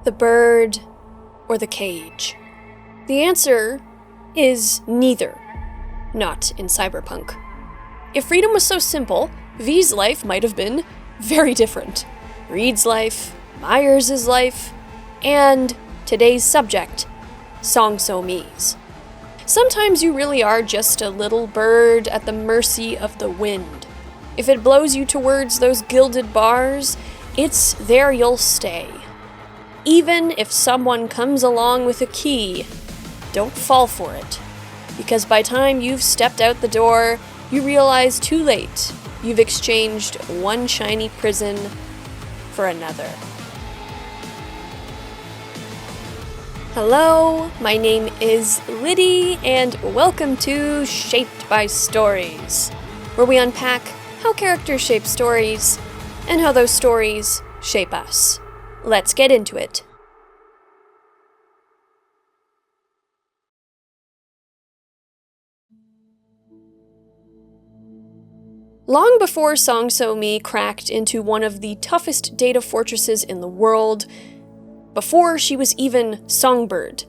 the bird, or the cage? The answer is neither. Not in Cyberpunk. If freedom was so simple, V's life might have been very different. Reed's life, Myers' life, and today's subject, Song So Mi's. Sometimes you really are just a little bird at the mercy of the wind. If it blows you towards those gilded bars, it's there you'll stay. Even if someone comes along with a key, don't fall for it. Because by time you've stepped out the door, you realize too late you've exchanged one shiny prison for another. Hello, my name is Liddy, and welcome to Shaped by Stories, where we unpack how characters shape stories, and how those stories shape us. Let's get into it. Long before Song So Mi cracked into one of the toughest data fortresses in the world, before she was even Songbird,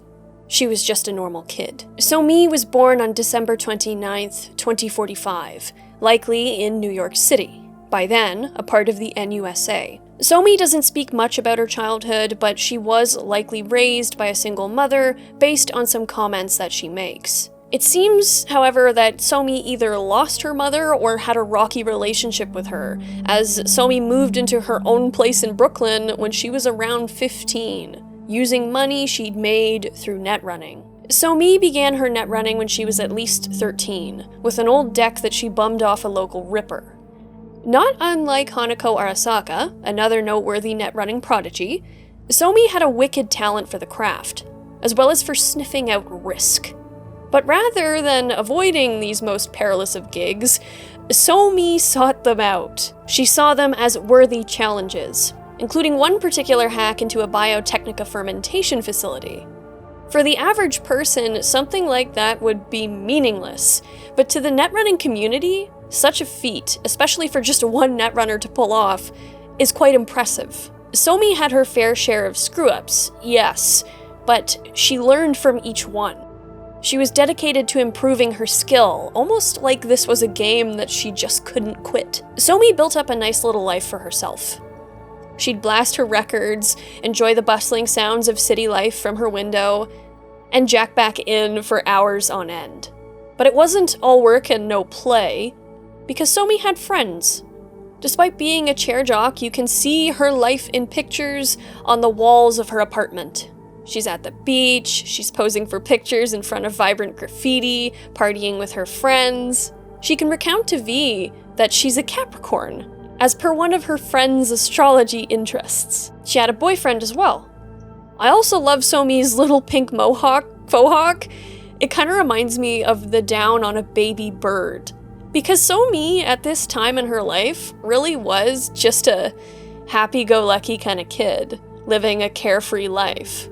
she was just a normal kid. So Mi was born on December 29th, 2045, likely in New York City, by then a part of the NUSA. So Mi doesn't speak much about her childhood, but she was likely raised by a single mother based on some comments that she makes. It seems, however, that So Mi either lost her mother or had a rocky relationship with her, as So Mi moved into her own place in Brooklyn when she was around 15, using money she'd made through net running. So Mi began her net running when she was at least 13, with an old deck that she bummed off a local ripper. Not unlike Hanako Arasaka, another noteworthy net running prodigy, So Mi had a wicked talent for the craft, as well as for sniffing out risk. But rather than avoiding these most perilous of gigs, So Mi sought them out. She saw them as worthy challenges, including one particular hack into a biotechnica fermentation facility. For the average person, something like that would be meaningless, but to the netrunning community, such a feat, especially for just one netrunner to pull off, is quite impressive. So Mi had her fair share of screw-ups, yes, but she learned from each one. She was dedicated to improving her skill, almost like this was a game that she just couldn't quit. So Mi built up a nice little life for herself. She'd blast her records, enjoy the bustling sounds of city life from her window, and jack back in for hours on end. But it wasn't all work and no play, because So Mi had friends. Despite being a chair jock, you can see her life in pictures on the walls of her apartment. She's at the beach, she's posing for pictures in front of vibrant graffiti, partying with her friends. She can recount to V that she's a Capricorn, as per one of her friend's astrology interests. She had a boyfriend as well. I also love So Mi's little pink faux hawk. It kind of reminds me of the down on a baby bird. Because So Mi, at this time in her life, really was just a happy-go-lucky kind of kid, living a carefree life.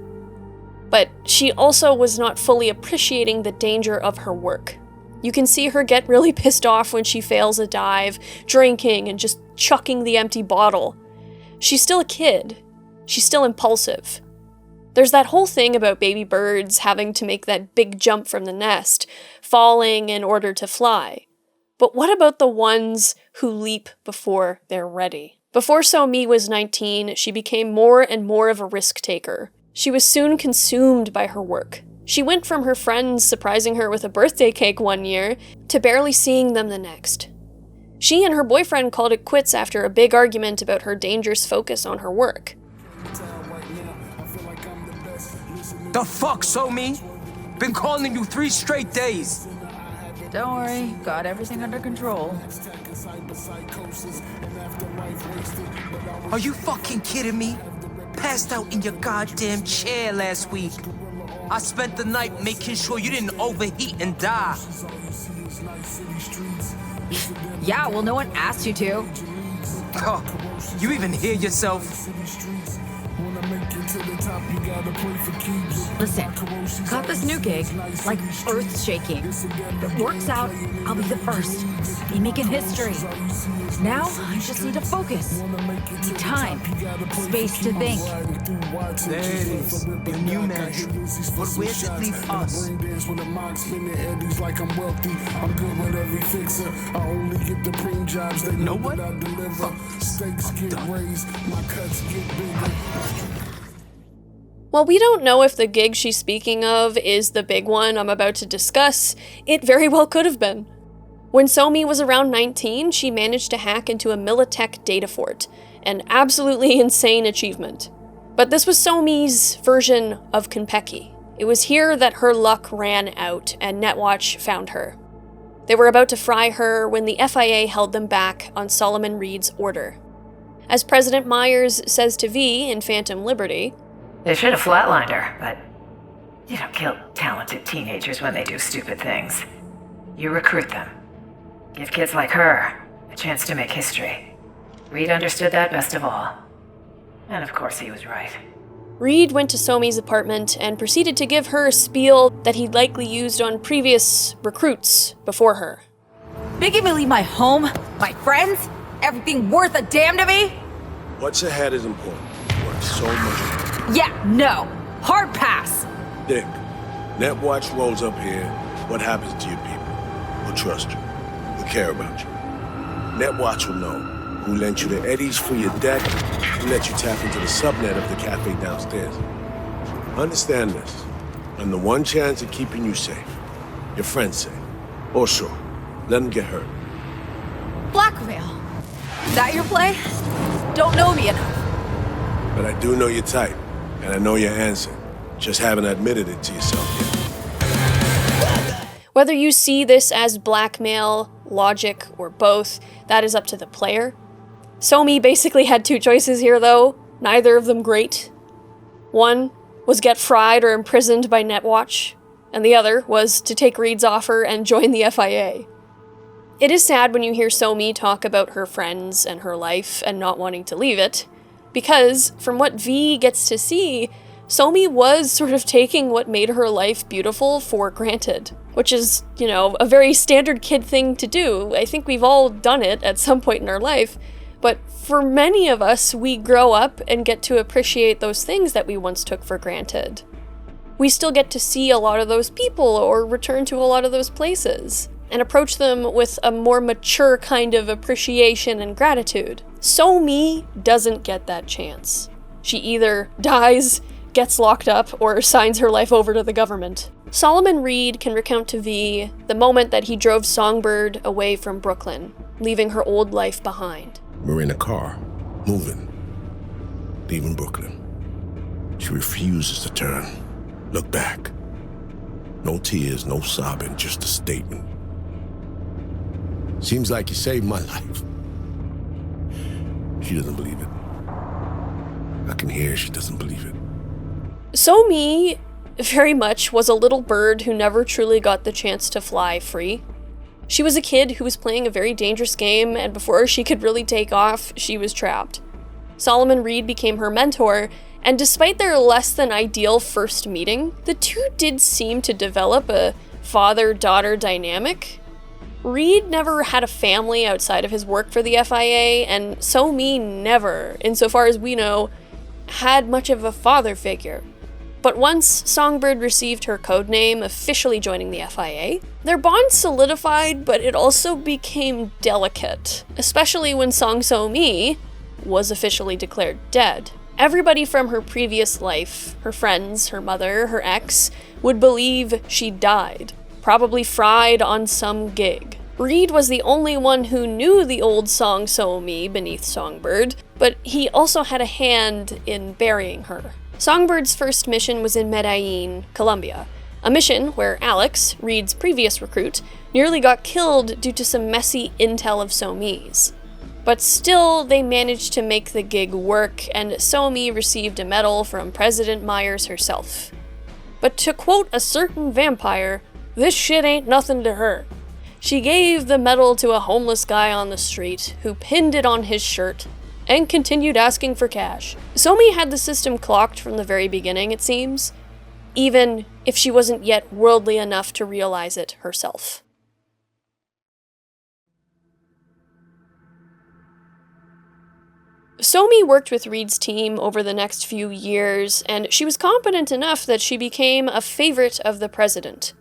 But she also was not fully appreciating the danger of her work. You can see her get really pissed off when she fails a dive, drinking and just chucking the empty bottle. She's still a kid. She's still impulsive. There's that whole thing about baby birds having to make that big jump from the nest, falling in order to fly. But what about the ones who leap before they're ready? Before So Mi was 19, she became more and more of a risk taker. She was soon consumed by her work. She went from her friends surprising her with a birthday cake one year to barely seeing them the next. She and her boyfriend called it quits after a big argument about her dangerous focus on her work. The fuck, So Mi? Been calling you 3 straight days. Don't worry, got everything under control. Are you fucking kidding me? Passed out in your goddamn chair last week. I spent the night making sure you didn't overheat and die. Yeah, well, no one asked you to. Oh, you even hear yourself? Listen, got this new gig, like earth-shaking. If it works out, I'll be the first. Be making history. Now, I just need to focus. Need time. Space to think. There it is, the new measure. But where's it leave us? You know what? While we don't know if the gig she's speaking of is the big one I'm about to discuss, it very well could have been. When Somi was around 19, she managed to hack into a Militech data fort, an absolutely insane achievement. But this was Somi's version of Konpeki. It was here that her luck ran out and Netwatch found her. They were about to fry her when the FIA held them back on Solomon Reed's order. As President Myers says to V in Phantom Liberty, "They should have flatlined her, but you don't kill talented teenagers when they do stupid things. You recruit them. Give kids like her a chance to make history." Reed understood that best of all. And of course he was right. Reed went to Somi's apartment and proceeded to give her a spiel that he'd likely used on previous recruits before her. Making me leave my home, my friends, everything worth a damn to me? What's ahead is important. Worth so much. Yeah, no. Hard pass. Dick, Netwatch rolls up here. What happens to your people? We'll trust you. We'll care about you. Netwatch will know who lent you the eddies for your deck, who let you tap into the subnet of the cafe downstairs. Understand this. I'm the one chance at keeping you safe. Your friends safe. Or sure, let them get hurt. Blackmail. That your play? Don't know me enough. But I do know your type, and I know your answer. Just haven't admitted it to yourself yet. Whether you see this as blackmail, logic, or both, that is up to the player. Somi basically had two choices here, though, neither of them great. One was get fried or imprisoned by Netwatch, and the other was to take Reed's offer and join the FIA. It is sad when you hear Somi talk about her friends and her life and not wanting to leave it, because from what V gets to see, Somi was sort of taking what made her life beautiful for granted, which is, a very standard kid thing to do. I think we've all done it at some point in our life, but for many of us, we grow up and get to appreciate those things that we once took for granted. We still get to see a lot of those people or return to a lot of those places and approach them with a more mature kind of appreciation and gratitude. Somi doesn't get that chance. She either dies, gets locked up, or signs her life over to the government. Solomon Reed can recount to V the moment that he drove Songbird away from Brooklyn, leaving her old life behind. We're in a car, moving, leaving Brooklyn. She refuses to turn, look back. No tears, no sobbing, just a statement. Seems like you saved my life. She doesn't believe it. I can hear she doesn't believe it. Somi very much was a little bird who never truly got the chance to fly free. She was a kid who was playing a very dangerous game, and before she could really take off, she was trapped. Solomon Reed became her mentor, and despite their less than ideal first meeting, the two did seem to develop a father-daughter dynamic. Reed never had a family outside of his work for the FIA, and Somi never, insofar as we know, had much of a father figure. But once Songbird received her codename, officially joining the FIA, their bond solidified, but it also became delicate, especially when Song So-mi was officially declared dead. Everybody from her previous life, her friends, her mother, her ex, would believe she died, probably fried on some gig. Reed was the only one who knew the old Song So-mi beneath Songbird, but he also had a hand in burying her. Songbird's first mission was in Medellin, Colombia, a mission where Alex, Reed's previous recruit, nearly got killed due to some messy intel of So-mi's. But still, they managed to make the gig work, and So-mi received a medal from President Myers herself. But to quote a certain vampire, this shit ain't nothing to her. She gave the medal to a homeless guy on the street, who pinned it on his shirt, and continued asking for cash. Somi had the system clocked from the very beginning, it seems, even if she wasn't yet worldly enough to realize it herself. Somi worked with Reed's team over the next few years, and she was competent enough that she became a favorite of the president.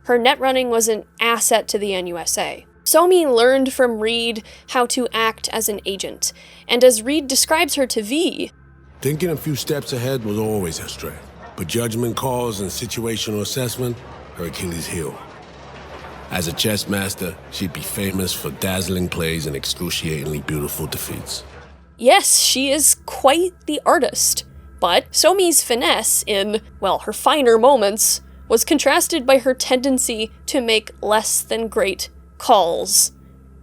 Her net running was an asset to the NUSA. Somi learned from Reed how to act as an agent, and as Reed describes her to V, Thinking a few steps ahead was always her strength, but judgment calls and situational assessment, her Achilles heel. As a chess master, she'd be famous for dazzling plays and excruciatingly beautiful defeats. yes, she is quite the artist, but Somi's finesse in, well, her finer moments was contrasted by her tendency to make less than great calls.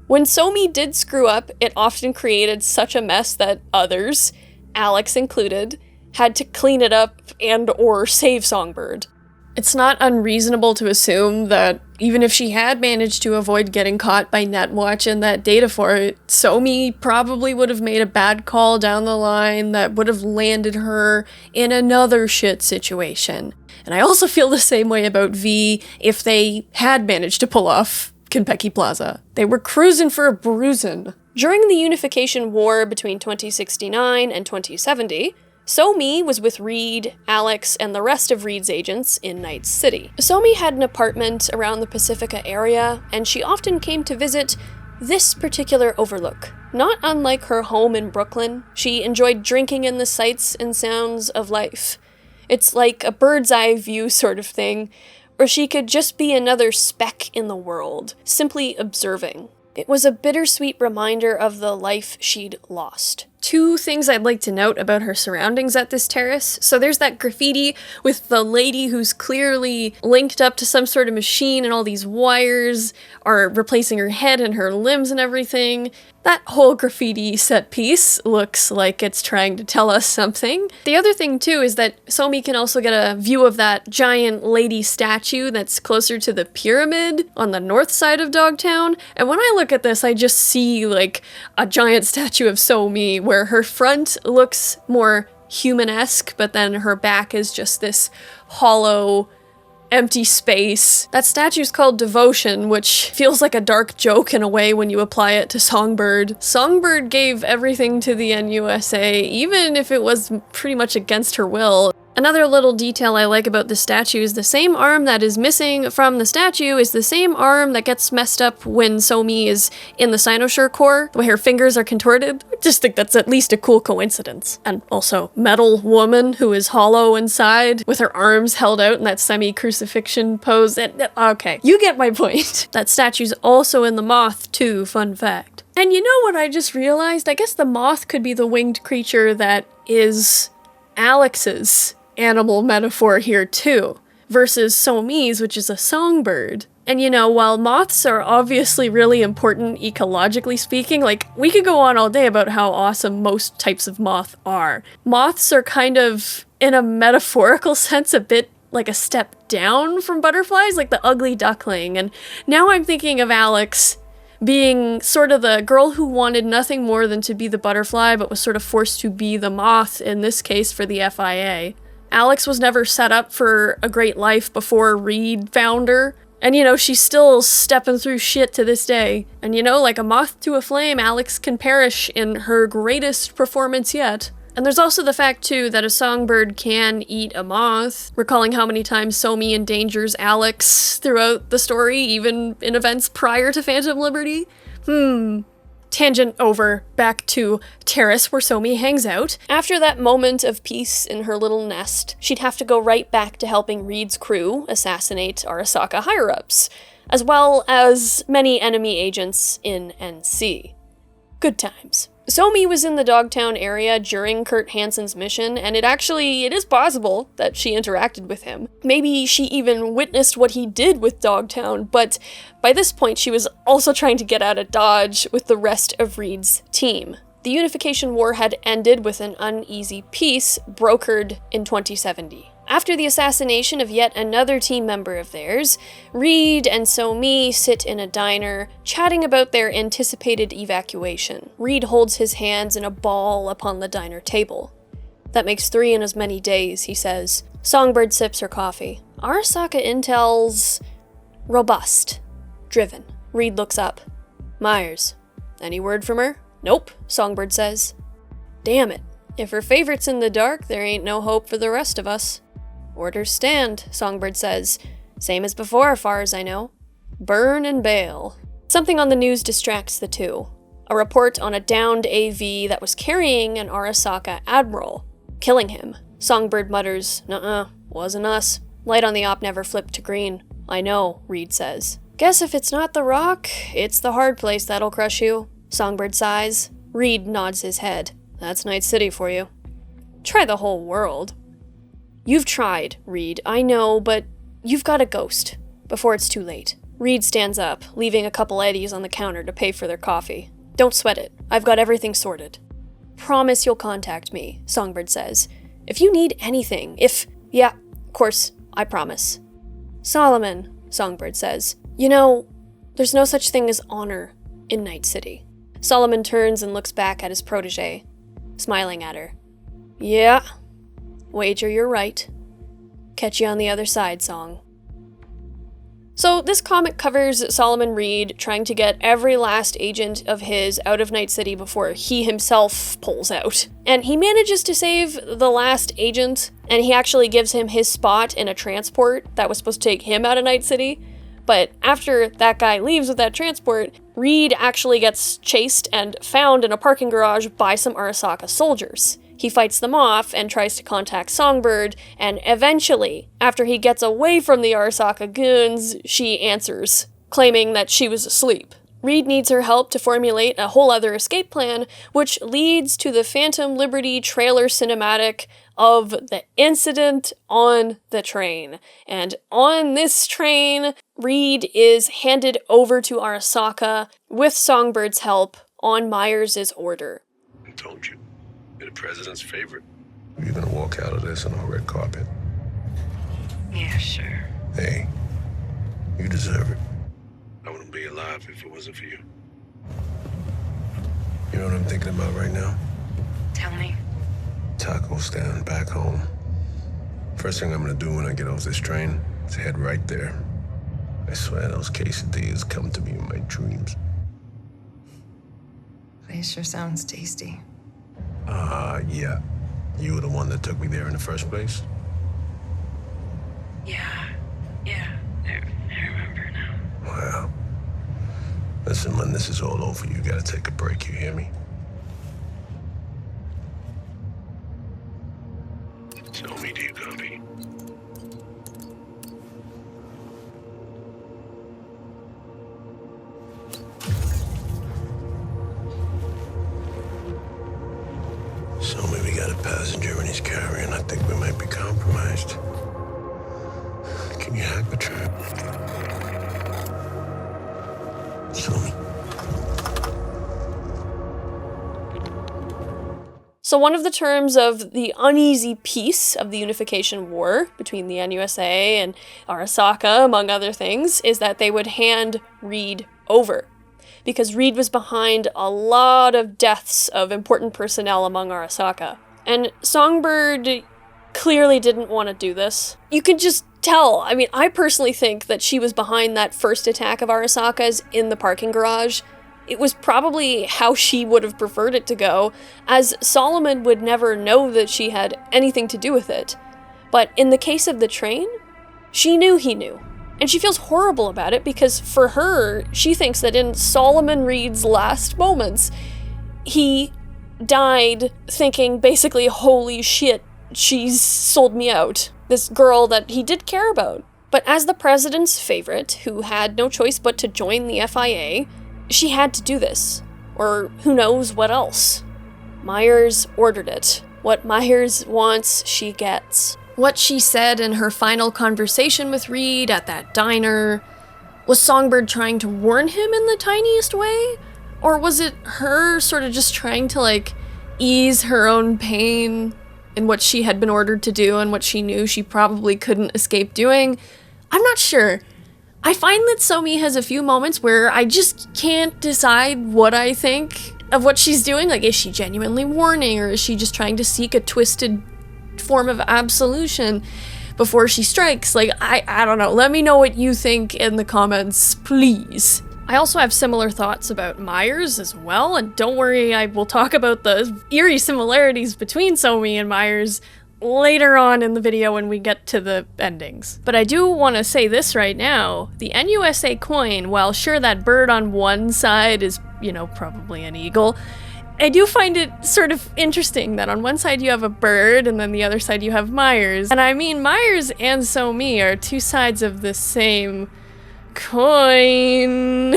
When Somi did screw up, it often created such a mess that others, Alex included, had to clean it up and or save Songbird. It's not unreasonable to assume that even if she had managed to avoid getting caught by Netwatch and that data for it, Somi probably would have made a bad call down the line that would have landed her in another shit situation. And I also feel the same way about V if they had managed to pull off Konpeki Plaza. They were cruising for a bruisin'. During the Unification War between 2069 and 2070, Somi was with Reed, Alex, and the rest of Reed's agents in Night City. Somi had an apartment around the Pacifica area, and she often came to visit this particular overlook. Not unlike her home in Brooklyn, she enjoyed drinking in the sights and sounds of life. It's like a bird's eye view sort of thing, or she could just be another speck in the world, simply observing. It was a bittersweet reminder of the life she'd lost. Two things I'd like to note about her surroundings at this terrace. So there's that graffiti with the lady who's clearly linked up to some sort of machine and all these wires are replacing her head and her limbs and everything. That whole graffiti set piece looks like it's trying to tell us something. The other thing too is that Somi can also get a view of that giant lady statue that's closer to the pyramid on the north side of Dogtown. And when I look at this, I just see like a giant statue of Somi where her front looks more human-esque, but then her back is just this hollow, empty space. That statue's called Devotion, which feels like a dark joke in a way when you apply it to Songbird. Songbird gave everything to the NUSA, even if it was pretty much against her will. Another little detail I like about the statue is the same arm that is missing from the statue is the same arm that gets messed up when Somi is in the Cynosure core, the way her fingers are contorted. I just think that's at least a cool coincidence. And also, metal woman who is hollow inside with her arms held out in that semi-crucifixion pose. Okay, you get my point. That statue's also in the moth too, fun fact. And you know what I just realized? I guess the moth could be the winged creature that is Alex's animal metaphor here too, versus Somi's, which is a songbird. And you know, while moths are obviously really important ecologically speaking, like, we could go on all day about how awesome most types of moth are. Moths are kind of, in a metaphorical sense, a bit like a step down from butterflies, like the ugly duckling. And now I'm thinking of Alex being sort of the girl who wanted nothing more than to be the butterfly, but was sort of forced to be the moth, in this case for the FIA. Alex was never set up for a great life before Reed found her. And you know, she's still stepping through shit to this day. And you know, like a moth to a flame, Alex can perish in her greatest performance yet. And there's also the fact too that a songbird can eat a moth, recalling how many times Somi endangers Alex throughout the story, even in events prior to Phantom Liberty. Tangent over, back to terrace where Somi hangs out. After that moment of peace in her little nest, she'd have to go right back to helping Reed's crew assassinate Arasaka higher-ups, as well as many enemy agents in NC. Good times. Somi was in the Dogtown area during Kurt Hansen's mission, and it is possible that she interacted with him. Maybe she even witnessed what he did with Dogtown, but by this point she was also trying to get out of Dodge with the rest of Reed's team. The Unification War had ended with an uneasy peace brokered in 2070. After the assassination of yet another team member of theirs, Reed and So-Mi sit in a diner, chatting about their anticipated evacuation. Reed holds his hands in a ball upon the diner table. That makes 3 in as many days, he says. Songbird sips her coffee. Arasaka intel's robust. Driven. Reed looks up. Myers. Any word from her? Nope, Songbird says. Damn it. If her favorite's in the dark, there ain't no hope for the rest of us. Orders stand, Songbird says. Same as before, far as I know. Burn and bail. Something on the news distracts the two. A report on a downed AV that was carrying an Arasaka admiral, killing him. Songbird mutters, "Nuh-uh, wasn't us. Light on the op never flipped to green." I know, Reed says. Guess if it's not the rock, it's the hard place that'll crush you. Songbird sighs. Reed nods his head. That's Night City for you. Try the whole world. You've tried, Reed, I know, but you've got a ghost. Before it's too late. Reed stands up, leaving a couple eddies on the counter to pay for their coffee. Don't sweat it. I've got everything sorted. Promise you'll contact me, Songbird says. If you need anything, yeah, of course, I promise. Solomon, Songbird says. You know, there's no such thing as honor in Night City. Solomon turns and looks back at his protege, smiling at her. Yeah. Wager you're right. Catch you on the other side, Song. So this comic covers Solomon Reed trying to get every last agent of his out of Night City before he himself pulls out. And he manages to save the last agent, and he actually gives him his spot in a transport that was supposed to take him out of Night City. But after that guy leaves with that transport, Reed actually gets chased and found in a parking garage by some Arasaka soldiers. He fights them off and tries to contact Songbird, and eventually, after he gets away from the Arasaka goons, she answers, claiming that she was asleep. Reed needs her help to formulate a whole other escape plan, which leads to the Phantom Liberty trailer cinematic of the incident on the train. And on this train, Reed is handed over to Arasaka with Songbird's help on Myers' order. I told you. You're the president's favorite. You're gonna walk out of this on a red carpet. Yeah, sure. Hey, you deserve it. I wouldn't be alive if it wasn't for you. You know what I'm thinking about right now? Tell me. Taco stand back home. First thing I'm gonna do when I get off this train is head right there. I swear those quesadillas come to me in my dreams. Place sure sounds tasty. Yeah. You were the one that took me there in the first place? Yeah, I remember now. Wow. Listen, when this is all over, you gotta take a break, you hear me? Tell me, do you copy? So maybe we got a passenger and he's carrying. I think we might be compromised. Can you hack the trap? Show me. So one of the terms of the uneasy peace of the Unification War between the NUSA and Arasaka, among other things, is that they would hand Reed over. Because Reed was behind a lot of deaths of important personnel among Arasaka. And Songbird clearly didn't want to do this. You can just tell. I mean, I personally think that she was behind that first attack of Arasaka's in the parking garage. It was probably how she would have preferred it to go, as Solomon would never know that she had anything to do with it. But in the case of the train, she knew he knew. And she feels horrible about it because for her, she thinks that in Solomon Reed's last moments, he died thinking basically, holy shit, she's sold me out. This girl that he did care about. But as the president's favorite, who had no choice but to join the FIA, she had to do this. Or who knows what else. Myers ordered it. What Myers wants, she gets. What she said in her final conversation with Reed at that diner, was Songbird trying to warn him in the tiniest way? Or was it her sort of just trying to, ease her own pain in what she had been ordered to do and what she knew she probably couldn't escape doing. I'm not sure. I find that Somi has a few moments where I just can't decide what I think of what she's doing. Like, is she genuinely warning, or is she just trying to seek a twisted form of absolution before she strikes? Like, I don't know. Let me know what you think in the comments, please. I also have similar thoughts about Myers as well, and don't worry, I will talk about the eerie similarities between Somi and Myers later on in the video when we get to the endings. But I do want to say this right now. The NUSA coin, while sure that bird on one side is, you know, probably an eagle, I do find it sort of interesting that on one side you have a bird and then the other side you have Myers. And I mean, Myers and Somi are two sides of the same coin.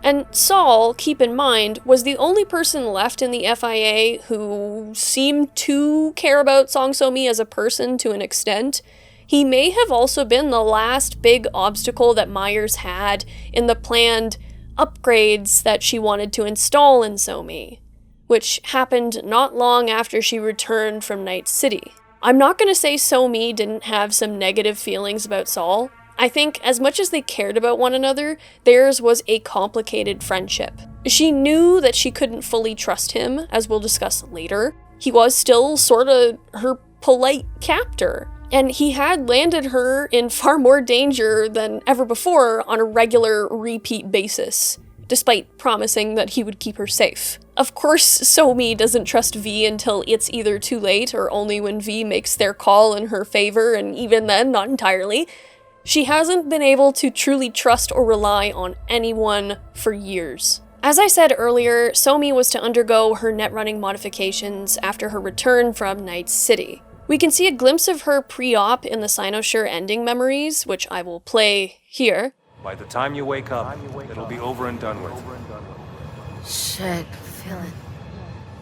And Saul, keep in mind, was the only person left in the FIA who seemed to care about Song So-mi as a person to an extent. He may have also been the last big obstacle that Myers had in the planned upgrades that she wanted to install in So-mi, which happened not long after she returned from Night City. I'm not going to say So-mi didn't have some negative feelings about Saul. I think as much as they cared about one another, theirs was a complicated friendship. She knew that she couldn't fully trust him, as we'll discuss later. He was still sorta her polite captor, and he had landed her in far more danger than ever before on a regular repeat basis, despite promising that he would keep her safe. Of course, So-mi doesn't trust V until it's either too late or only when V makes their call in her favor, and even then, not entirely. She hasn't been able to truly trust or rely on anyone for years. As I said earlier, So-mi was to undergo her net running modifications after her return from Night City. We can see a glimpse of her pre-op in the Cynosure ending memories, which I will play here. By the time you wake up, it'll be over and done with. Shit, feeling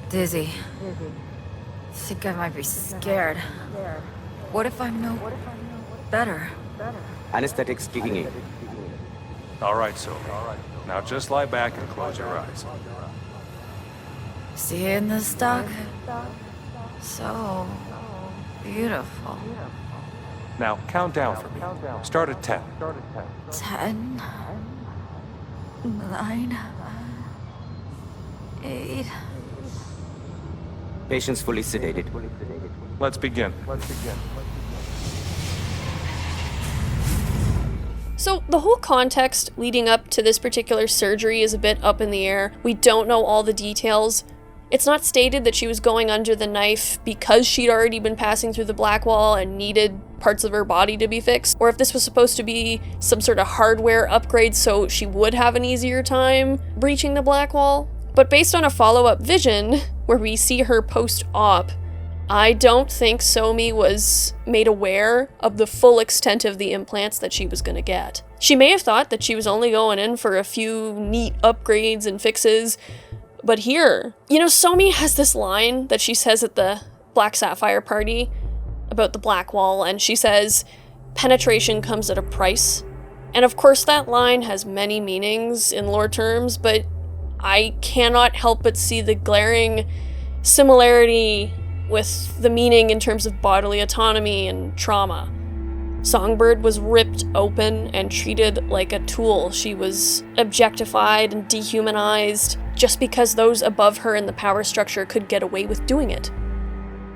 dizzy. Think I might be scared. What if I'm no better? Anesthetics kicking in. All right, so now just lie back and close your eyes. Seeing this dog? So beautiful. Now count down for me. Start at 10. 10, 9, 8. Patient's fully sedated. Let's begin. So the whole context leading up to this particular surgery is a bit up in the air. We don't know all the details. It's not stated that she was going under the knife because she'd already been passing through the black wall and needed parts of her body to be fixed, or if this was supposed to be some sort of hardware upgrade so she would have an easier time breaching the black wall. But based on a follow-up vision where we see her post-op, I don't think So-mi was made aware of the full extent of the implants that she was going to get. She may have thought that she was only going in for a few neat upgrades and fixes, but here, you know, So-mi has this line that she says at the Black Sapphire party about the black wall, and she says, penetration comes at a price. And of course that line has many meanings in lore terms, but I cannot help but see the glaring similarity with the meaning in terms of bodily autonomy and trauma. Songbird was ripped open and treated like a tool. She was objectified and dehumanized just because those above her in the power structure could get away with doing it.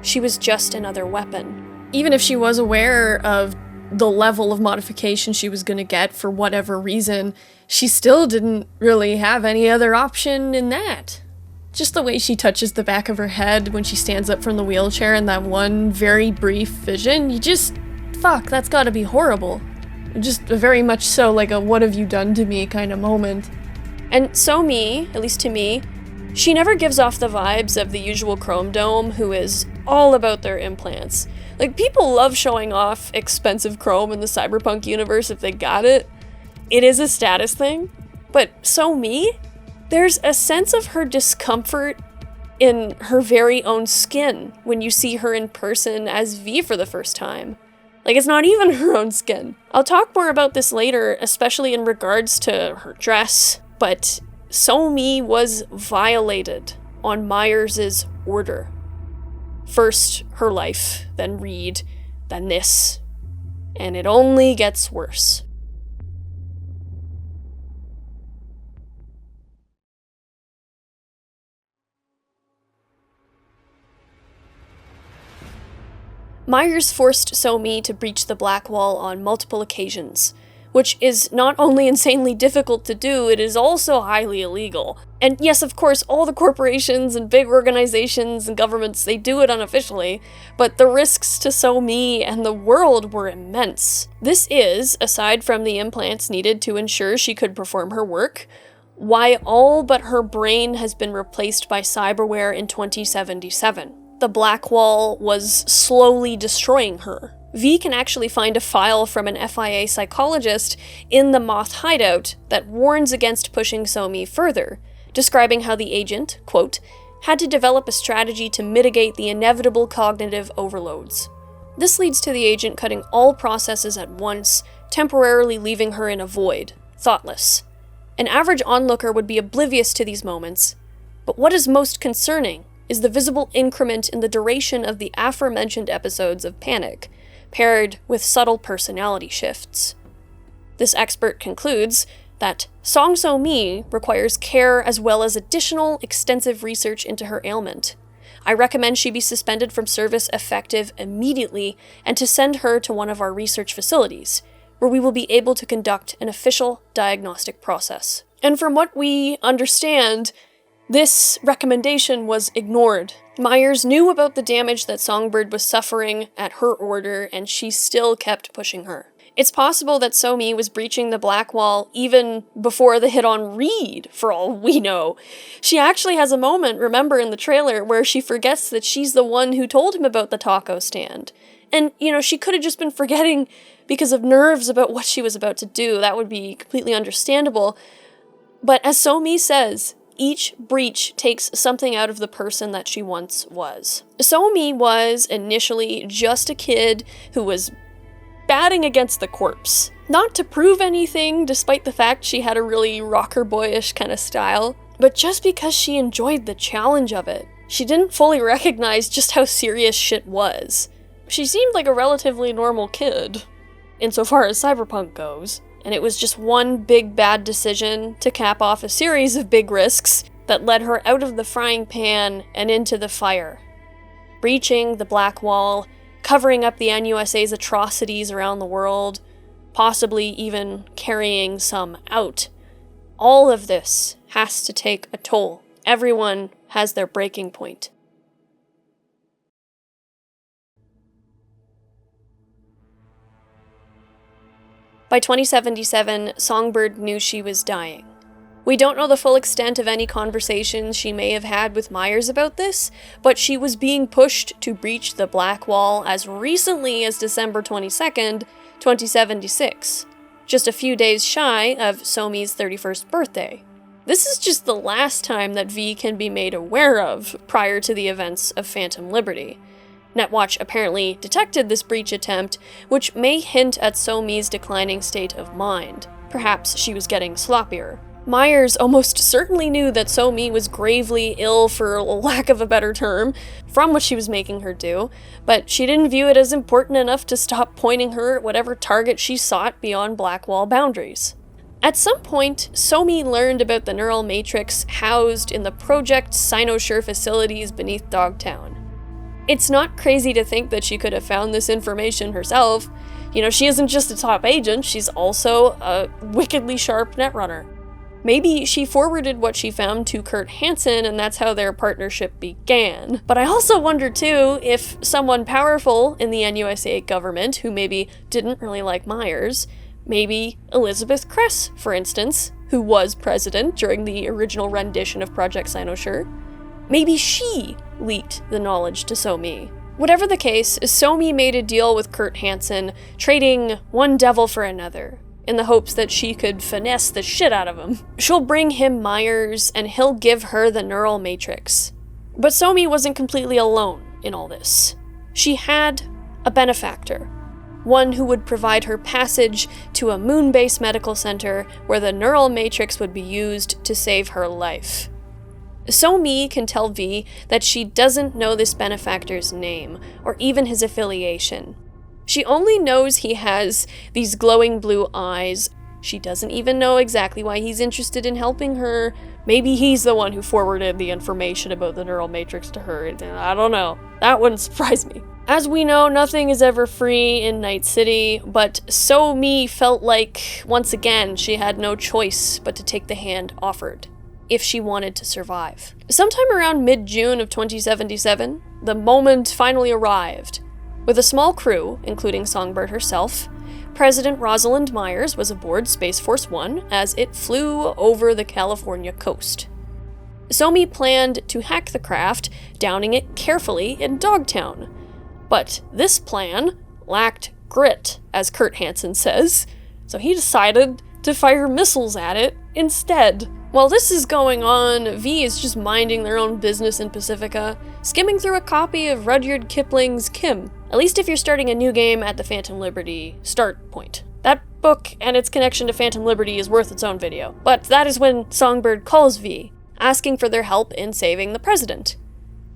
She was just another weapon. Even if she was aware of the level of modification she was going to get for whatever reason, she still didn't really have any other option in that. Just the way she touches the back of her head when she stands up from the wheelchair in that one very brief vision, you just, fuck, that's gotta be horrible. Just very much so like a what have you done to me kind of moment. And So-mi, at least to me, she never gives off the vibes of the usual Chrome Dome who is all about their implants. Like, people love showing off expensive chrome in the Cyberpunk universe if they got it. It is a status thing. But So-mi? There's a sense of her discomfort in her very own skin when you see her in person as V for the first time. Like, it's not even her own skin. I'll talk more about this later, especially in regards to her dress, but So-mi was violated on Myers' order. First her life, then Reed, then this. And it only gets worse. Myers forced So-Mi to breach the Black Wall on multiple occasions, which is not only insanely difficult to do, it is also highly illegal. And yes, of course, all the corporations and big organizations and governments, they do it unofficially, but the risks to So-Mi and the world were immense. This is, aside from the implants needed to ensure she could perform her work, why all but her brain has been replaced by cyberware in 2077. The Black Wall was slowly destroying her. V can actually find a file from an FIA psychologist in the Moth hideout that warns against pushing So-Mi further, describing how the agent, quote, had to develop a strategy to mitigate the inevitable cognitive overloads. This leads to the agent cutting all processes at once, temporarily leaving her in a void, thoughtless. An average onlooker would be oblivious to these moments, but what is most concerning is the visible increment in the duration of the aforementioned episodes of panic, paired with subtle personality shifts. This expert concludes that Song So-Mi requires care as well as additional extensive research into her ailment. I recommend she be suspended from service effective immediately and to send her to one of our research facilities, where we will be able to conduct an official diagnostic process. And from what we understand, this recommendation was ignored. Myers knew about the damage that Songbird was suffering at her order, and she still kept pushing her. It's possible that So-Mi was breaching the Black Wall even before the hit on Reed, for all we know. She actually has a moment, remember, in the trailer, where she forgets that she's the one who told him about the taco stand. And, she could have just been forgetting because of nerves about what she was about to do. That would be completely understandable. But as So-Mi says, each breach takes something out of the person that she once was. So-Mi was initially just a kid who was batting against the corpse. Not to prove anything, despite the fact she had a really rocker boyish kind of style, but just because she enjoyed the challenge of it. She didn't fully recognize just how serious shit was. She seemed like a relatively normal kid, insofar as Cyberpunk goes. And it was just one big bad decision to cap off a series of big risks that led her out of the frying pan and into the fire. Breaching the Black Wall, covering up the NUSA's atrocities around the world, possibly even carrying some out. All of this has to take a toll. Everyone has their breaking point. By 2077, Songbird knew she was dying. We don't know the full extent of any conversations she may have had with Myers about this, but she was being pushed to breach the Black Wall as recently as December 22nd, 2076, just a few days shy of So-Mi's 31st birthday. This is just the last time that V can be made aware of prior to the events of Phantom Liberty. Netwatch apparently detected this breach attempt, which may hint at So-Mi's declining state of mind. Perhaps she was getting sloppier. Myers almost certainly knew that So-Mi was gravely ill, for lack of a better term, from what she was making her do, but she didn't view it as important enough to stop pointing her at whatever target she sought beyond Black Wall boundaries. At some point, So-Mi learned about the neural matrix housed in the Project Cynosure facilities beneath Dogtown. It's not crazy to think that she could have found this information herself. She isn't just a top agent, she's also a wickedly sharp netrunner. Maybe she forwarded what she found to Kurt Hansen and that's how their partnership began. But I also wonder too if someone powerful in the NUSA government who maybe didn't really like Myers, maybe Elizabeth Kress, for instance, who was president during the original rendition of Project Cynosure, maybe she leaked the knowledge to So-Mi. Whatever the case, So-Mi made a deal with Kurt Hansen, trading one devil for another, in the hopes that she could finesse the shit out of him. She'll bring him Myers, and he'll give her the neural matrix. But So-Mi wasn't completely alone in all this. She had a benefactor, one who would provide her passage to a moon-based medical center where the neural matrix would be used to save her life. So-Mi can tell V that she doesn't know this benefactor's name, or even his affiliation. She only knows he has these glowing blue eyes. She doesn't even know exactly why he's interested in helping her. Maybe he's the one who forwarded the information about the neural matrix to her. I don't know. That wouldn't surprise me. As we know, nothing is ever free in Night City, but So-Mi felt like, once again, she had no choice but to take the hand offered, if she wanted to survive. Sometime around mid-June of 2077, the moment finally arrived. With a small crew, including Songbird herself, President Rosalind Myers was aboard Space Force One as it flew over the California coast. So-Mi planned to hack the craft, downing it carefully in Dogtown. But this plan lacked grit, as Kurt Hansen says, so he decided to fire missiles at it instead. While this is going on, V is just minding their own business in Pacifica, skimming through a copy of Rudyard Kipling's Kim. At least if you're starting a new game at the Phantom Liberty start point. That book and its connection to Phantom Liberty is worth its own video. But that is when Songbird calls V, asking for their help in saving the president.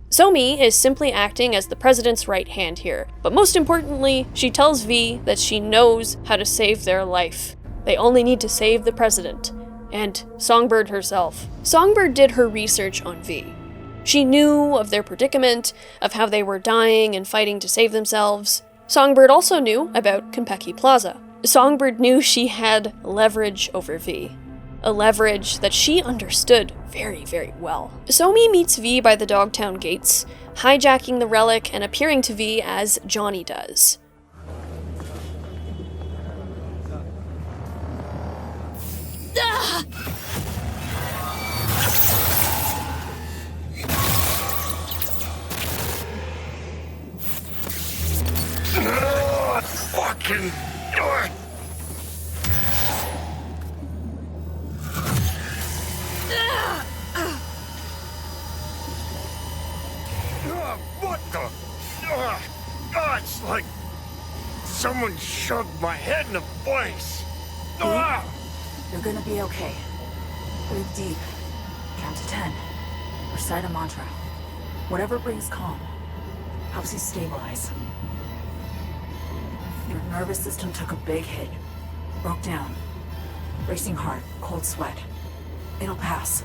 So-Mi is simply acting as the president's right hand here, but most importantly, she tells V that she knows how to save their life. They only need to save the president. And Songbird herself. Songbird did her research on V. She knew of their predicament, of how they were dying and fighting to save themselves. Songbird also knew about Konpeki Plaza. Songbird knew she had leverage over V. A leverage that she understood very, very well. So-Mi meets V by the Dogtown gates, hijacking the relic and appearing to V as Johnny does. Fucking... What the... it's like... someone shoved my head in a place. You're gonna be okay. Breathe deep. Count to 10. Recite a mantra. Whatever brings calm. Helps you stabilize. Your nervous system took a big hit. Broke down. Racing heart, cold sweat. It'll pass.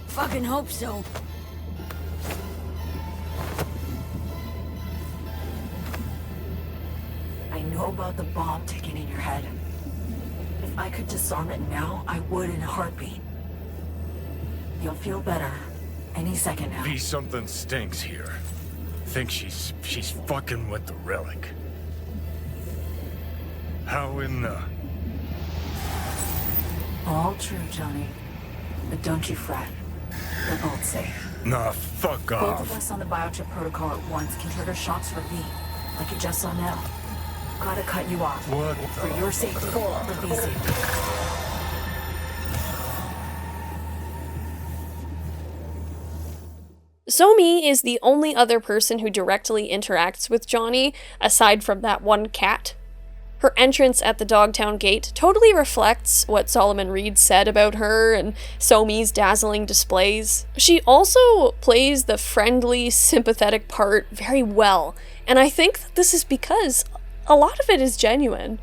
Fucking hope so. I know about the bomb ticking in your head. If I could disarm it now, I would in a heartbeat. You'll feel better any second now. V, something stinks here. Think she's fucking with the relic. How in the... All true, Johnny. But don't you fret. They're both safe. Nah, fuck Both off. of us on the biochip protocol at once can trigger shocks for V, like you just saw now. Gotta cut you off. What For the your safety, for V's safety. So-Mi is the only other person who directly interacts with Johnny, aside from that one cat. Her entrance at the Dogtown gate totally reflects what Solomon Reed said about her and So-Mi's dazzling displays. She also plays the friendly, sympathetic part very well, and I think that this is because a lot of it is genuine.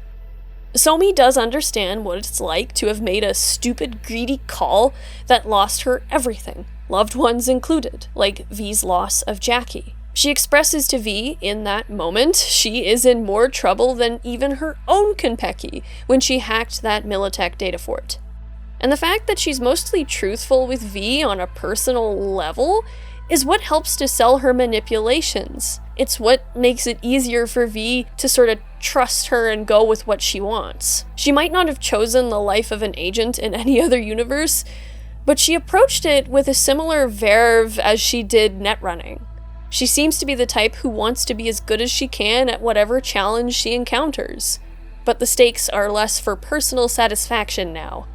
So-Mi does understand what it's like to have made a stupid, greedy call that lost her everything, loved ones included, like V's loss of Jackie. She expresses to V in that moment she is in more trouble than even her own Konpeki when she hacked that Militech data fort. And the fact that she's mostly truthful with V on a personal level is what helps to sell her manipulations. It's what makes it easier for V to sort of trust her and go with what she wants. She might not have chosen the life of an agent in any other universe, but she approached it with a similar verve as she did net running. She seems to be the type who wants to be as good as she can at whatever challenge she encounters. But the stakes are less for personal satisfaction now.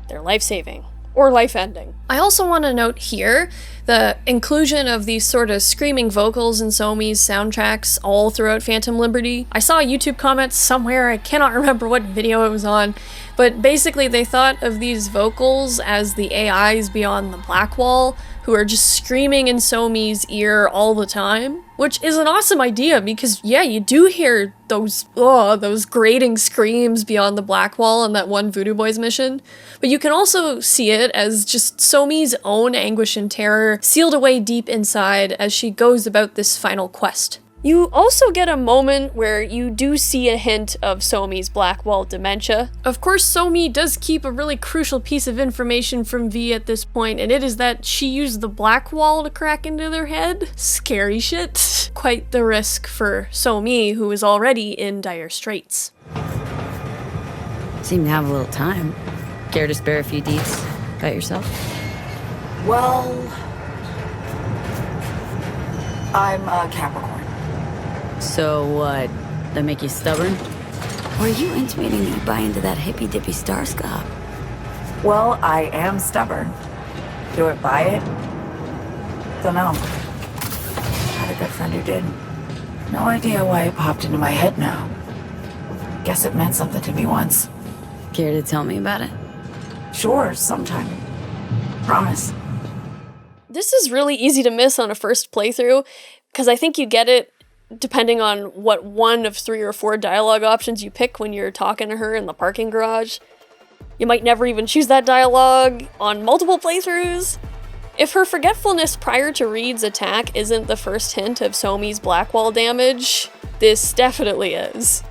They're life-saving. or life-ending. I also want to note here the inclusion of these sort of screaming vocals in Somi's soundtracks all throughout Phantom Liberty. I saw a YouTube comment somewhere, I cannot remember what video it was on, but basically they thought of these vocals as the AIs beyond the black wall, who are just screaming in Somi's ear all the time, which is an awesome idea because, yeah, you do hear those grating screams beyond the black wall in that one Voodoo Boys mission, but you can also see it as just Somi's own anguish and terror sealed away deep inside as she goes about this final quest. You also get a moment where you do see a hint of Somi's Blackwall dementia. Of course, Somi does keep a really crucial piece of information from V at this point, and it is that she used the Blackwall to crack into their head. Scary shit. Quite the risk for Somi, who is already in dire straits. Seem to have a little time. Care to spare a few deets about yourself? Well, I'm a Capricorn. So what? That make you stubborn? Or are you intimating that you buy into that hippy-dippy starscope? Well, I am stubborn. Do I buy it? Don't know. Had a good friend who did. No idea why it popped into my head now. Guess it meant something to me once. Care to tell me about it? Sure, sometime. Promise. This is really easy to miss on a first playthrough, because I think you get it depending on what one of 3 or 4 dialogue options you pick when you're talking to her in the parking garage. You might never even choose that dialogue on multiple playthroughs. If her forgetfulness prior to Reed's attack isn't the first hint of Somi's Blackwall damage, this definitely is.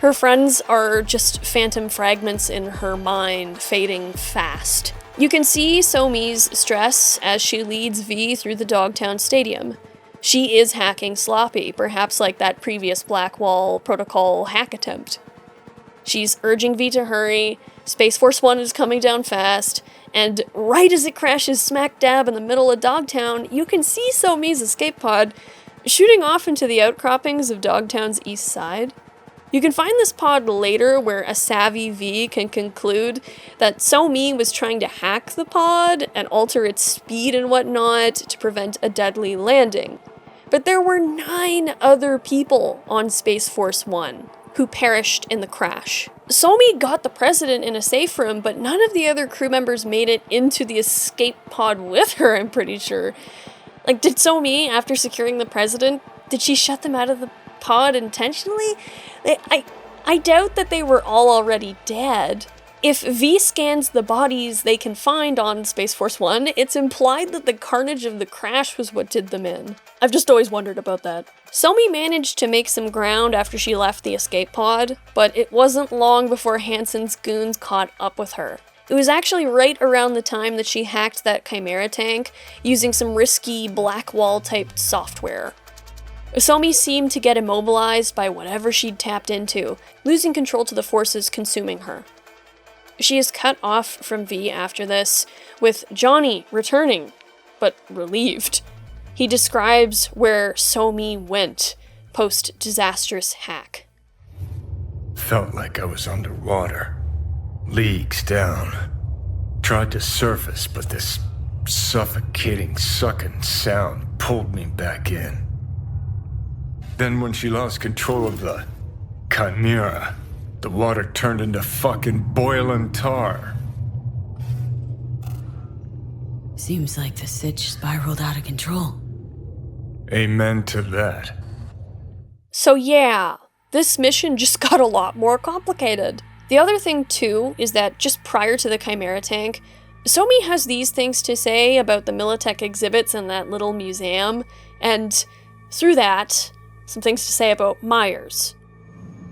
Her friends are just phantom fragments in her mind, fading fast. You can see Somi's stress as she leads V through the Dogtown Stadium. She is hacking sloppy, perhaps like that previous Blackwall Protocol hack attempt. She's urging V to hurry, Space Force 1 is coming down fast, and right as it crashes smack dab in the middle of Dogtown, you can see Somi's escape pod shooting off into the outcroppings of Dogtown's east side. You can find this pod later where a savvy V can conclude that Somi was trying to hack the pod and alter its speed and whatnot to prevent a deadly landing. But there were 9 other people on Space Force 1 who perished in the crash. Somi got the president in a safe room, but none of the other crew members made it into the escape pod with her, I'm pretty sure. Like, did Somi, after securing the president, did she shut them out of the pod intentionally? I doubt that they were all already dead. If V scans the bodies they can find on Space Force 1, it's implied that the carnage of the crash was what did them in. I've just always wondered about that. Somi managed to make some ground after she left the escape pod, but it wasn't long before Hansen's goons caught up with her. It was actually right around the time that she hacked that Chimera tank using some risky Blackwall-type software. Somi seemed to get immobilized by whatever she'd tapped into, losing control to the forces consuming her. She is cut off from V after this, with Johnny returning, but relieved. He describes where Somi went post-disastrous hack. Felt like I was underwater, leagues down. Tried to surface, but this suffocating, sucking sound pulled me back in. Then when she lost control of the Chimera, the water turned into fucking boiling tar. Seems like the sitch spiraled out of control. Amen to that. So yeah, this mission just got a lot more complicated. The other thing too is that just prior to the Chimera tank, Somi has these things to say about the Militech exhibits in that little museum, and through that, some things to say about Myers.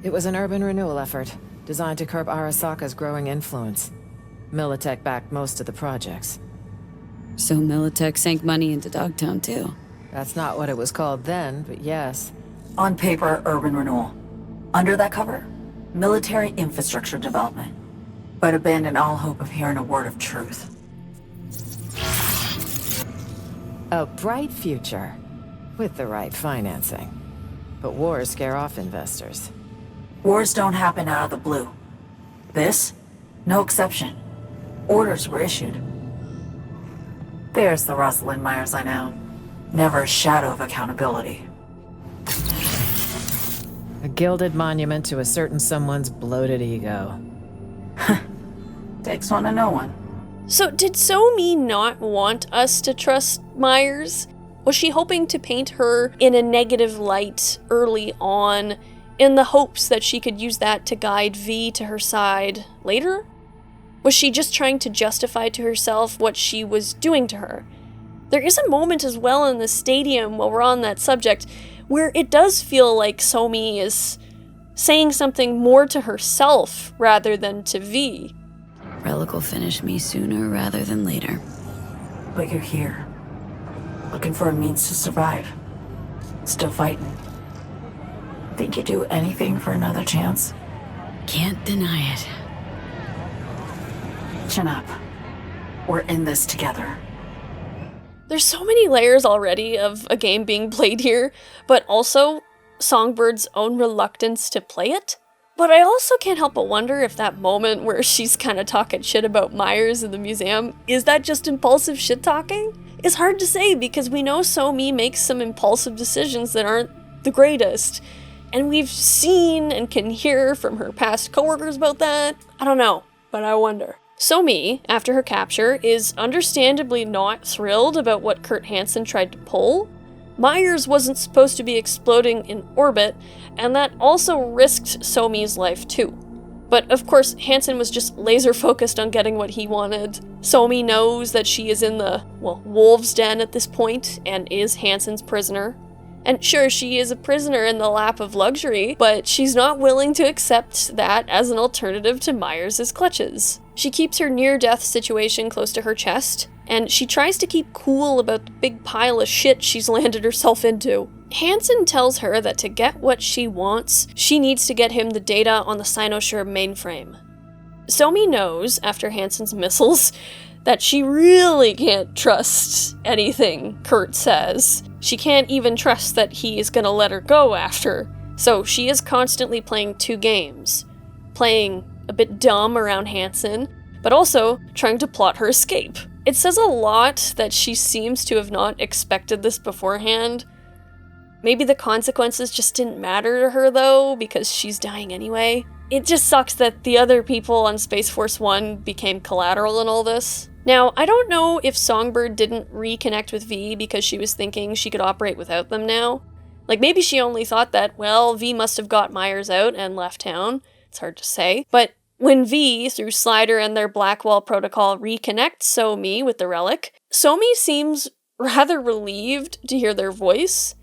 It was an urban renewal effort, designed to curb Arasaka's growing influence. Militech backed most of the projects. So Militech sank money into Dogtown too? That's not what it was called then, but yes. On paper, urban renewal. Under that cover, military infrastructure development. But abandon all hope of hearing a word of truth. A bright future, with the right financing. But wars scare off investors. Wars don't happen out of the blue. This? No exception. Orders were issued. There's the Rosalind Myers I know. Never a shadow of accountability. A gilded monument to a certain someone's bloated ego. Takes one to know one. So did So-Mi not want us to trust Myers? Was she hoping to paint her in a negative light early on in the hopes that she could use that to guide V to her side later? Was she just trying to justify to herself what she was doing to her? There is a moment as well in the stadium while we're on that subject where it does feel like So-Mi is saying something more to herself rather than to V. Relic will finish me sooner rather than later. But you're here. Looking for a means to survive. Still fighting. Think you'd do anything for another chance? Can't deny it. Chin up. We're in this together. There's so many layers already of a game being played here, but also Songbird's own reluctance to play it. But I also can't help but wonder if that moment where she's kind of talking shit about Myers in the museum, is that just impulsive shit-talking? It's hard to say because we know So-Mi makes some impulsive decisions that aren't the greatest. And we've seen and can hear from her past coworkers about that. I don't know, but I wonder. So-Mi, after her capture, is understandably not thrilled about what Kurt Hansen tried to pull. Myers wasn't supposed to be exploding in orbit, and that also risked So-Mi's life too. But of course, Hansen was just laser focused on getting what he wanted. So-Mi knows that she is in the, wolf's den at this point, and is Hansen's prisoner. And sure, she is a prisoner in the lap of luxury, but she's not willing to accept that as an alternative to Myers' clutches. She keeps her near-death situation close to her chest, and she tries to keep cool about the big pile of shit she's landed herself into. Hansen tells her that to get what she wants, she needs to get him the data on the Cynosure mainframe. So-Mi knows, after Hansen's missiles, that she really can't trust anything Kurt says. She can't even trust that he is gonna let her go after. So she is constantly playing two games. Playing a bit dumb around Hansen, but also trying to plot her escape. It says a lot that she seems to have not expected this beforehand. Maybe the consequences just didn't matter to her though, because she's dying anyway. It just sucks that the other people on Space Force 1 became collateral in all this. Now, I don't know if Songbird didn't reconnect with V because she was thinking she could operate without them now. Like, maybe she only thought that, V must have got Myers out and left town. It's hard to say. But when V, through Slider and their Blackwall protocol, reconnects So-Mi with the relic, So-Mi seems rather relieved to hear their voice,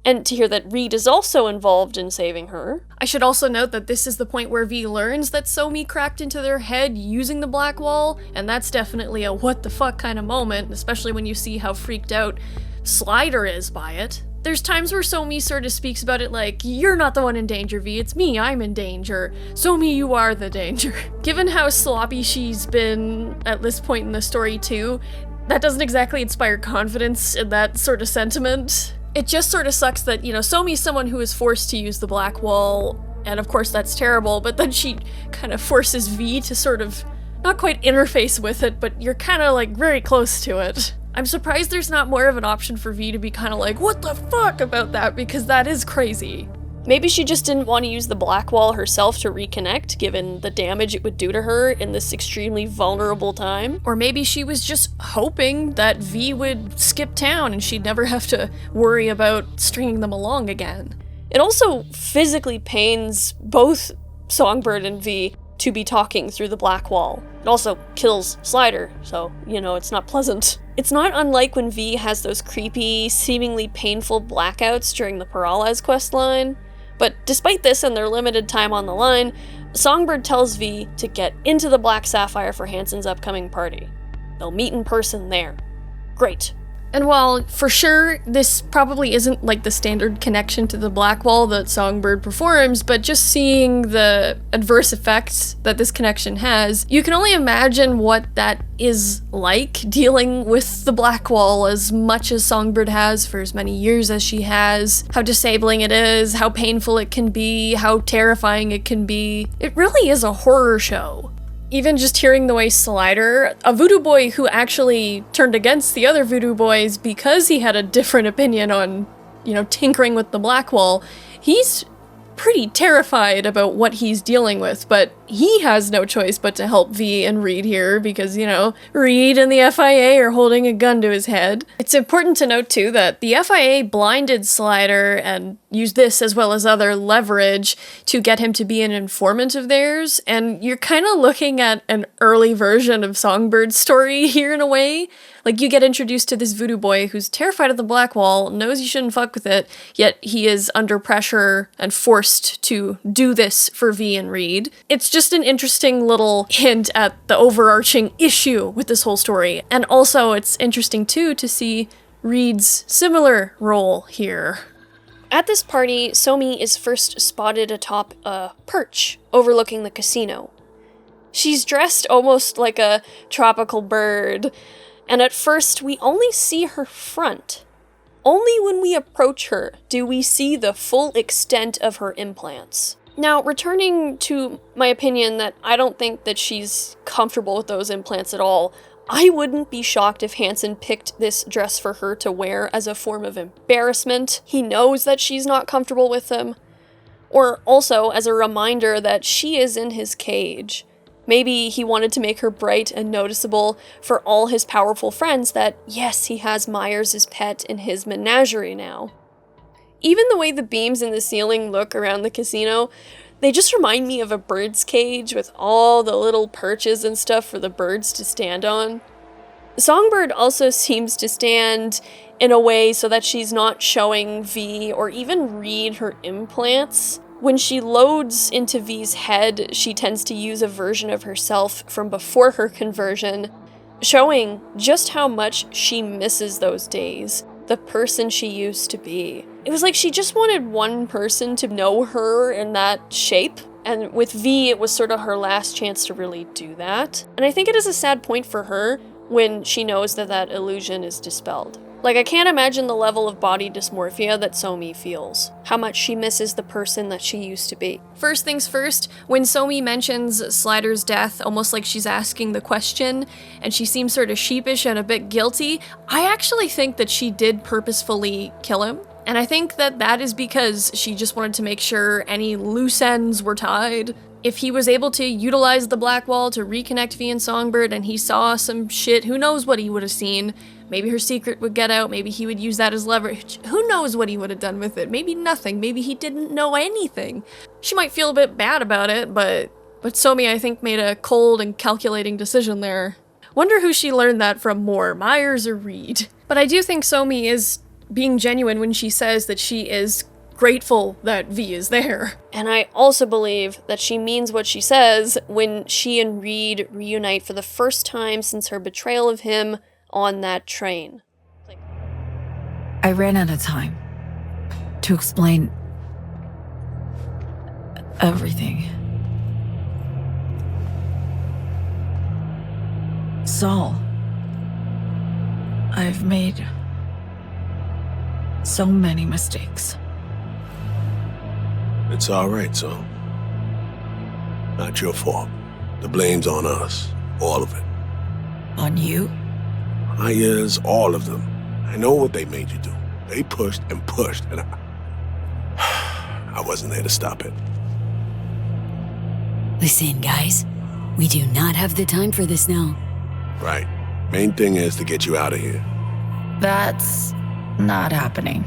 and to hear that Reed is also involved in saving her. I should also note that this is the point where V learns that So-Mi cracked into their head using the Blackwall, and that's definitely a what the fuck kind of moment, especially when you see how freaked out Slider is by it. There's times where So-Mi sort of speaks about it like, you're not the one in danger, V, it's me, I'm in danger. So-Mi, you are the danger. Given how sloppy she's been at this point in the story too, that doesn't exactly inspire confidence in that sort of sentiment. It just sort of sucks that, So-Mi's someone who is forced to use the Blackwall, and of course that's terrible, but then she kind of forces V to sort of, not quite interface with it, but you're kind of like very close to it. I'm surprised there's not more of an option for V to be kind of like, what the fuck about that, because that is crazy. Maybe she just didn't want to use the Blackwall herself to reconnect, given the damage it would do to her in this extremely vulnerable time. Or maybe she was just hoping that V would skip town and she'd never have to worry about stringing them along again. It also physically pains both Songbird and V to be talking through the Blackwall. It also kills Slider, so, it's not pleasant. It's not unlike when V has those creepy, seemingly painful blackouts during the Peralez questline. But despite this and their limited time on the line, Songbird tells V to get into the Black Sapphire for Hansen's upcoming party. They'll meet in person there. Great. And while, for sure, this probably isn't like the standard connection to the Blackwall that Songbird performs, but just seeing the adverse effects that this connection has, you can only imagine what that is like, dealing with the Blackwall as much as Songbird has for as many years as she has, how disabling it is, how painful it can be, how terrifying it can be. It really is a horror show. Even just hearing the way Slider, a voodoo boy who actually turned against the other voodoo boys because he had a different opinion on, tinkering with the Blackwall, he's pretty terrified about what he's dealing with, but he has no choice but to help V and Reed here because, Reed and the FIA are holding a gun to his head. It's important to note, too, that the FIA blinded Slider and used this as well as other leverage to get him to be an informant of theirs, and you're kind of looking at an early version of Songbird's story here in a way. Like, you get introduced to this voodoo boy who's terrified of the Blackwall, knows you shouldn't fuck with it, yet he is under pressure and forced to do this for V and Reed. It's just an interesting little hint at the overarching issue with this whole story. And also, it's interesting, too, to see Reed's similar role here. At this party, Somi is first spotted atop a perch overlooking the casino. She's dressed almost like a tropical bird, and at first we only see her front. Only when we approach her do we see the full extent of her implants. Now, returning to my opinion that I don't think that she's comfortable with those implants at all, I wouldn't be shocked if Hansen picked this dress for her to wear as a form of embarrassment. He knows that she's not comfortable with them. Or also as a reminder that she is in his cage. Maybe he wanted to make her bright and noticeable for all his powerful friends that, yes, he has Myers as pet in his menagerie now. Even the way the beams in the ceiling look around the casino, they just remind me of a bird's cage with all the little perches and stuff for the birds to stand on. Songbird also seems to stand in a way so that she's not showing V or even Reed her implants. When she loads into V's head, she tends to use a version of herself from before her conversion, showing just how much she misses those days, the person she used to be. It was like she just wanted one person to know her in that shape, and with V, it was sort of her last chance to really do that. And I think it is a sad point for her when she knows that that illusion is dispelled. Like, I can't imagine the level of body dysmorphia that Somi feels. How much she misses the person that she used to be. First things first, when Somi mentions Slider's death, almost like she's asking the question, and she seems sort of sheepish and a bit guilty, I actually think that she did purposefully kill him. And I think that that is because she just wanted to make sure any loose ends were tied. If he was able to utilize the Blackwall to reconnect V and Songbird and he saw some shit, who knows what he would have seen. Maybe her secret would get out, maybe he would use that as leverage. Who knows what he would have done with it? Maybe nothing, maybe he didn't know anything. She might feel a bit bad about it, but Somi, I think, made a cold and calculating decision there. Wonder who she learned that from more, Myers or Reed. But I do think Somi is being genuine when she says that she is grateful that V is there. And I also believe that she means what she says when she and Reed reunite for the first time since her betrayal of him on that train. I ran out of time to explain everything. Saul, I've made so many mistakes. It's all right, son. Not your fault. The blame's on us. All of it. On you? Myers, all of them. I know what they made you do. They pushed and pushed, and I wasn't there to stop it. Listen, guys. We do not have the time for this now. Right. Main thing is to get you out of here. That's not happening.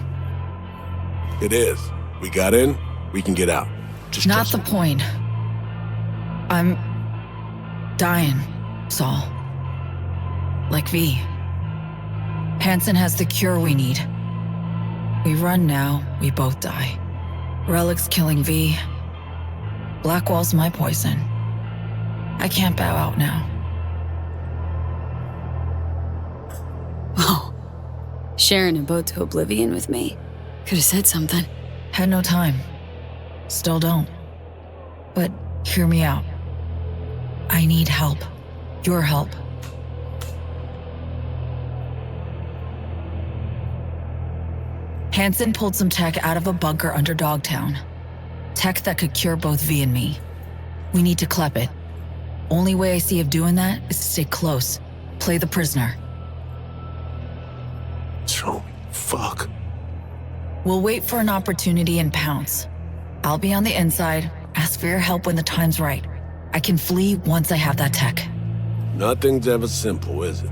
It is. We got in, we can get out. Just not the point. I'm dying, Saul. Like V. Hansen has the cure we need. We run now, we both die. Relic's killing V. Blackwall's my poison. I can't bow out now. Oh. Sharing a boat to oblivion with me? Could have said something. Had no time. Still don't. But hear me out. I need help. Your help. Hansen pulled some tech out of a bunker under Dogtown. Tech that could cure both V and me. We need to clep it. Only way I see of doing that is to stay close. Play the prisoner. So, fuck. We'll wait for an opportunity and pounce. I'll be on the inside, ask for your help when the time's right. I can flee once I have that tech. Nothing's ever simple, is it?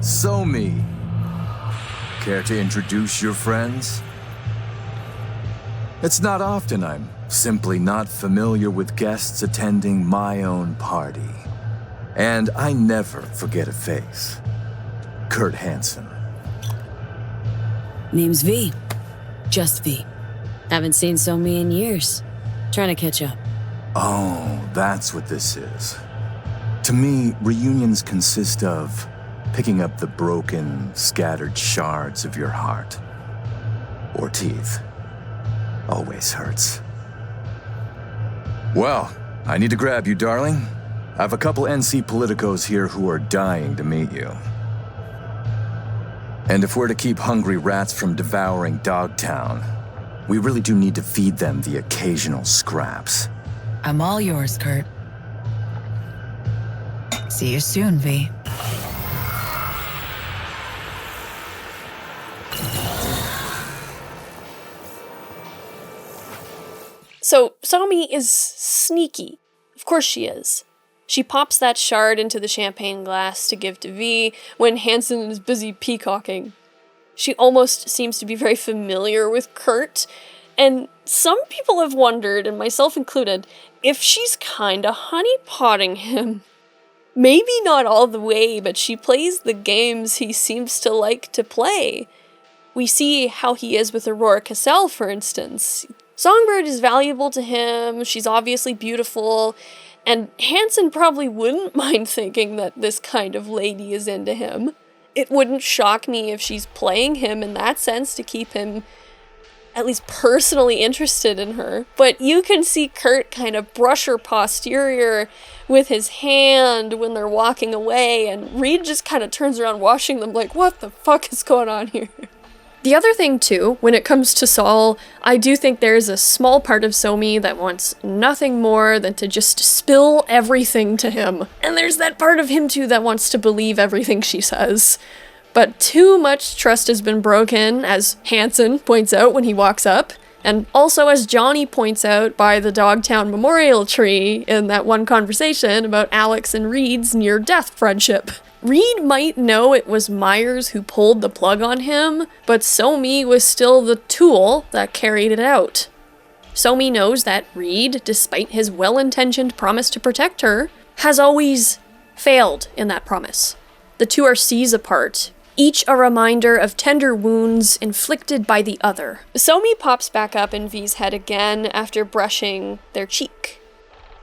So me. Care to introduce your friends? It's not often I'm simply not familiar with guests attending my own party. And I never forget a face. Kurt Hansen. Name's V. Just V. Haven't seen So-Me in years. Trying to catch up. Oh, that's what this is. To me, reunions consist of picking up the broken, scattered shards of your heart. Or teeth. Always hurts. Well, I need to grab you, darling. I have a couple NC politicos here who are dying to meet you. And if we're to keep hungry rats from devouring Dogtown, we really do need to feed them the occasional scraps. I'm all yours, Kurt. See you soon, V. So, So-Me is sneaky. Of course she is. She pops that shard into the champagne glass to give to V when Hansen is busy peacocking. She almost seems to be very familiar with Kurt, and some people have wondered, and myself included, if she's kinda honeypotting him. Maybe not all the way, but she plays the games he seems to like to play. We see how he is with Aurora Cassell, for instance. Songbird is valuable to him, she's obviously beautiful, and Hansen probably wouldn't mind thinking that this kind of lady is into him. It wouldn't shock me if she's playing him in that sense to keep him at least personally interested in her. But you can see Kurt kind of brush her posterior with his hand when they're walking away, and Reed just kind of turns around watching them like, what the fuck is going on here? The other thing, too, when it comes to Saul, I do think there's a small part of So-Me that wants nothing more than to just spill everything to him. And there's that part of him, too, that wants to believe everything she says. But too much trust has been broken, as Hansen points out when he walks up, and also as Johnny points out by the Dogtown Memorial Tree in that one conversation about Alex and Reed's near-death friendship. Reed might know it was Myers who pulled the plug on him, but So-Me was still the tool that carried it out. So-Me knows that Reed, despite his well-intentioned promise to protect her, has always failed in that promise. The two are seas apart, each a reminder of tender wounds inflicted by the other. So-Me pops back up in V's head again after brushing their cheek.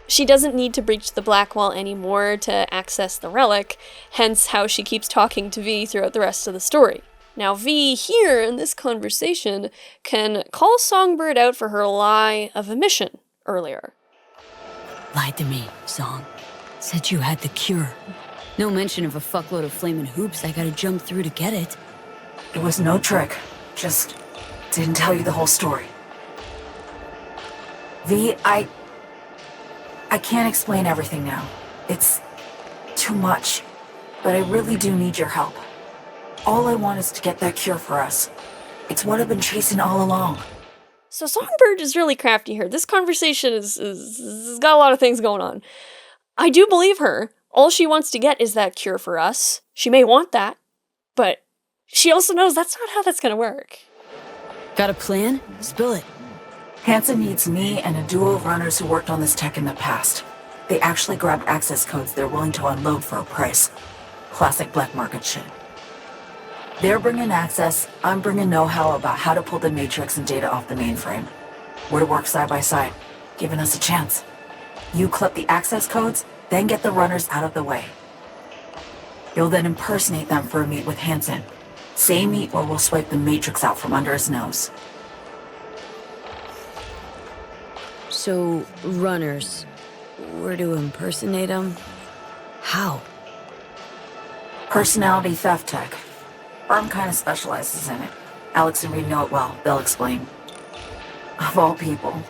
She doesn't need to breach the black wall anymore to access the relic, hence how she keeps talking to V throughout the rest of the story. Now V, here in this conversation, can call Songbird out for her lie of omission earlier. Lied to me, Song. Said you had the cure. No mention of a fuckload of flaming hoops I gotta jump through to get it. It was no trick. Just didn't tell you the whole story. V, I can't explain everything now. It's too much. But I really do need your help. All I want is to get that cure for us. It's what I've been chasing all along. So Songbird is really crafty here. This conversation is got a lot of things going on. I do believe her. All she wants to get is that cure for us. She may want that, but she also knows that's not how that's gonna work. Got a plan? Spill it. Hansen needs me and a duo of runners who worked on this tech in the past. They actually grabbed access codes they're willing to unload for a price. Classic black market shit. They're bringing access, I'm bringing know-how about how to pull the matrix and data off the mainframe. We're to work side by side, giving us a chance. You clip the access codes, then get the runners out of the way. You'll then impersonate them for a meet with Hansen. Say meet or we'll swipe the matrix out from under his nose. So, runners. We're to impersonate them? How? Personality theft tech. Firm kind of specializes in it. Alex and Reed know it well. They'll explain. Of all people,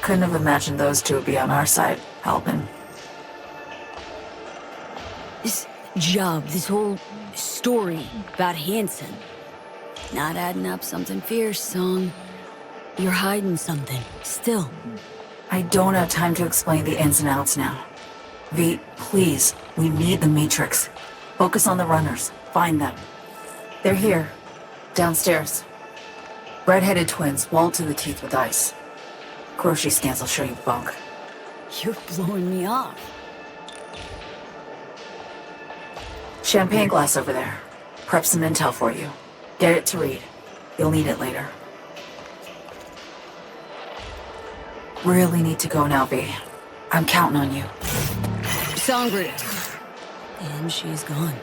couldn't have imagined those two would be on our side helping. This job, this whole story about Hansen. Not adding up something fierce, Song. You're hiding something, still. I don't have time to explain the ins and outs now. V, please, we need the Matrix. Focus on the runners. Find them. They're here. Downstairs. Red-headed twins, walled to the teeth with ice. Grocery scans will show you bunk. You're blowing me off. Champagne glass over there. Prep some intel for you. Get it to read. You'll need it later. Really need to go now, V. I'm counting on you. Songbird. And she's gone.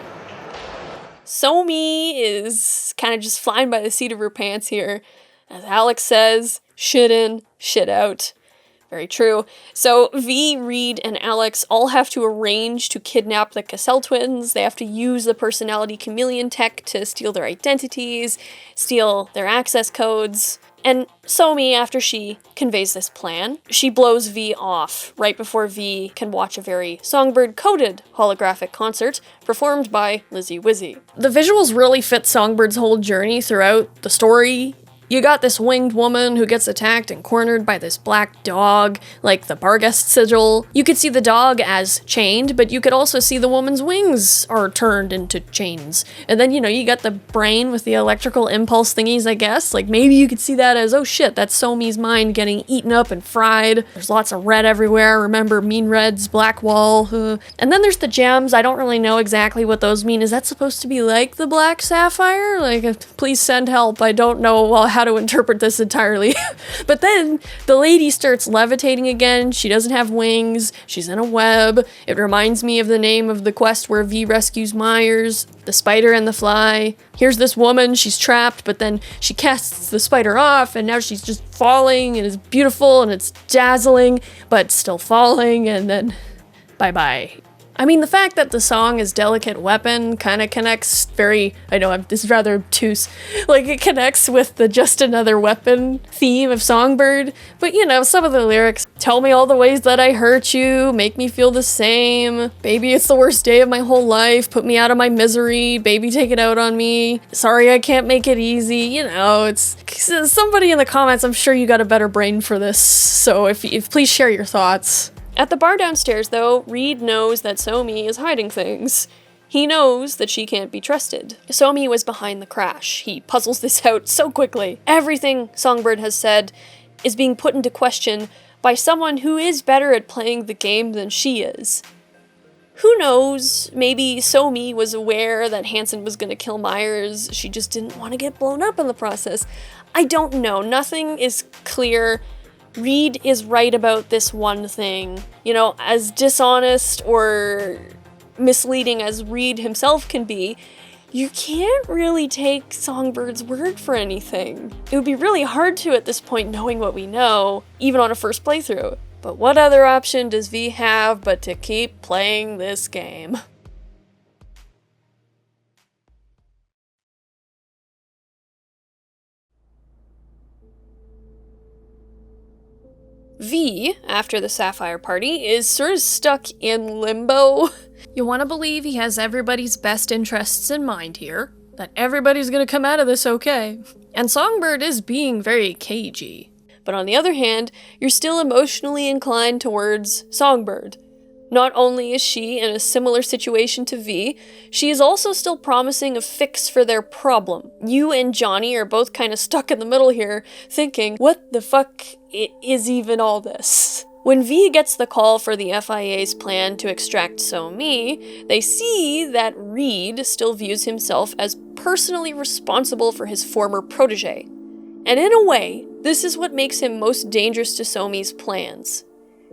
Somi is kind of just flying by the seat of her pants here. As Alex says, shit in, shit out. Very true. So V, Reed, and Alex all have to arrange to kidnap the Cassell twins. They have to use the personality chameleon tech to steal their identities, steal their access codes. And Somi, after she conveys this plan, she blows V off right before V can watch a very Songbird-coded holographic concert performed by Lizzie Wizzy. The visuals really fit Songbird's whole journey throughout the story. You got this winged woman who gets attacked and cornered by this black dog, like the Barghest sigil. You could see the dog as chained, but you could also see the woman's wings are turned into chains. And then, you got the brain with the electrical impulse thingies, I guess. Like, maybe you could see that as, oh shit, that's Somi's mind getting eaten up and fried. There's lots of red everywhere. Remember, mean red's black wall. And then there's the gems. I don't really know exactly what those mean. Is that supposed to be like the Black Sapphire? Like, please send help. I don't know how to interpret this entirely. But then the lady starts levitating again. She doesn't have wings. She's in a web. It reminds me of the name of the quest where V rescues Myers, the spider and the fly. Here's this woman, she's trapped, but then she casts the spider off and now she's just falling and it's beautiful and it's dazzling, but still falling, and then bye-bye. I mean, the fact that the song is Delicate Weapon kind of connects this is rather obtuse, like it connects with the Just Another Weapon theme of Songbird, but some of the lyrics, tell me all the ways that I hurt you, make me feel the same, baby it's the worst day of my whole life, put me out of my misery, baby take it out on me, sorry I can't make it easy, it's somebody in the comments, I'm sure you got a better brain for this, so if please share your thoughts. At the bar downstairs, though, Reed knows that Somi is hiding things. He knows that she can't be trusted. Somi was behind the crash. He puzzles this out so quickly. Everything Songbird has said is being put into question by someone who is better at playing the game than she is. Who knows, maybe Somi was aware that Hansen was going to kill Myers, she just didn't want to get blown up in the process. I don't know, nothing is clear. Reed is right about this one thing. As dishonest or misleading as Reed himself can be, you can't really take Songbird's word for anything. It would be really hard to at this point, knowing what we know, even on a first playthrough. But what other option does V have but to keep playing this game? V, after the Sapphire party, is sort of stuck in limbo. You want to believe he has everybody's best interests in mind here, that everybody's gonna come out of this okay. And Songbird is being very cagey. But on the other hand, you're still emotionally inclined towards Songbird. Not only is she in a similar situation to V, she is also still promising a fix for their problem. You and Johnny are both kind of stuck in the middle here, thinking, what the fuck is even all this? When V gets the call for the FIA's plan to extract Somi, they see that Reed still views himself as personally responsible for his former protege. And in a way, this is what makes him most dangerous to Somi's plans.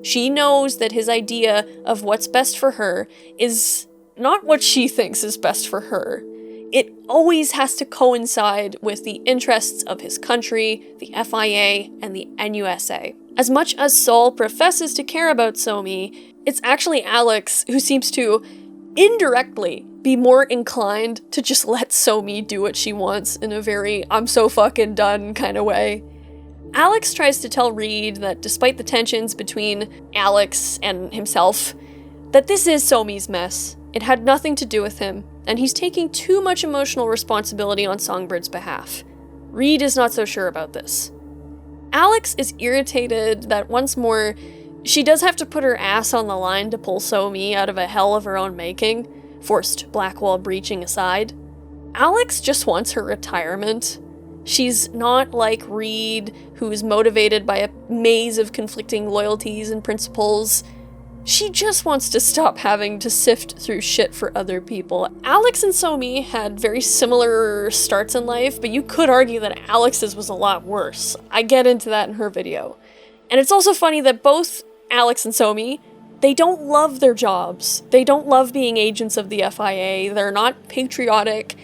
She knows that his idea of what's best for her is not what she thinks is best for her. It always has to coincide with the interests of his country, the FIA, and the NUSA. As much as Saul professes to care about Somi, it's actually Alex who seems to, indirectly, be more inclined to just let Somi do what she wants in a very I'm so fucking done kind of way. Alex tries to tell Reed that despite the tensions between Alex and himself, that this is Somi's mess. It had nothing to do with him, and he's taking too much emotional responsibility on Songbird's behalf. Reed is not so sure about this. Alex is irritated that once more, she does have to put her ass on the line to pull Somi out of a hell of her own making, forced Blackwall breaching aside. Alex just wants her retirement. She's not like Reed, who's motivated by a maze of conflicting loyalties and principles. She just wants to stop having to sift through shit for other people. Alex and Somi had very similar starts in life, but you could argue that Alex's was a lot worse. I get into that in her video. And it's also funny that both Alex and Somi, they don't love their jobs. They don't love being agents of the FIA. They're not patriotic.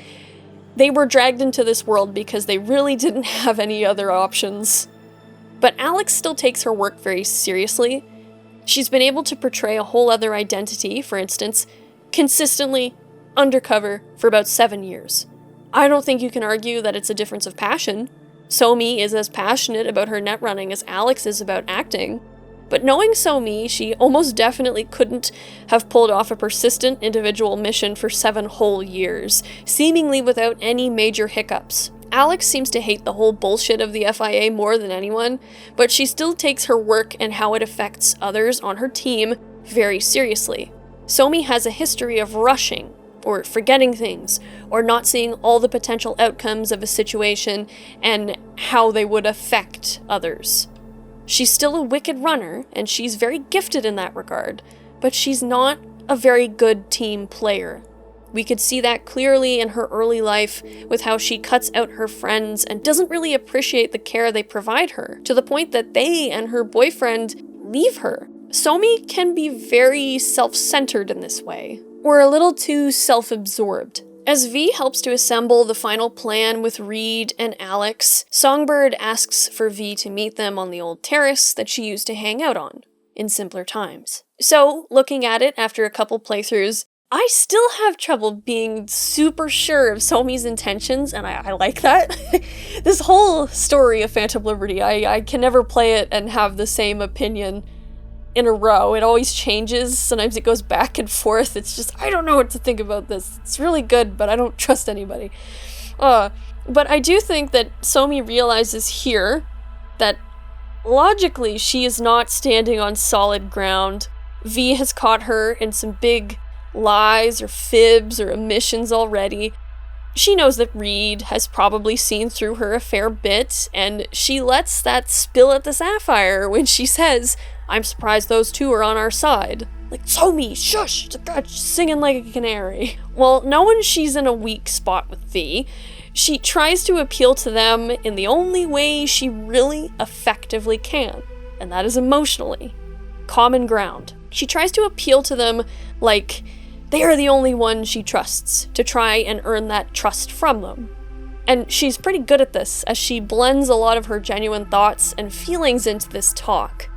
They were dragged into this world because they really didn't have any other options. But Alex still takes her work very seriously. She's been able to portray a whole other identity, for instance, consistently undercover for about 7 years. I don't think you can argue that it's a difference of passion. Somi is as passionate about her net running as Alex is about acting. But knowing Somi, she almost definitely couldn't have pulled off a persistent individual mission for 7 whole years, seemingly without any major hiccups. Alex seems to hate the whole bullshit of the FIA more than anyone, but she still takes her work and how it affects others on her team very seriously. Somi has a history of rushing, or forgetting things, or not seeing all the potential outcomes of a situation and how they would affect others. She's still a wicked runner, and she's very gifted in that regard, but she's not a very good team player. We could see that clearly in her early life with how she cuts out her friends and doesn't really appreciate the care they provide her, to the point that they and her boyfriend leave her. Somi can be very self-centered in this way, or a little too self-absorbed. As V helps to assemble the final plan with Reed and Alex, Songbird asks for V to meet them on the old terrace that she used to hang out on in simpler times. So, looking at it after a couple playthroughs, I still have trouble being super sure of Somi's intentions, and I like that. This whole story of Phantom Liberty, I can never play it and have the same opinion in a row. It always changes. Sometimes it goes back and forth. It's just, I don't know what to think about this. It's really good, but I don't trust anybody. But I do think that Somi realizes here that logically she is not standing on solid ground. V has caught her in some big lies or fibs or omissions already. She knows that Reed has probably seen through her a fair bit, and she lets that spill at the Sapphire when she says, "I'm surprised those two are on our side." Like, Somi, shush! God, she's singing like a canary. Well, knowing she's in a weak spot with V, she tries to appeal to them in the only way she really effectively can, and that is emotionally. Common ground. She tries to appeal to them like they are the only one she trusts, to try and earn that trust from them. And she's pretty good at this, as she blends a lot of her genuine thoughts and feelings into this talk.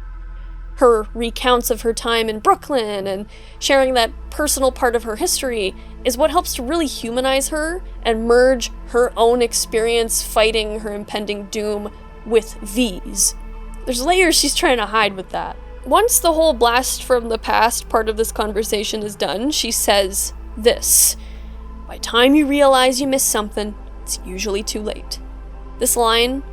Her recounts of her time in Brooklyn and sharing that personal part of her history is what helps to really humanize her and merge her own experience fighting her impending doom with V's. There's layers she's trying to hide with that. Once the whole blast from the past part of this conversation is done, she says this: "By the time you realize you missed something, it's usually too late." This line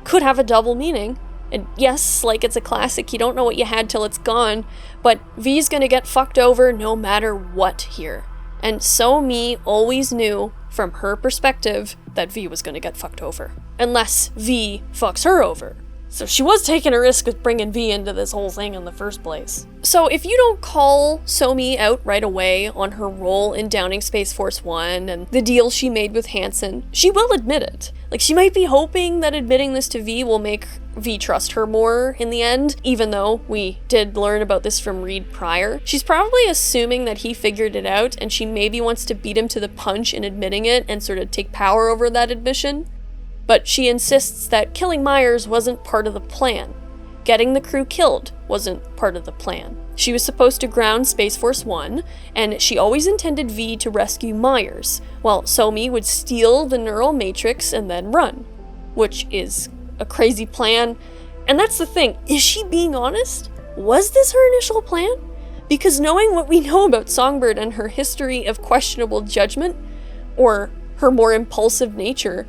could have a double meaning. And yes, like it's a classic, you don't know what you had till it's gone, but V's gonna get fucked over no matter what here. And Somi always knew, from her perspective, that V was gonna get fucked over. Unless V fucks her over. So she was taking a risk with bringing V into this whole thing in the first place. So if you don't call Somi out right away on her role in downing Space Force 1 and the deal she made with Hansen, she will admit it. Like, she might be hoping that admitting this to V will make V trust her more in the end, even though we did learn about this from Reed prior. She's probably assuming that he figured it out, and she maybe wants to beat him to the punch in admitting it and sort of take power over that admission. But she insists that killing Myers wasn't part of the plan. Getting the crew killed wasn't part of the plan. She was supposed to ground Space Force 1, and she always intended V to rescue Myers, while Somi would steal the neural matrix and then run. Which is a crazy plan. And that's the thing, is she being honest? Was this her initial plan? Because knowing what we know about Songbird and her history of questionable judgment, or her more impulsive nature,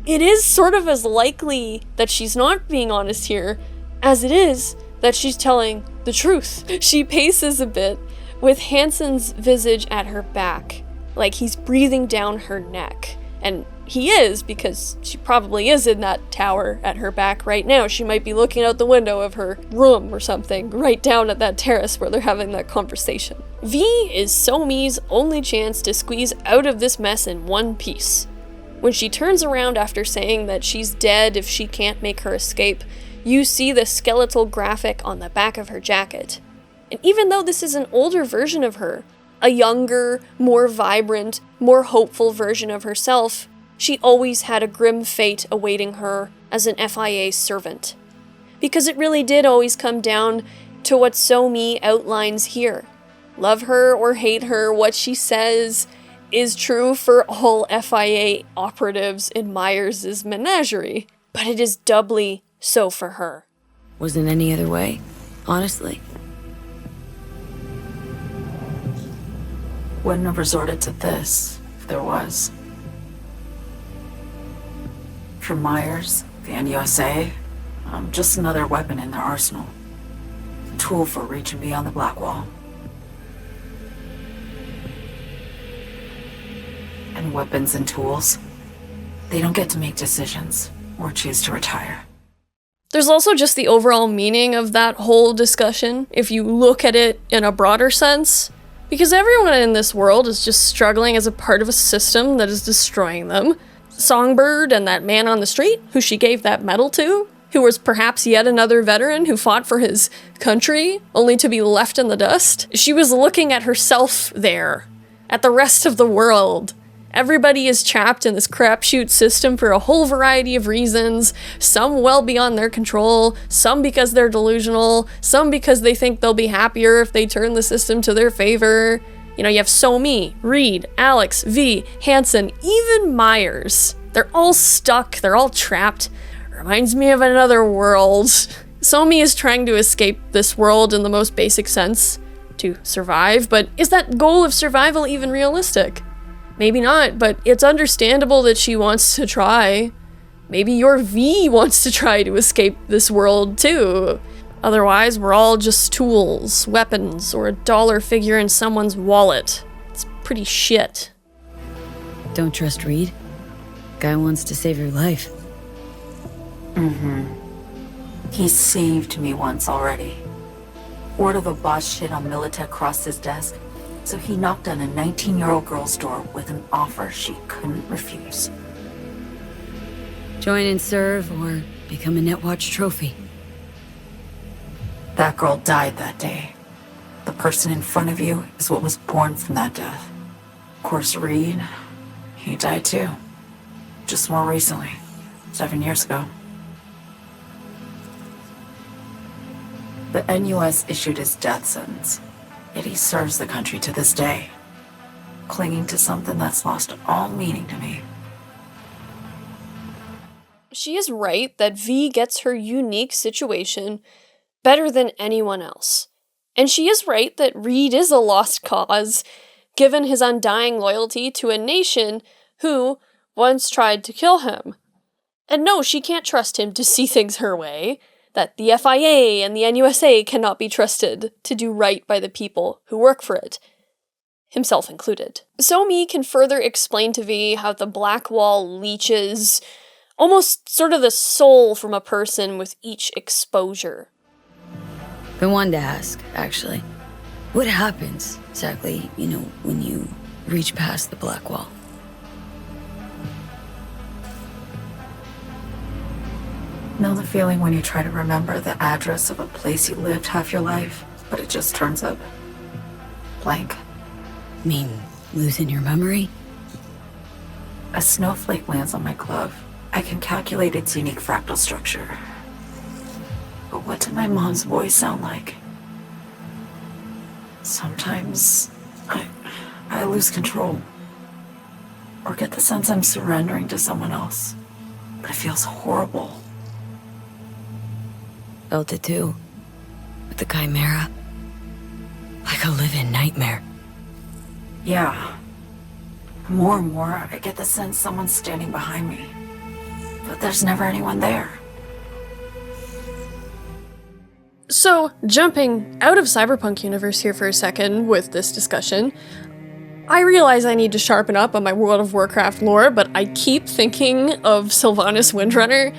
it is sort of as likely that she's not being honest here as it is that she's telling the truth. She paces a bit, with Hansen's visage at her back, like he's breathing down her neck. And he is, because she probably is in that tower at her back right now. She might be looking out the window of her room or something, right down at that terrace where they're having that conversation. V is So-Mi's only chance to squeeze out of this mess in one piece. When she turns around after saying that she's dead if she can't make her escape, you see the skeletal graphic on the back of her jacket. And even though this is an older version of her, a younger, more vibrant, more hopeful version of herself, she always had a grim fate awaiting her as an FIA servant. Because it really did always come down to what So-Mi outlines here. Love her or hate her, what she says is true for all FIA operatives in Myers' menagerie, but it is doubly so for her. Wasn't any other way, honestly. Wouldn't have resorted to this if there was. For Myers, the NUSA, I'm just another weapon in their arsenal. A tool for reaching beyond the Black Wall. And weapons and tools, they don't get to make decisions or choose to retire. There's also just the overall meaning of that whole discussion, if you look at it in a broader sense. Because everyone in this world is just struggling as a part of a system that is destroying them. Songbird and that man on the street, who she gave that medal to, who was perhaps yet another veteran who fought for his country, only to be left in the dust. She was looking at herself there, at the rest of the world. Everybody is trapped in this crapshoot system for a whole variety of reasons, some well beyond their control, some because they're delusional, some because they think they'll be happier if they turn the system to their favor. You know, you have So-Mi, Reed, Alex, V, Hansen, even Myers. They're all stuck, they're all trapped. Reminds me of another world. So-Mi is trying to escape this world in the most basic sense, to survive, but is that goal of survival even realistic? Maybe not, but it's understandable that she wants to try. Maybe your V wants to try to escape this world too. Otherwise, we're all just tools, weapons, or a dollar figure in someone's wallet. It's pretty shit. Don't trust Reed? Guy wants to save your life. He saved me once already. Word of a boss shit on Militech crossed his desk, so he knocked on a 19-year-old girl's door with an offer she couldn't refuse. Join and serve, or become a Netwatch trophy. That girl died that day. The person in front of you is what was born from that death. Of course, Reed, he died too. Just more recently, 7 years ago. The NUS issued his death sentence, yet he serves the country to this day, clinging to something that's lost all meaning to me. She is right that V gets her unique situation better than anyone else. And she is right that Reed is a lost cause, given his undying loyalty to a nation who once tried to kill him. And no, she can't trust him to see things her way, that the FIA and the NUSA cannot be trusted to do right by the people who work for it, himself included. So-Mi can further explain to V how the Black Wall leeches almost sort of the soul from a person with each exposure. Been wanting to ask, actually. What happens, exactly, when you reach past the Black Wall? Know the feeling when you try to remember the address of a place you lived half your life, but it just turns up blank? Mean losing your memory? A snowflake lands on my glove. I can calculate its unique fractal structure. But what did my mom's voice sound like? Sometimes I lose control. Or get the sense I'm surrendering to someone else. But it feels horrible. Felt it too. With the Chimera. Like a living nightmare. Yeah. More and more, I get the sense someone's standing behind me. But there's never anyone there. So, jumping out of Cyberpunk universe here for a second with this discussion, I realize I need to sharpen up on my World of Warcraft lore, but I keep thinking of Sylvanas Windrunner,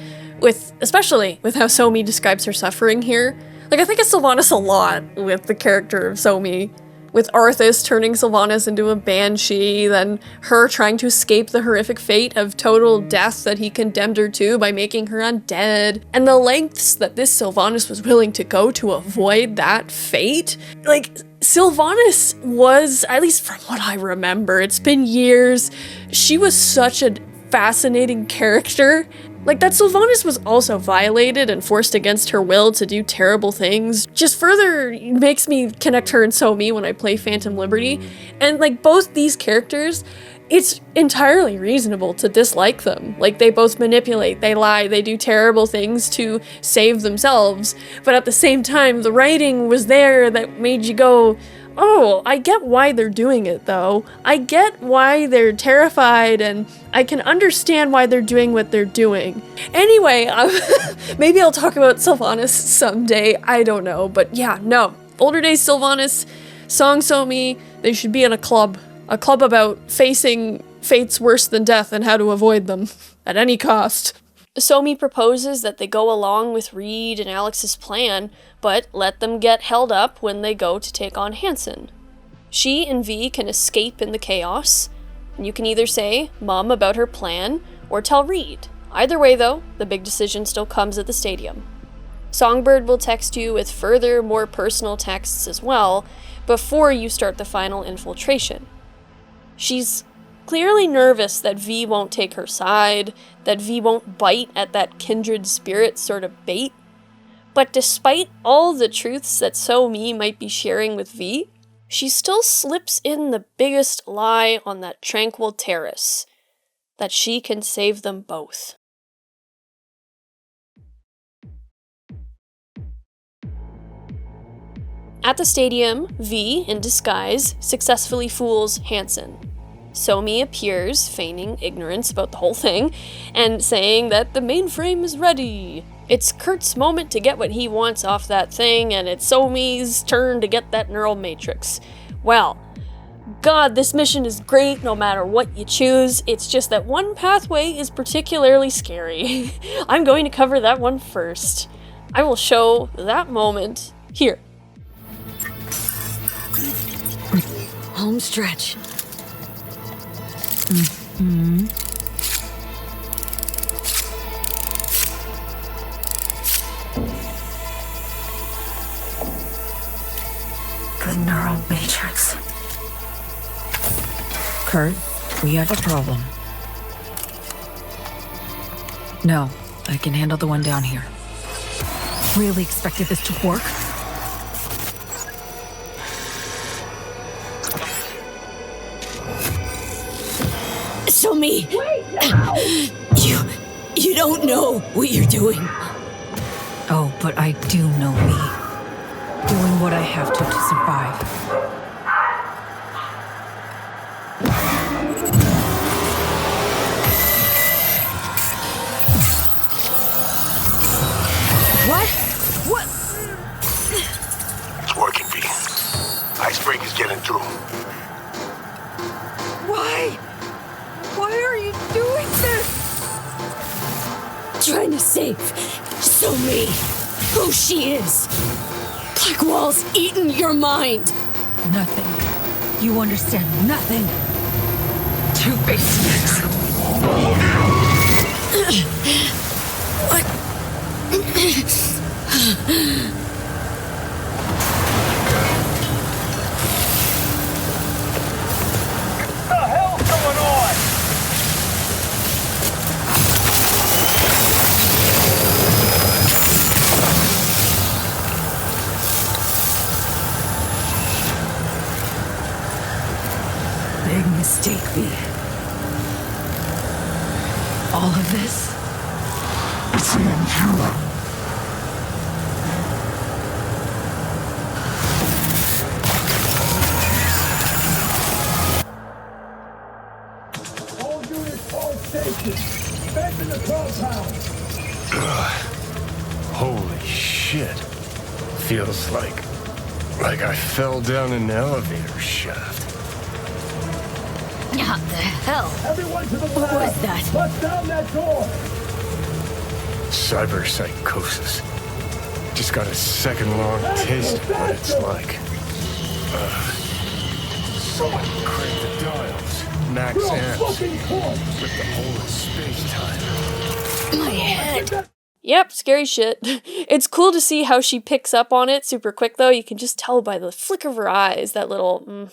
especially with how Somi describes her suffering here. Like, I think of Sylvanas a lot with the character of Somi, with Arthas turning Sylvanas into a banshee, then her trying to escape the horrific fate of total death that he condemned her to by making her undead, and the lengths that this Sylvanas was willing to go to avoid that fate. Like, Sylvanas was, at least from what I remember, it's been years, she was such a fascinating character. Like, that Sylvanas was also violated and forced against her will to do terrible things just further makes me connect her and Somi when I play Phantom Liberty. And, like, both these characters, it's entirely reasonable to dislike them. Like, they both manipulate, they lie, they do terrible things to save themselves. But at the same time, the writing was there that made you go, oh, I get why they're doing it, though. I get why they're terrified, and I can understand why they're doing what they're doing. Anyway, maybe I'll talk about Sylvanas someday, I don't know. But yeah, no. Older days Sylvanas, Song Somi, they should be in a club. A club about facing fates worse than death and how to avoid them, at any cost. Somi proposes that they go along with Reed and Alex's plan, but let them get held up when they go to take on Hansen. She and V can escape in the chaos, and you can either say Mum about her plan, or tell Reed. Either way though, the big decision still comes at the stadium. Songbird will text you with further, more personal texts as well, before you start the final infiltration. She's clearly nervous that V won't take her side, that V won't bite at that kindred spirit sort of bait. But despite all the truths that Somi might be sharing with V, she still slips in the biggest lie on that tranquil terrace, that she can save them both. At the stadium, V, in disguise, successfully fools Hansen. Somi appears, feigning ignorance about the whole thing, and saying that the mainframe is ready. It's Kurt's moment to get what he wants off that thing, and it's Somi's turn to get that neural matrix. Well, God, this mission is great no matter what you choose. It's just that one pathway is particularly scary. I'm going to cover that one first. I will show that moment here. Home stretch. The neural matrix. Kurt, we have a problem. No, I can handle the one down here. Really expected this to work? Somi! You don't know what you're doing. Oh, but I do know me. Doing what I have to survive. What? What? It's working, V. Icebreaker's getting through. Why? Why are you doing this? Trying to save Somi, who she is. Black Wall's eaten your mind. Nothing. You understand nothing. Two-faced. What? What the hell's going on? Big mistake, me. All of this? It's in you. Holy shit. Feels like I fell down an elevator shaft. What the hell? Everyone to the What was that? Bust down that door! Cyberpsychosis. Just got a second-long taste of what it's like. Someone crank the dials. Max amps. With the whole of space-time. My head. Yep, scary shit. It's cool to see how she picks up on it super quick, though. You can just tell by the flick of her eyes, that little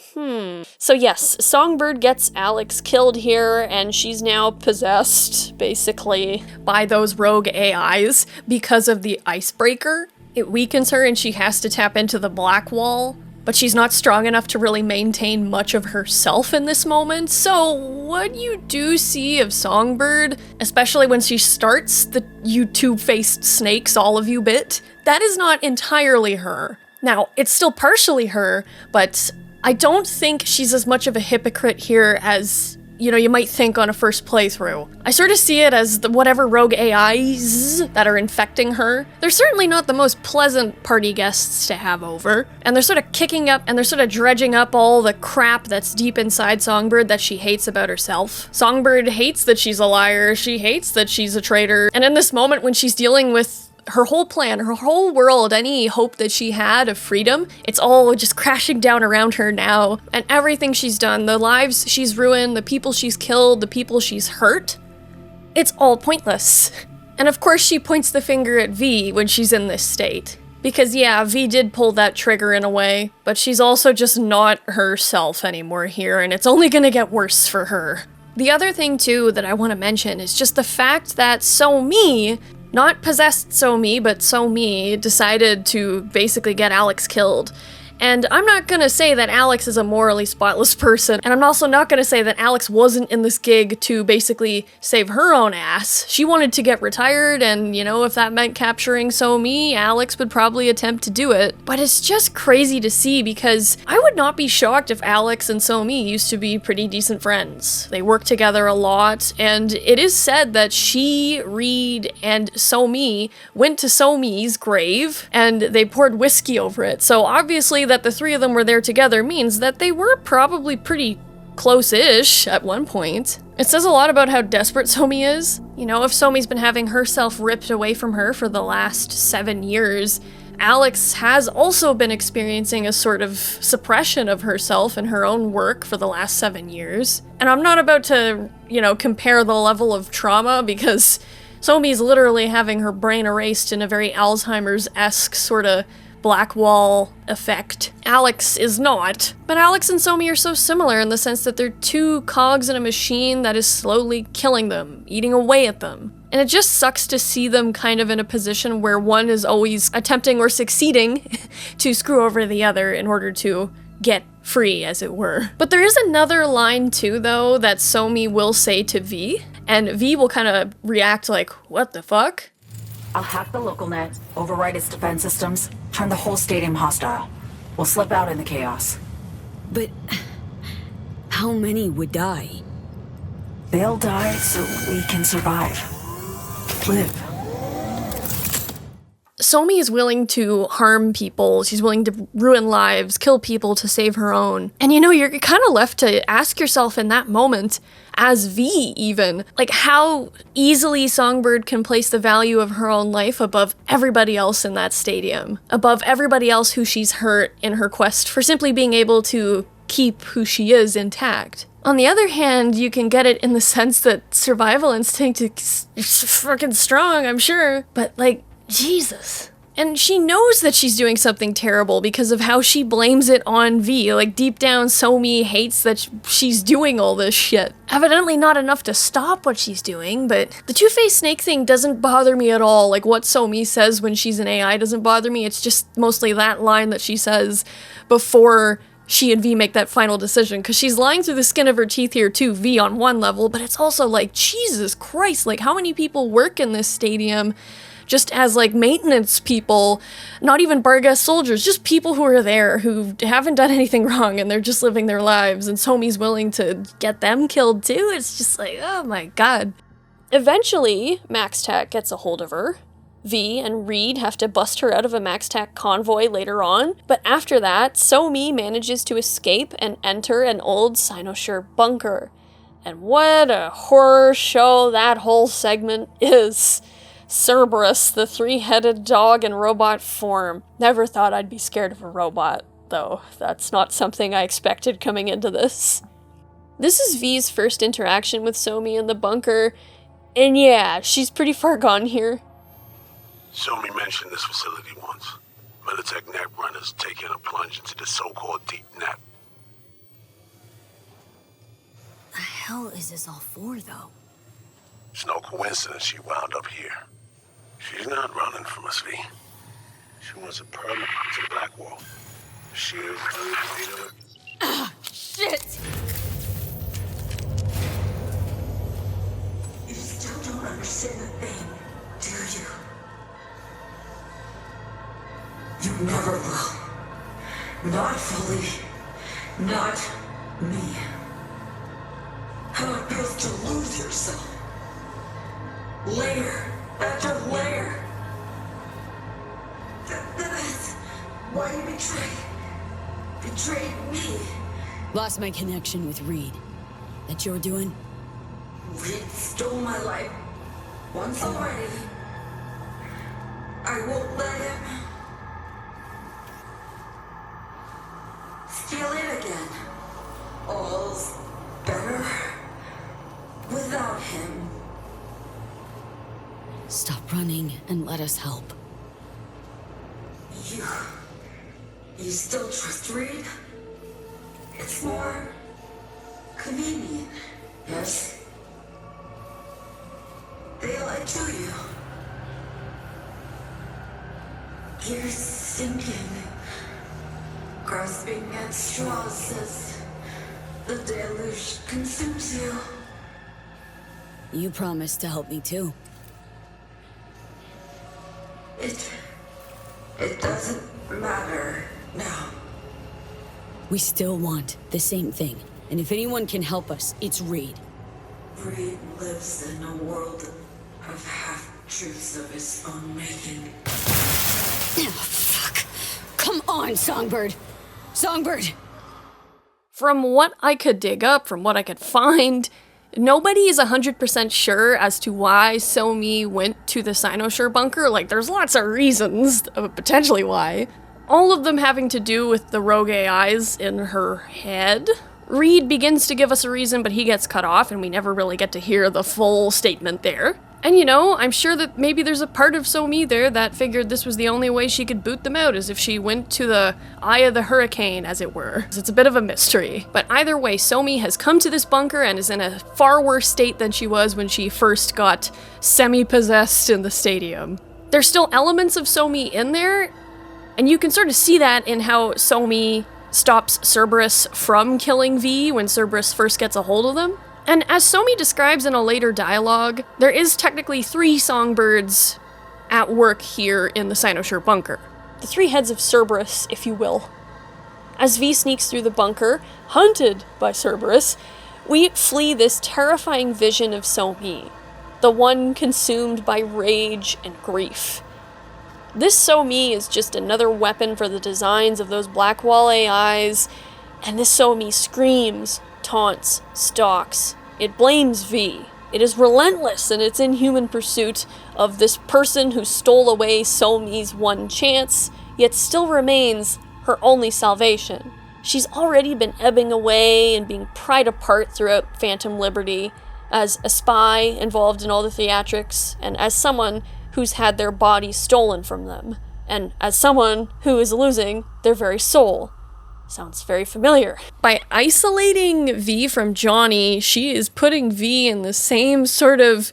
So yes, Songbird gets Alex killed here, and she's now possessed, basically, by those rogue AIs because of the icebreaker. It weakens her and she has to tap into the black wall, but she's not strong enough to really maintain much of herself in this moment. So what you do see of Songbird, especially when she starts the "you two-faced snakes, all of you" bit, that is not entirely her. Now, it's still partially her, but I don't think she's as much of a hypocrite here as, you know, you might think on a first playthrough. I sort of see it as the whatever rogue AIs that are infecting her. They're certainly not the most pleasant party guests to have over, and they're sort of kicking up and they're sort of dredging up all the crap that's deep inside Songbird that she hates about herself. Songbird hates that she's a liar, she hates that she's a traitor, and in this moment when she's dealing with her whole plan, her whole world, any hope that she had of freedom, it's all just crashing down around her now. And everything she's done, the lives she's ruined, the people she's killed, the people she's hurt, it's all pointless. And of course she points the finger at V when she's in this state. Because yeah, V did pull that trigger in a way, but she's also just not herself anymore here, and it's only gonna get worse for her. The other thing too that I want to mention is just the fact that So-Mi, not possessed So-Mi, but So-Mi decided to basically get Alex killed. And I'm not gonna say that Alex is a morally spotless person, and I'm also not gonna say that Alex wasn't in this gig to basically save her own ass. She wanted to get retired, and you know, if that meant capturing So-Mi, Alex would probably attempt to do it. But it's just crazy to see, because I would not be shocked if Alex and So-Mi used to be pretty decent friends. They work together a lot, and it is said that she, Reed, and So-Mi went to So-Mi's grave, and they poured whiskey over it. So obviously that the three of them were there together means that they were probably pretty close-ish at one point. It says a lot about how desperate So-Mi is. You know, if So-Mi's been having herself ripped away from her for the last 7 years, Alex has also been experiencing a sort of suppression of herself and her own work for the last 7 years. And I'm not about to, you know, compare the level of trauma, because So-Mi's literally having her brain erased in a very Alzheimer's-esque sort of black wall effect. Alex is not. But Alex and So-Mi are so similar in the sense that they're two cogs in a machine that is slowly killing them, eating away at them. And it just sucks to see them kind of in a position where one is always attempting or succeeding to screw over the other in order to get free, as it were. But there is another line too, though, that So-Mi will say to V, and V will kind of react like, what the fuck? I'll hack the local net, override its defense systems, turn the whole stadium hostile. We'll slip out in the chaos. But how many would die? They'll die so we can survive. Live. So-Mi is willing to harm people, she's willing to ruin lives, kill people to save her own. And you know, you're kind of left to ask yourself in that moment, as V even, like how easily Songbird can place the value of her own life above everybody else in that stadium, above everybody else who she's hurt in her quest for simply being able to keep who she is intact. On the other hand, you can get it in the sense that survival instinct is fucking strong, I'm sure, but like, Jesus. And she knows that she's doing something terrible because of how she blames it on V. Like, deep down, So-Mi hates that she's doing all this shit. Evidently not enough to stop what she's doing, but the two-faced snake thing doesn't bother me at all. Like, what So-Mi says when she's an AI doesn't bother me. It's just mostly that line that she says before she and V make that final decision, because she's lying through the skin of her teeth here too, V on one level, but it's also like, Jesus Christ, like how many people work in this stadium just as like maintenance people, not even Barghest soldiers, just people who are there who haven't done anything wrong and they're just living their lives, and Somi's willing to get them killed too. It's just like, oh my god. Eventually, Max Tech gets a hold of her. V and Reed have to bust her out of a Max Tech convoy later on, but after that, Somi manages to escape and enter an old Cynosure bunker. And what a horror show that whole segment is. Cerberus, the three-headed dog in robot form. Never thought I'd be scared of a robot, though. That's not something I expected coming into this. This is V's first interaction with Somi in the bunker, and yeah, she's pretty far gone here. Somi mentioned this facility once. Militech net runners taking a plunge into the so-called deep net. The hell is this all for, though? It's no coincidence she wound up here. She's not running from us, V. She wants a permit to the Black Wall. She is the Ah, shit! You still don't understand the thing, do you? You never will. Not fully. Not me. How it feels to lose yourself. Layer after layer. That's why you betrayed me. Lost my connection with Reed. That you're doing? Reed stole my life once already. I won't let him steal it again. All's better without him. Stop running and let us help. You still trust Reed? It's more convenient, yes? They lie to you. You're sinking, grasping at straws as the deluge consumes you. You promised to help me too. It doesn't matter now. We still want the same thing. And if anyone can help us, it's Reed. Reed lives in a world of half-truths of his own making. Oh, fuck. Come on, Songbird. Songbird! From what I could dig up, from what I could find, nobody is 100% sure as to why Somi went to the Cynosure bunker. Like, there's lots of reasons, potentially why. All of them having to do with the rogue AIs in her head. Reed begins to give us a reason, but he gets cut off, and we never really get to hear the full statement there. And you know, I'm sure that maybe there's a part of Somi there that figured this was the only way she could boot them out, as if she went to the eye of the hurricane, as it were. It's a bit of a mystery. But either way, Somi has come to this bunker and is in a far worse state than she was when she first got semi-possessed in the stadium. There's still elements of Somi in there, and you can sort of see that in how Somi stops Cerberus from killing V when Cerberus first gets a hold of them. And as Somi describes in a later dialogue, there is technically 3 songbirds at work here in the Cynosure bunker. The 3 heads of Cerberus, if you will. As V sneaks through the bunker, hunted by Cerberus, we flee this terrifying vision of Somi, the one consumed by rage and grief. This Somi is just another weapon for the designs of those Blackwall AIs, and this Somi screams, taunts, stalks. It blames V. It is relentless in its inhuman pursuit of this person who stole away Somi's one chance, yet still remains her only salvation. She's already been ebbing away and being pried apart throughout Phantom Liberty, as a spy involved in all the theatrics, and as someone who's had their body stolen from them, and as someone who is losing their very soul. Sounds very familiar. By isolating V from Johnny, she is putting V in the same sort of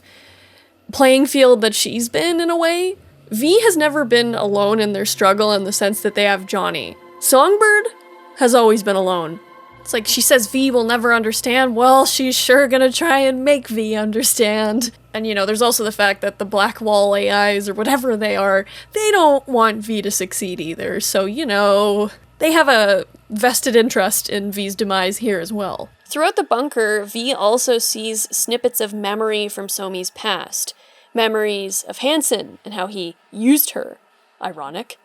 playing field that she's been, in a way. V has never been alone in their struggle in the sense that they have Johnny. Songbird has always been alone. It's like she says V will never understand. Well, she's sure gonna try and make V understand. And there's also the fact that the Black Wall AIs, or whatever they are, they don't want V to succeed either. So, they have a vested interest in V's demise here as well. Throughout the bunker, V also sees snippets of memory from Somi's past. Memories of Hansen and how he used her. Ironic.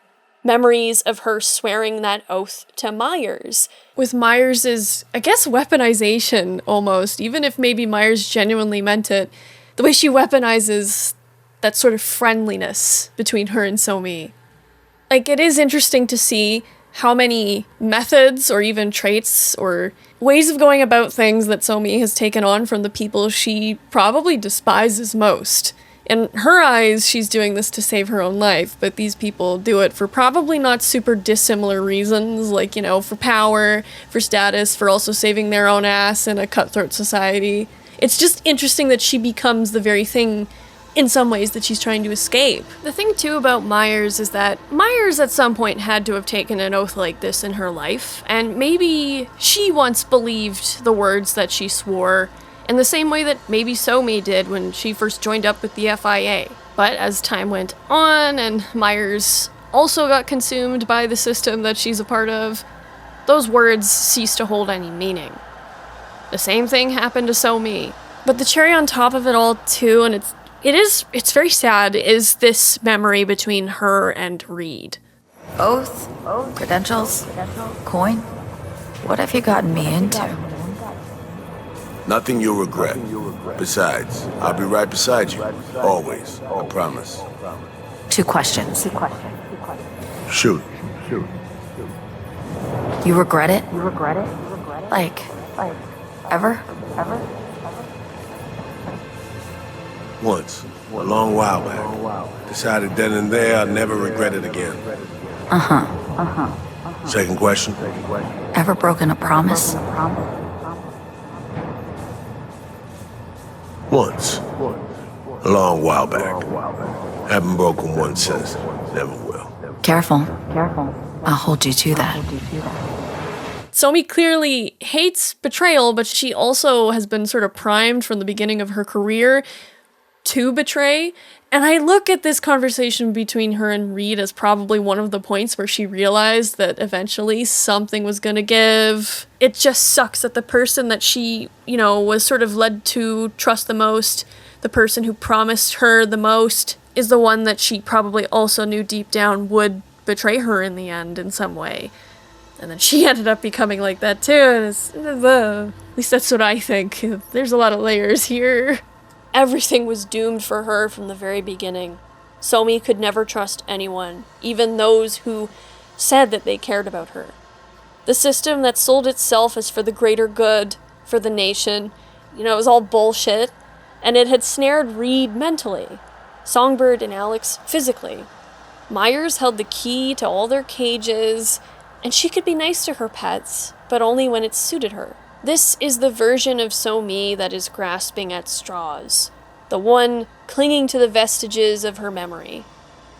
Memories of her swearing that oath to Myers. With Myers' weaponization, almost. Even if maybe Myers genuinely meant it, the way she weaponizes that sort of friendliness between her and Somi. It is interesting to see how many methods or even traits or ways of going about things that Somi has taken on from the people she probably despises most. In her eyes, she's doing this to save her own life, but these people do it for probably not super dissimilar reasons, for power, for status, for also saving their own ass in a cutthroat society. It's just interesting that she becomes the very thing, in some ways, that she's trying to escape. The thing, too, about Myers is that Myers at some point had to have taken an oath like this in her life, and maybe she once believed the words that she swore, in the same way that maybe Somi did when she first joined up with the FIA. But as time went on, and Myers also got consumed by the system that she's a part of, those words ceased to hold any meaning. The same thing happened to Somi. But the cherry on top of it all, too, and it's very sad, is this memory between her and Reed. Oath? Credentials? Coin? What have you gotten me into? Nothing you'll regret. Besides, I'll be right beside you. Always. I promise. 2 questions. Shoot. You regret it? Like, ever? Once. A long while back. Decided then and there I'd never regret it again. Second question? Ever broken a promise? Once. A long while back. Haven't broken one since. Never will. Careful. I'll hold you to that. Somi clearly hates betrayal, but she also has been sort of primed from the beginning of her career to betray. And I look at this conversation between her and Reed as probably one of the points where she realized that eventually something was gonna give. It just sucks that the person that she, was sort of led to trust the most, the person who promised her the most, is the one that she probably also knew deep down would betray her in the end in some way. And then she ended up becoming like that too, and at least that's what I think. There's a lot of layers here. Everything was doomed for her from the very beginning. Somi could never trust anyone, even those who said that they cared about her. The system that sold itself as for the greater good, for the nation, it was all bullshit, and it had snared Reed mentally, Songbird and Alex physically. Myers held the key to all their cages, and she could be nice to her pets, but only when it suited her. This is the version of Somi that is grasping at straws, the one clinging to the vestiges of her memory,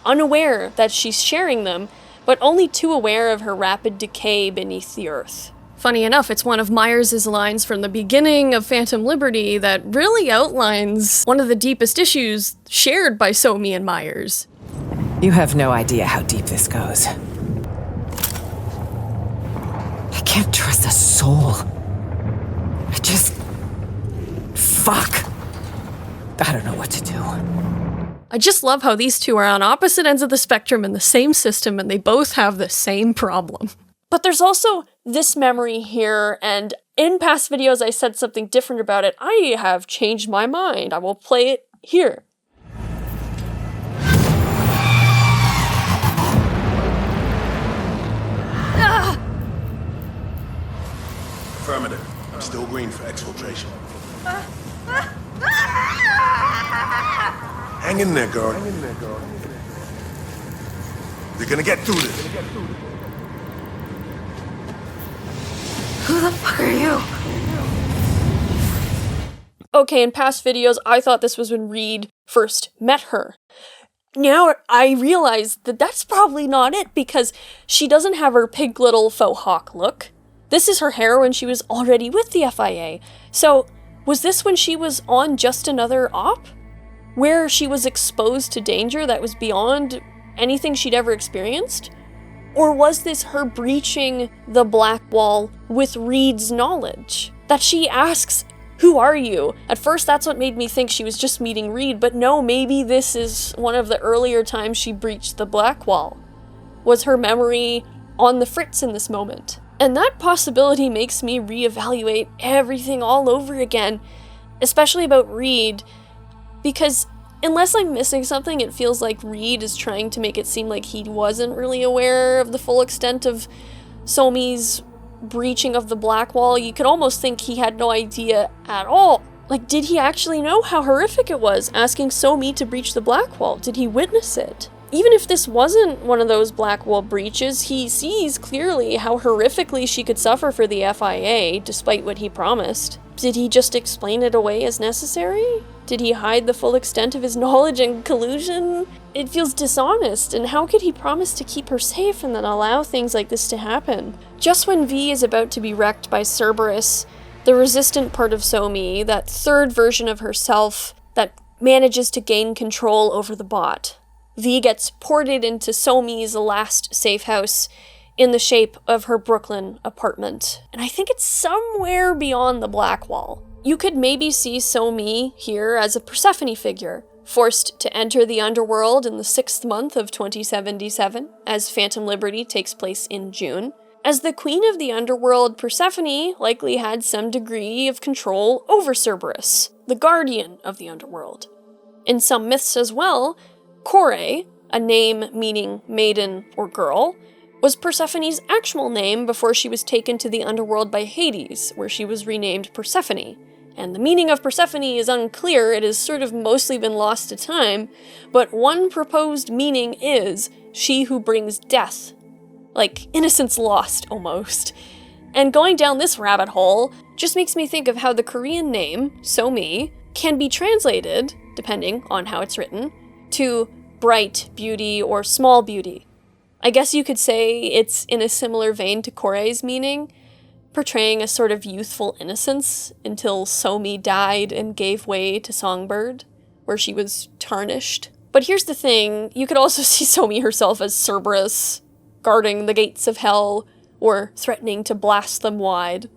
unaware that she's sharing them, but only too aware of her rapid decay beneath the earth. Funny enough, it's one of Myers' lines from the beginning of Phantom Liberty that really outlines one of the deepest issues shared by Somi and Myers. You have no idea how deep this goes. I can't trust a soul. Fuck. I don't know what to do. I just love how these two are on opposite ends of the spectrum in the same system, and they both have the same problem. But there's also this memory here, and in past videos I said something different about it. I have changed my mind. I will play it here. Affirmative. I'm still green for exfiltration. Hang in there, girl. You're gonna get through this. Who the fuck are you? Okay, in past videos, I thought this was when Reed first met her. Now I realize that that's probably not it, because she doesn't have her pig little faux hawk look. This is her hair when she was already with the FIA. So, was this when she was on just another op? Where she was exposed to danger that was beyond anything she'd ever experienced? Or was this her breaching the Black Wall with Reed's knowledge? That she asks, "Who are you?" At first, that's what made me think she was just meeting Reed, but no, maybe this is one of the earlier times she breached the Black Wall. Was her memory on the fritz in this moment? And that possibility makes me reevaluate everything all over again, especially about Reed, because unless I'm missing something, it feels like Reed is trying to make it seem like he wasn't really aware of the full extent of Somi's breaching of the Black Wall. You could almost think he had no idea at all. Like, did he actually know how horrific it was, asking Somi to breach the Black Wall? Did he witness it? Even if this wasn't one of those Black Wall breaches, he sees clearly how horrifically she could suffer for the FIA, despite what he promised. Did he just explain it away as necessary? Did he hide the full extent of his knowledge and collusion? It feels dishonest, and how could he promise to keep her safe and then allow things like this to happen? Just when V is about to be wrecked by Cerberus, the resistant part of Somi, that third version of herself that manages to gain control over the bot, V gets ported into Somi's last safe house in the shape of her Brooklyn apartment. And I think it's somewhere beyond the Black Wall. You could maybe see Somi here as a Persephone figure, forced to enter the underworld in the 6th month of 2077, as Phantom Liberty takes place in June. As the queen of the underworld, Persephone likely had some degree of control over Cerberus, the guardian of the underworld. In some myths as well, Kore, a name meaning maiden or girl, was Persephone's actual name before she was taken to the underworld by Hades, where she was renamed Persephone. And the meaning of Persephone is unclear, it has sort of mostly been lost to time, but one proposed meaning is she who brings death. Like, innocence lost, almost. And going down this rabbit hole just makes me think of how the Korean name, Somi, can be translated, depending on how it's written, to bright beauty or small beauty. I guess you could say it's in a similar vein to Kore's meaning, portraying a sort of youthful innocence until Somi died and gave way to Songbird, where she was tarnished. But here's the thing, you could also see Somi herself as Cerberus, guarding the gates of hell, or threatening to blast them wide.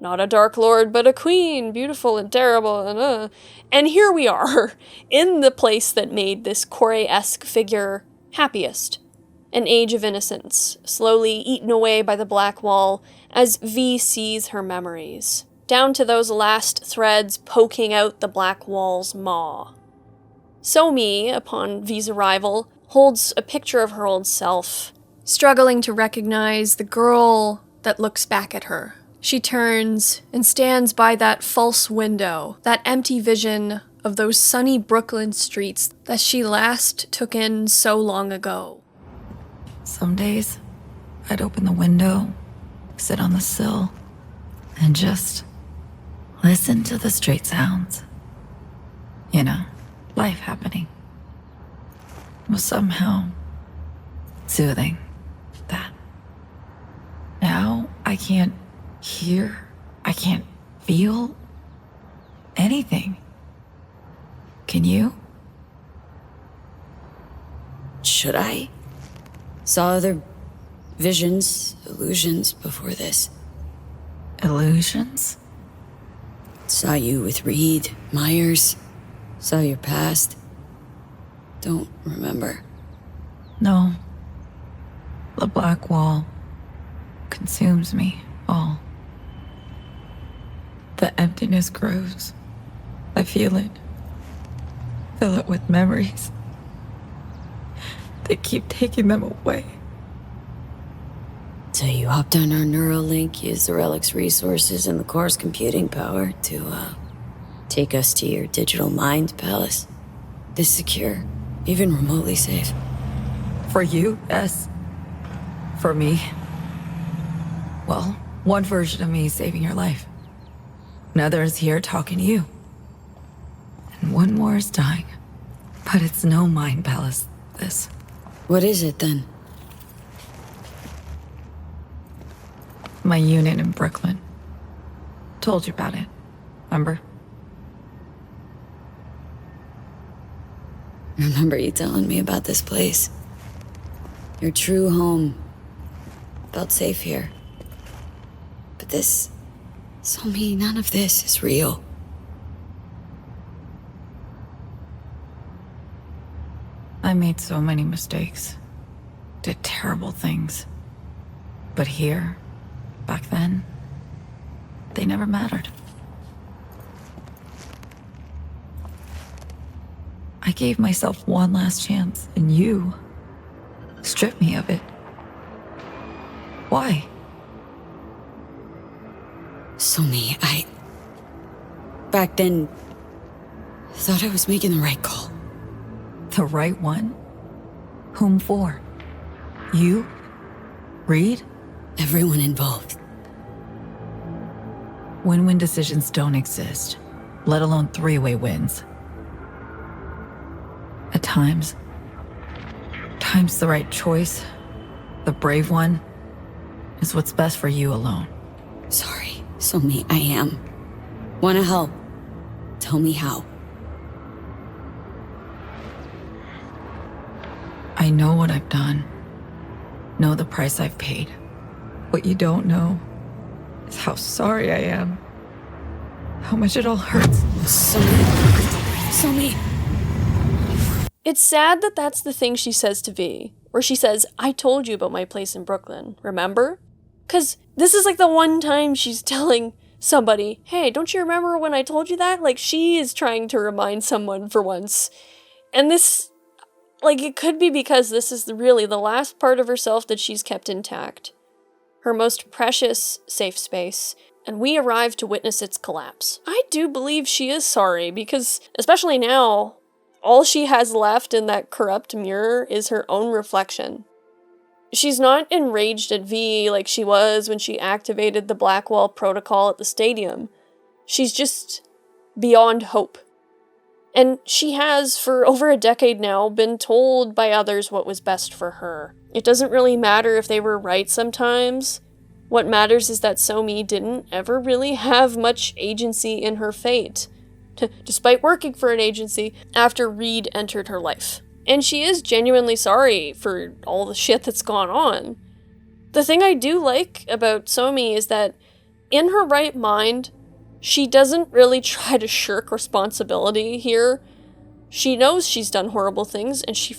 Not a Dark Lord, but a queen, beautiful and terrible, and here we are, in the place that made this Kore-esque figure happiest. An age of innocence, slowly eaten away by the Black Wall as V sees her memories, down to those last threads poking out the Black Wall's maw. Somi, upon V's arrival, holds a picture of her old self, struggling to recognize the girl that looks back at her. She turns and stands by that false window, that empty vision of those sunny Brooklyn streets that she last took in so long ago. Some days, I'd open the window, sit on the sill, and just listen to the street sounds. You know, life happening. It was somehow soothing, that. Now, I can't hear, I can't feel anything. Can you? Should I? Saw other visions, illusions before this. Illusions? Saw you with Reed, Myers. Saw your past. Don't remember. No. The Black Wall consumes me all. The emptiness grows. I feel it. Fill it with memories. They keep taking them away. So you hopped on our Neuralink, used the relic's resources and the core's computing power to, take us to your digital mind palace. This secure, even remotely safe. For you, yes. For me, well, one version of me is saving your life. Another is here talking to you. And one more is dying. But it's no mind palace, this. What is it, then? My unit in Brooklyn. Told you about it, remember? Remember you telling me about this place? Your true home. Felt safe here. But this... Somi, none of this is real. I made so many mistakes. Did terrible things. But here, back then, they never mattered. I gave myself one last chance, and you stripped me of it. Why? Somi, back then, thought I was making the right call. The right one? Whom for? You? Reed? Everyone involved. Win-win decisions don't exist, let alone three-way wins. At time's the right choice, the brave one, is what's best for you alone. Sorry, Somi, I am. Wanna help? Tell me how. I know what I've done. Know the price I've paid. What you don't know is how sorry I am. How much it all hurts. Somi. It's sad that that's the thing she says to V, where she says, I told you about my place in Brooklyn, remember? Because this is like the one time she's telling somebody, hey, don't you remember when I told you that? Like, she is trying to remind someone for once. And this, like, it could be because this is really the last part of herself that she's kept intact. Her most precious safe space. And we arrive to witness its collapse. I do believe she is sorry, because, especially now, all she has left in that corrupt mirror is her own reflection. She's not enraged at V like she was when she activated the Blackwall protocol at the stadium. She's just beyond hope. And she has, for over a decade now, been told by others what was best for her. It doesn't really matter if they were right sometimes. What matters is that Somi didn't ever really have much agency in her fate, despite working for an agency after Reed entered her life. And she is genuinely sorry for all the shit that's gone on. The thing I do like about Somi is that, in her right mind, she doesn't really try to shirk responsibility here. She knows she's done horrible things, and she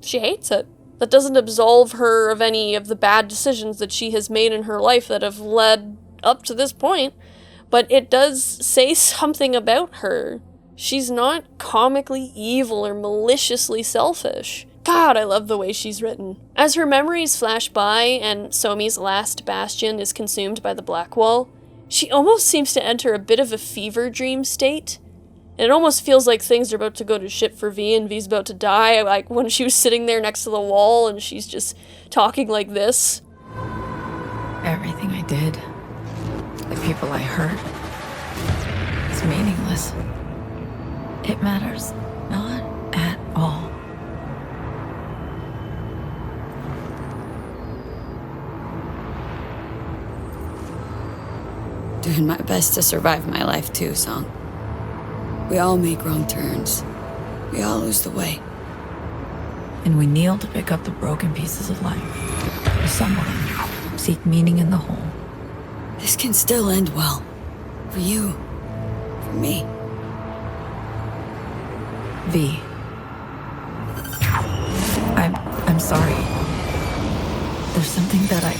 hates it. That doesn't absolve her of any of the bad decisions that she has made in her life that have led up to this point, but it does say something about her. She's not comically evil or maliciously selfish. God, I love the way she's written. As her memories flash by and Somi's last bastion is consumed by the Blackwall, she almost seems to enter a bit of a fever dream state. And it almost feels like things are about to go to shit for V and V's about to die, like when she was sitting there next to the wall and she's just talking like this. Everything I did, the people I hurt, is meaningless. It matters not at all. Doing my best to survive my life too, Song. We all make wrong turns. We all lose the way. And we kneel to pick up the broken pieces of life. Assemble them, seek meaning in the whole. This can still end well. For you. For me. V. I'm sorry. There's something that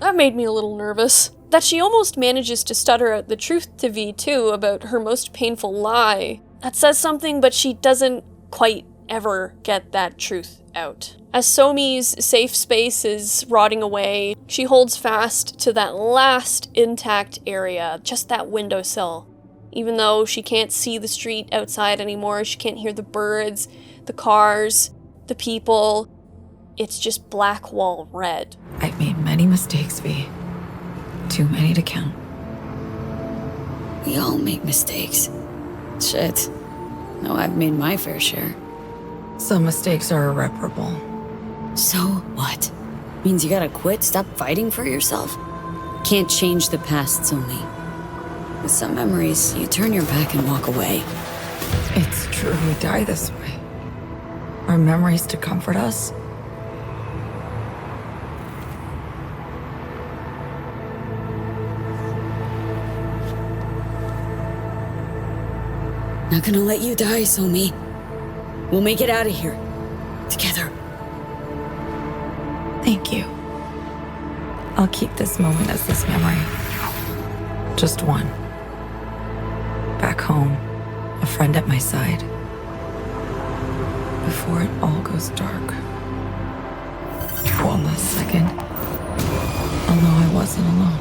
That made me a little nervous. That she almost manages to stutter out the truth to V, too, about her most painful lie. That says something, but she doesn't quite ever get that truth out. As Somi's safe space is rotting away, she holds fast to that last intact area, just that windowsill. Even though she can't see the street outside anymore, she can't hear the birds, the cars, the people. It's just Blackwall red. I've made many mistakes, V. Too many to count. We all make mistakes. Shit. No, I've made my fair share. Some mistakes are irreparable. So what? Means you gotta quit, stop fighting for yourself? Can't change the past, Somi. With some memories, you turn your back and walk away. It's true we die this way. Our memories to comfort us. Not gonna let you die, Somi. We'll make it out of here. Together. Thank you. I'll keep this moment as this memory. Just one. Back home, a friend at my side. Before it all goes dark. One last second. I'll know I wasn't alone.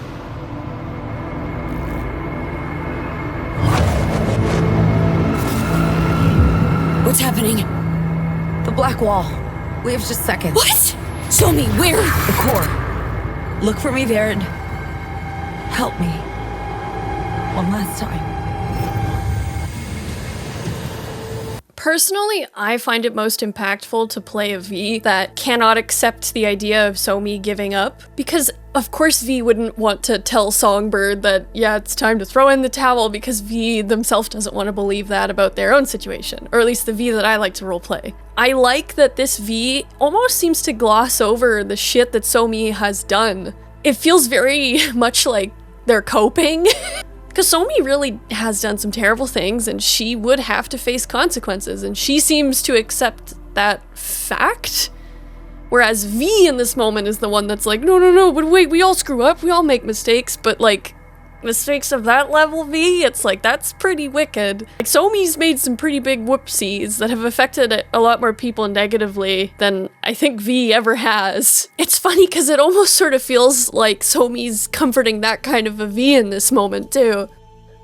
What's happening? The black wall. We have just seconds. What? Show me, where? The core. Look for me there and help me. One last time. Personally, I find it most impactful to play a V that cannot accept the idea of Somi giving up, because of course V wouldn't want to tell Songbird that, yeah, it's time to throw in the towel, because V themselves doesn't want to believe that about their own situation, or at least the V that I like to roleplay. I like that this V almost seems to gloss over the shit that Somi has done. It feels very much like they're coping. Because Somi really has done some terrible things and she would have to face consequences, and she seems to accept that fact. Whereas V in this moment is the one that's like, no, but wait, we all screw up, we all make mistakes, but like, mistakes of that level, V, it's like, that's pretty wicked. Like, Somi's made some pretty big whoopsies that have affected a lot more people negatively than I think V ever has. It's funny because it almost sort of feels like Somi's comforting that kind of a V in this moment too.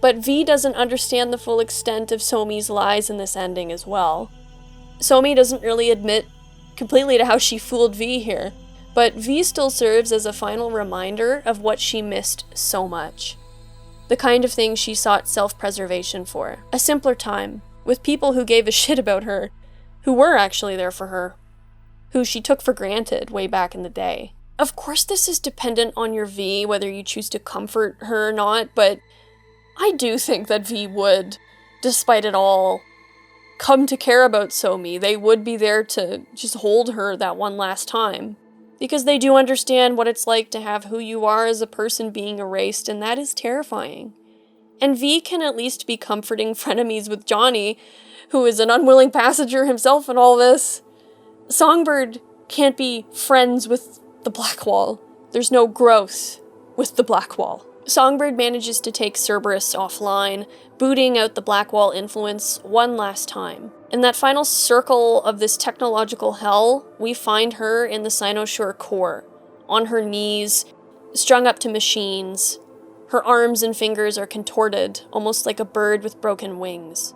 But V doesn't understand the full extent of Somi's lies in this ending as well. Somi doesn't really admit completely to how she fooled V here, but V still serves as a final reminder of what she missed so much. The kind of thing she sought self-preservation for. A simpler time, with people who gave a shit about her, who were actually there for her, who she took for granted way back in the day. Of course this is dependent on your V, whether you choose to comfort her or not, but I do think that V would, despite it all, come to care about Somi. They would be there to just hold her that one last time. Because they do understand what it's like to have who you are as a person being erased, and that is terrifying. And V can at least be comforting frenemies with Johnny, who is an unwilling passenger himself in all this. Songbird can't be friends with the Black Wall. There's no growth with the Black Wall. Songbird manages to take Cerberus offline, booting out the Black Wall influence one last time. In that final circle of this technological hell, we find her in the Cynosure core, on her knees, strung up to machines. Her arms and fingers are contorted, almost like a bird with broken wings.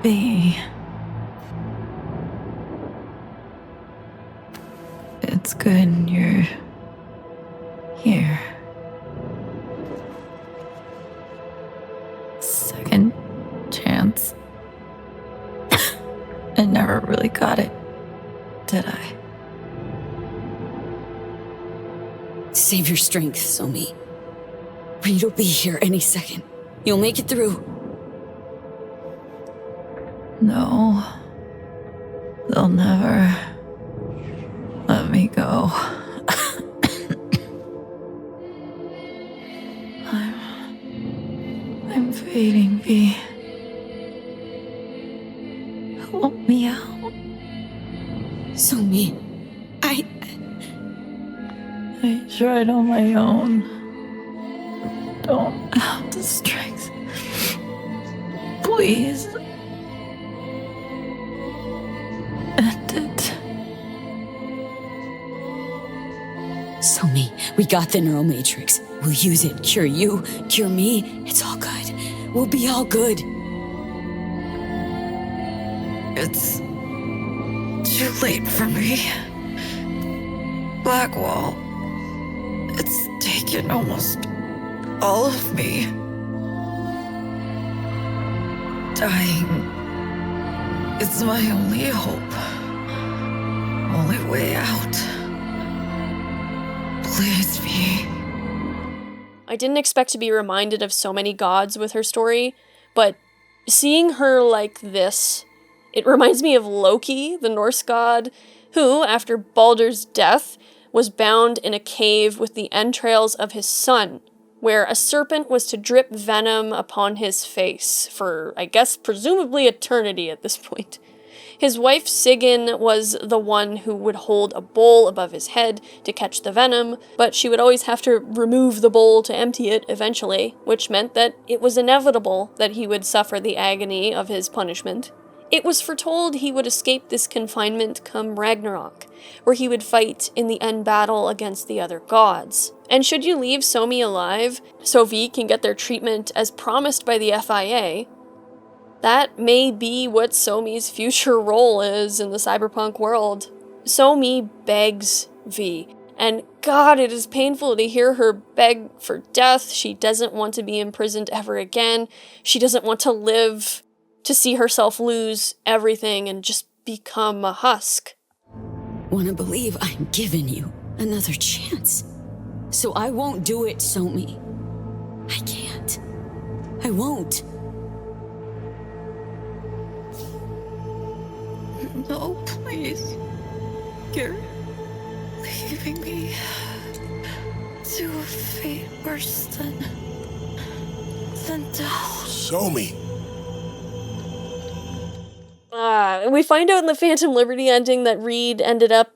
V. It's good you're here. Second chance. I never really got it, did I? Save your strength, Somi. Reed will be here any second. You'll make it through. No. They'll never let me go. I'm fading, V. Help me out. Somi, I tried on my own. Don't have the strength. Please. End it. Somi, we got the neural matrix. We'll use it. Cure you, cure me. It's all good. We'll be all good. It's too late for me. Blackwall. It's taking taken almost all of me. Dying is my only hope. Only way out. Please, V. I didn't expect to be reminded of so many gods with her story, but seeing her like this, it reminds me of Loki, the Norse god, who, after Baldur's death, was bound in a cave with the entrails of his son, where a serpent was to drip venom upon his face for, I guess, presumably eternity at this point. His wife Sigyn was the one who would hold a bowl above his head to catch the venom, but she would always have to remove the bowl to empty it eventually, which meant that it was inevitable that he would suffer the agony of his punishment. It was foretold he would escape this confinement come Ragnarok, where he would fight in the end battle against the other gods. And should you leave Somi alive, so V can get their treatment as promised by the FIA, that may be what Somi's future role is in the cyberpunk world. Somi begs V, and God, it is painful to hear her beg for death. She doesn't want to be imprisoned ever again. She doesn't want to live to see herself lose everything and just become a husk. Wanna believe I'm giving you another chance. So I won't do it, Somi. I can't. I won't. No, please. You're leaving me to a fate worse than death. Somi. We find out in the Phantom Liberty ending that Reed ended up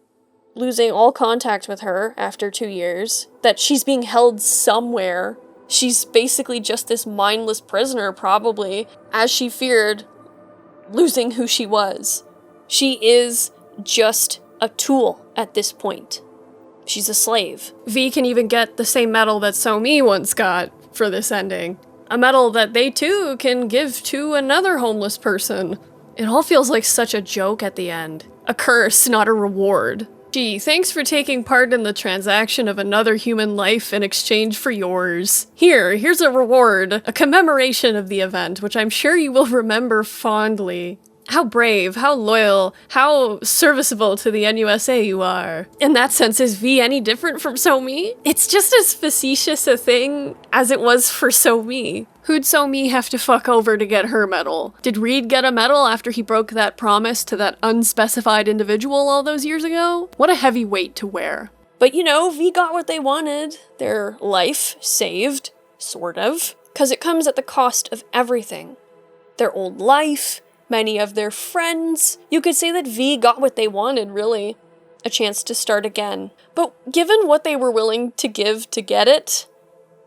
losing all contact with her after 2 years, that she's being held somewhere. She's basically just this mindless prisoner, probably, as she feared, losing who she was. She is just a tool at this point. She's a slave. V can even get the same medal that Somi once got for this ending. A medal that they too can give to another homeless person. It all feels like such a joke at the end. A curse, not a reward. Gee, thanks for taking part in the transaction of another human life in exchange for yours. Here's a reward, a commemoration of the event, which I'm sure you will remember fondly. How brave, how loyal, how serviceable to the NUSA you are. In that sense, is V any different from Somi? It's just as facetious a thing as it was for Somi. Who'd Somi have to fuck over to get her medal? Did Reed get a medal after he broke that promise to that unspecified individual all those years ago? What a heavy weight to wear. But you know, V got what they wanted. Their life saved, sort of. 'Cause it comes at the cost of everything. Their old life, many of their friends. You could say that V got what they wanted, really. A chance to start again. But given what they were willing to give to get it,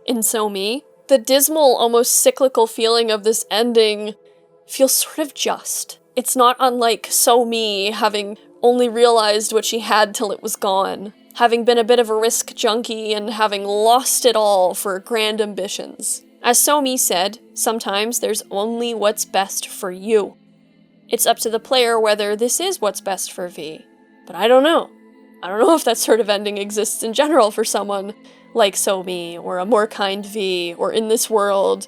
in Somi, the dismal, almost cyclical feeling of this ending feels sort of just. It's not unlike Somi having only realized what she had till it was gone, having been a bit of a risk junkie and having lost it all for grand ambitions. As Somi said, sometimes there's only what's best for you. It's up to the player whether this is what's best for V. But I don't know. I don't know if that sort of ending exists in general for someone like Somi, or a more kind V, or in this world.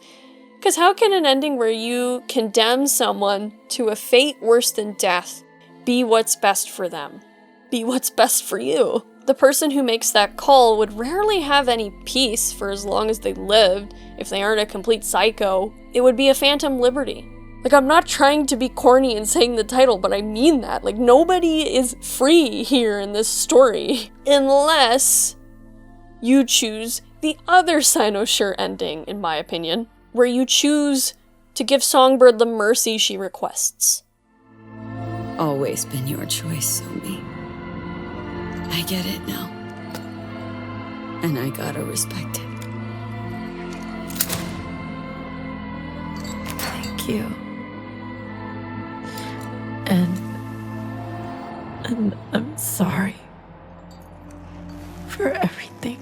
Because how can an ending where you condemn someone to a fate worse than death be what's best for them? Be what's best for you? The person who makes that call would rarely have any peace for as long as they lived, if they aren't a complete psycho. It would be a phantom liberty. Like, I'm not trying to be corny in saying the title, but I mean that. Like, nobody is free here in this story. Unless you choose the other Cynosure ending, in my opinion, where you choose to give Songbird the mercy she requests. Always been your choice, Somi. I get it now. And I gotta respect it. Thank you. And I'm sorry for everything.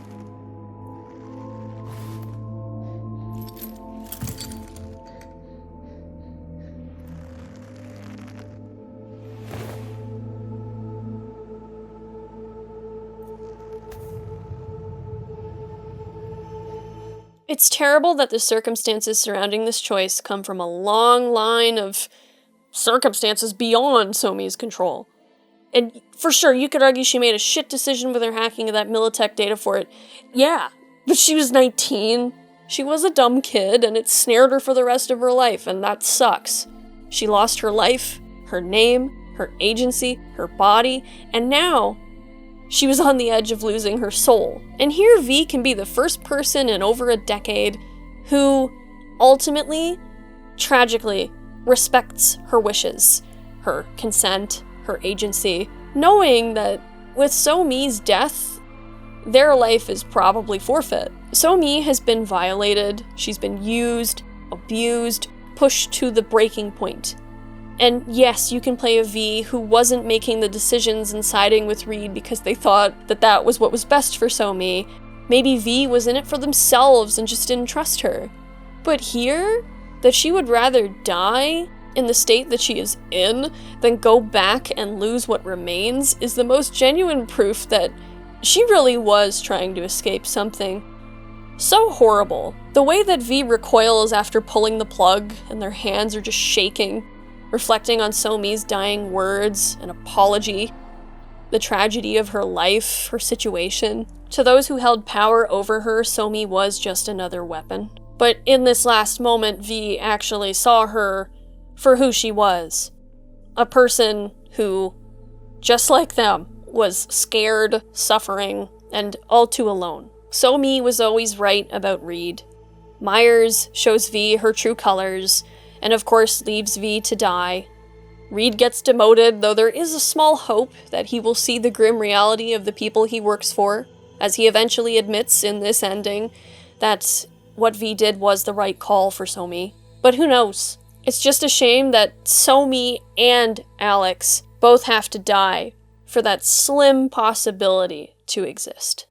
It's terrible that the circumstances surrounding this choice come from a long line of circumstances beyond Somi's control. And for sure, you could argue she made a shit decision with her hacking of that Militech data for it. Yeah, but she was 19. She was a dumb kid, and it snared her for the rest of her life, and that sucks. She lost her life, her name, her agency, her body, and now she was on the edge of losing her soul. And here V can be the first person in over a decade who ultimately, tragically, respects her wishes, her consent, her agency, knowing that with So-Mi's death, their life is probably forfeit. So-Mi has been violated, she's been used, abused, pushed to the breaking point. And yes, you can play a V who wasn't making the decisions and siding with Reed because they thought that that was what was best for So-Mi. Maybe V was in it for themselves and just didn't trust her. But here, that she would rather die in the state that she is in than go back and lose what remains is the most genuine proof that she really was trying to escape something so horrible. The way that V recoils after pulling the plug and their hands are just shaking, reflecting on So-Mi's dying words, an apology, the tragedy of her life, her situation. To those who held power over her, So-Mi was just another weapon. But in this last moment, V actually saw her for who she was. A person who, just like them, was scared, suffering, and all too alone. So-Mi was always right about Reed. Myers shows V her true colors, and of course leaves V to die. Reed gets demoted, though there is a small hope that he will see the grim reality of the people he works for, as he eventually admits in this ending that what V did was the right call for So-Mi. But who knows? It's just a shame that So-Mi and Alex both have to die for that slim possibility to exist.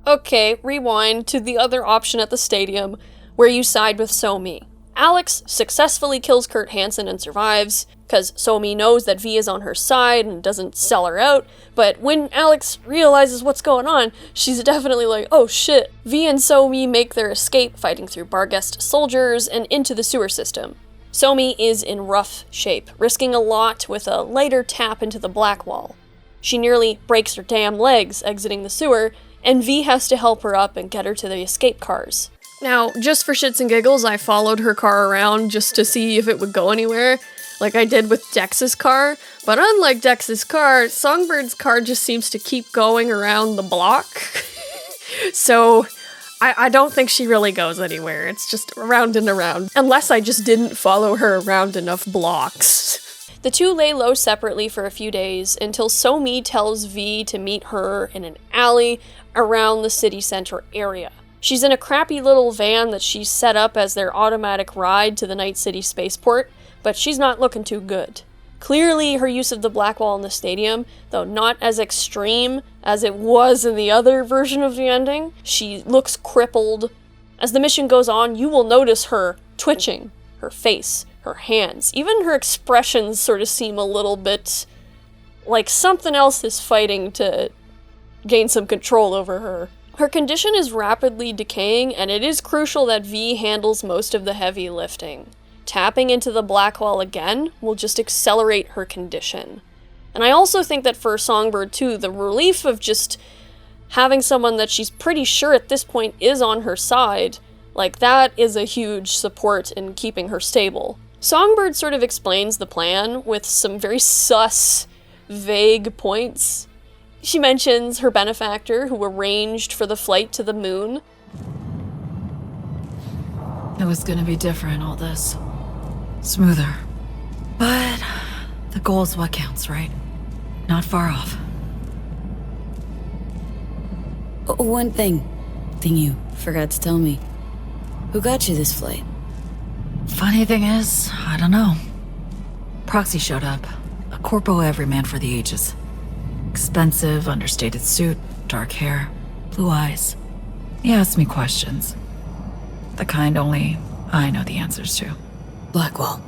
Okay, rewind to the other option at the stadium, where you side with So-Mi. Alex successfully kills Kurt Hansen and survives, because So-Mi knows that V is on her side and doesn't sell her out, but when Alex realizes what's going on, she's definitely like, oh shit. V and So-Mi make their escape, fighting through Barghest soldiers and into the sewer system. So-Mi is in rough shape, risking a lot with a lighter tap into the black wall. She nearly breaks her damn legs exiting the sewer, and V has to help her up and get her to the escape cars. Now, just for shits and giggles, I followed her car around just to see if it would go anywhere, like I did with Dex's car, but unlike Dex's car, Songbird's car just seems to keep going around the block. So, I don't think she really goes anywhere, it's just around and around, unless I just didn't follow her around enough blocks. The two lay low separately for a few days, until So-Mi tells V to meet her in an alley around the city center area. She's in a crappy little van that she's set up as their automatic ride to the Night City spaceport, but she's not looking too good. Clearly, her use of the black wall in the stadium, though not as extreme as it was in the other version of the ending, she looks crippled. As the mission goes on, you will notice her twitching, her face, her hands, even her expressions sort of seem a little bit like something else is fighting to gain some control over her. Her condition is rapidly decaying, and it is crucial that V handles most of the heavy lifting. Tapping into the black wall again will just accelerate her condition. And I also think that for Songbird too, the relief of just having someone that she's pretty sure at this point is on her side, like that is a huge support in keeping her stable. Songbird sort of explains the plan with some very sus, vague points. She mentions her benefactor who arranged for the flight to the moon. It was gonna be different, all this. Smoother. But the goal's what counts, right? Not far off. One thing you forgot to tell me. Who got you this flight? Funny thing is, I don't know. Proxy showed up. A corpo everyman for the ages. Expensive, understated suit, dark hair, blue eyes. He asked me questions. The kind only I know the answers to. Blackwall.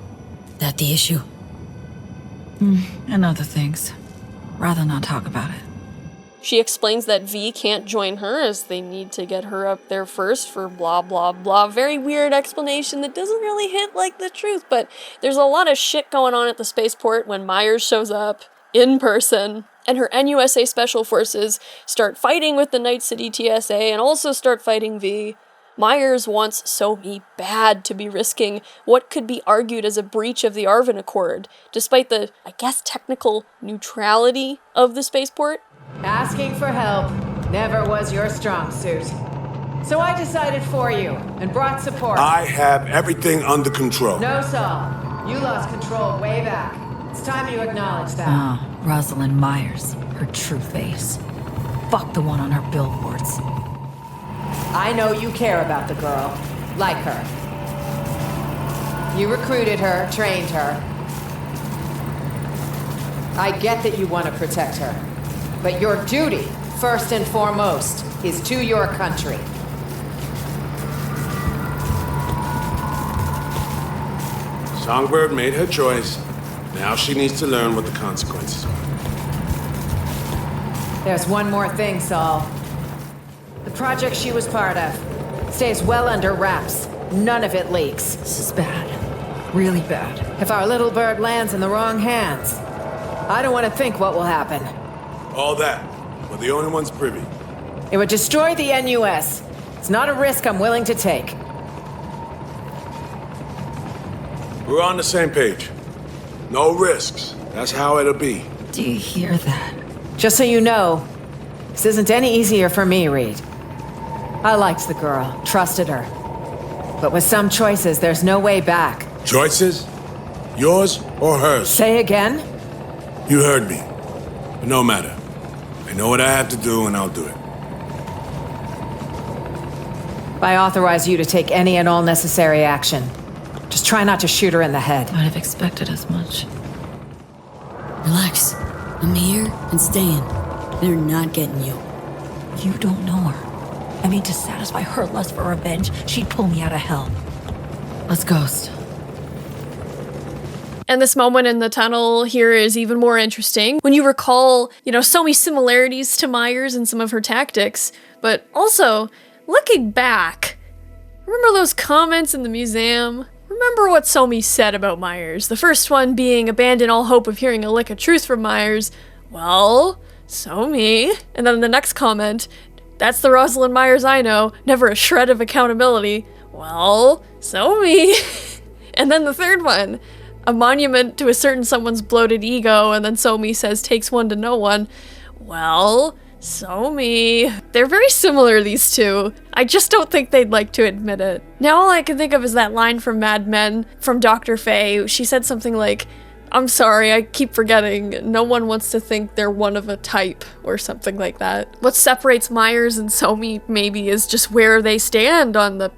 That the issue? And other things. rather not talk about it. She explains that V can't join her as they need to get her up there first for blah blah blah. Very weird explanation that doesn't really hit like the truth, but there's a lot of shit going on at the spaceport when Myers shows up in person, and her NUSA Special Forces start fighting with the Night City TSA and also start fighting V. Myers wants So-Mi bad to be risking what could be argued as a breach of the Arvin Accord, despite the, I guess, technical neutrality of the spaceport. Asking for help never was your strong suit. So I decided for you and brought support. I have everything under control. No, Saul. You lost control way back. It's time you acknowledge that. Ah, Rosalind Myers, her true face. Fuck the one on her billboards. I know you care about the girl. Like her. You recruited her, trained her. I get that you want to protect her. But your duty, first and foremost, is to your country. Songbird made her choice. Now she needs to learn what the consequences are. There's one more thing, Saul. The project she was part of stays well under wraps. None of it leaks. This is bad. Really bad. If our little bird lands in the wrong hands, I don't want to think what will happen. All that. We're the only ones privy. It would destroy the NUS. It's not a risk I'm willing to take. We're on the same page. No risks. That's how it'll be. Do you hear that? Just so you know, this isn't any easier for me, Reed. I liked the girl, trusted her. But with some choices, there's no way back. Choices? Yours or hers? Say again? You heard me. But no matter. I know what I have to do, and I'll do it. I authorize you to take any and all necessary action. Just try not to shoot her in the head. I'd have expected as much. Relax. I'm here and staying. They're not getting you. You don't know her. I mean, to satisfy her lust for revenge, she'd pull me out of hell. Let's ghost. And this moment in the tunnel here is even more interesting when you recall, so many similarities to Myers and some of her tactics, but also, looking back, remember those comments in the museum? Remember what So-Mi said about Myers. The first one being abandon all hope of hearing a lick of truth from Myers. Well, So-Mi. And then the next comment, that's the Rosalind Myers I know, never a shred of accountability. Well, So-Mi. And then the third one, a monument to a certain someone's bloated ego, and then So-Mi says takes one to know one. Well, So-Mi. They're very similar, these two. I just don't think they'd like to admit it. Now all I can think of is that line from Mad Men, from Dr. Faye. She said something like, I'm sorry, I keep forgetting. No one wants to think they're one of a type, or something like that. What separates Myers and So-Mi maybe is just where they stand on the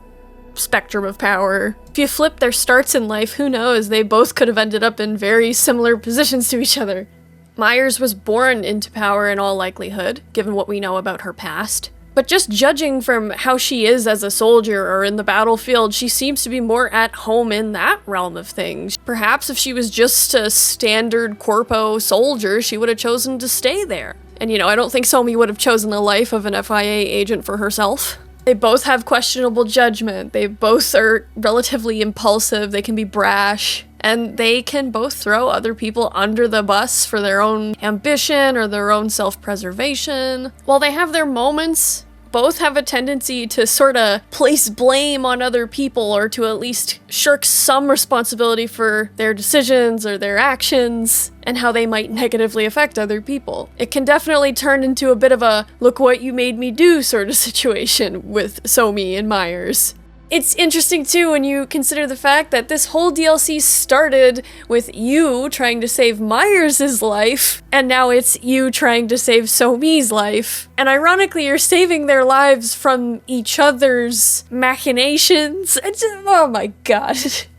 spectrum of power. If you flip their starts in life, who knows? They both could have ended up in very similar positions to each other. Myers was born into power in all likelihood, given what we know about her past. But just judging from how she is as a soldier or in the battlefield, she seems to be more at home in that realm of things. Perhaps if she was just a standard corpo soldier, she would have chosen to stay there. And I don't think So-Mi would have chosen the life of an FIA agent for herself. They both have questionable judgment. They both are relatively impulsive. They can be brash. And they can both throw other people under the bus for their own ambition or their own self-preservation. While they have their moments, both have a tendency to sort of place blame on other people or to at least shirk some responsibility for their decisions or their actions and how they might negatively affect other people. It can definitely turn into a bit of a look what you made me do sort of situation with So-Mi and Myers. It's interesting too when you consider the fact that this whole DLC started with you trying to save Myers' life, and now it's you trying to save So-Mi's life. And ironically, you're saving their lives from each other's machinations. Oh my god.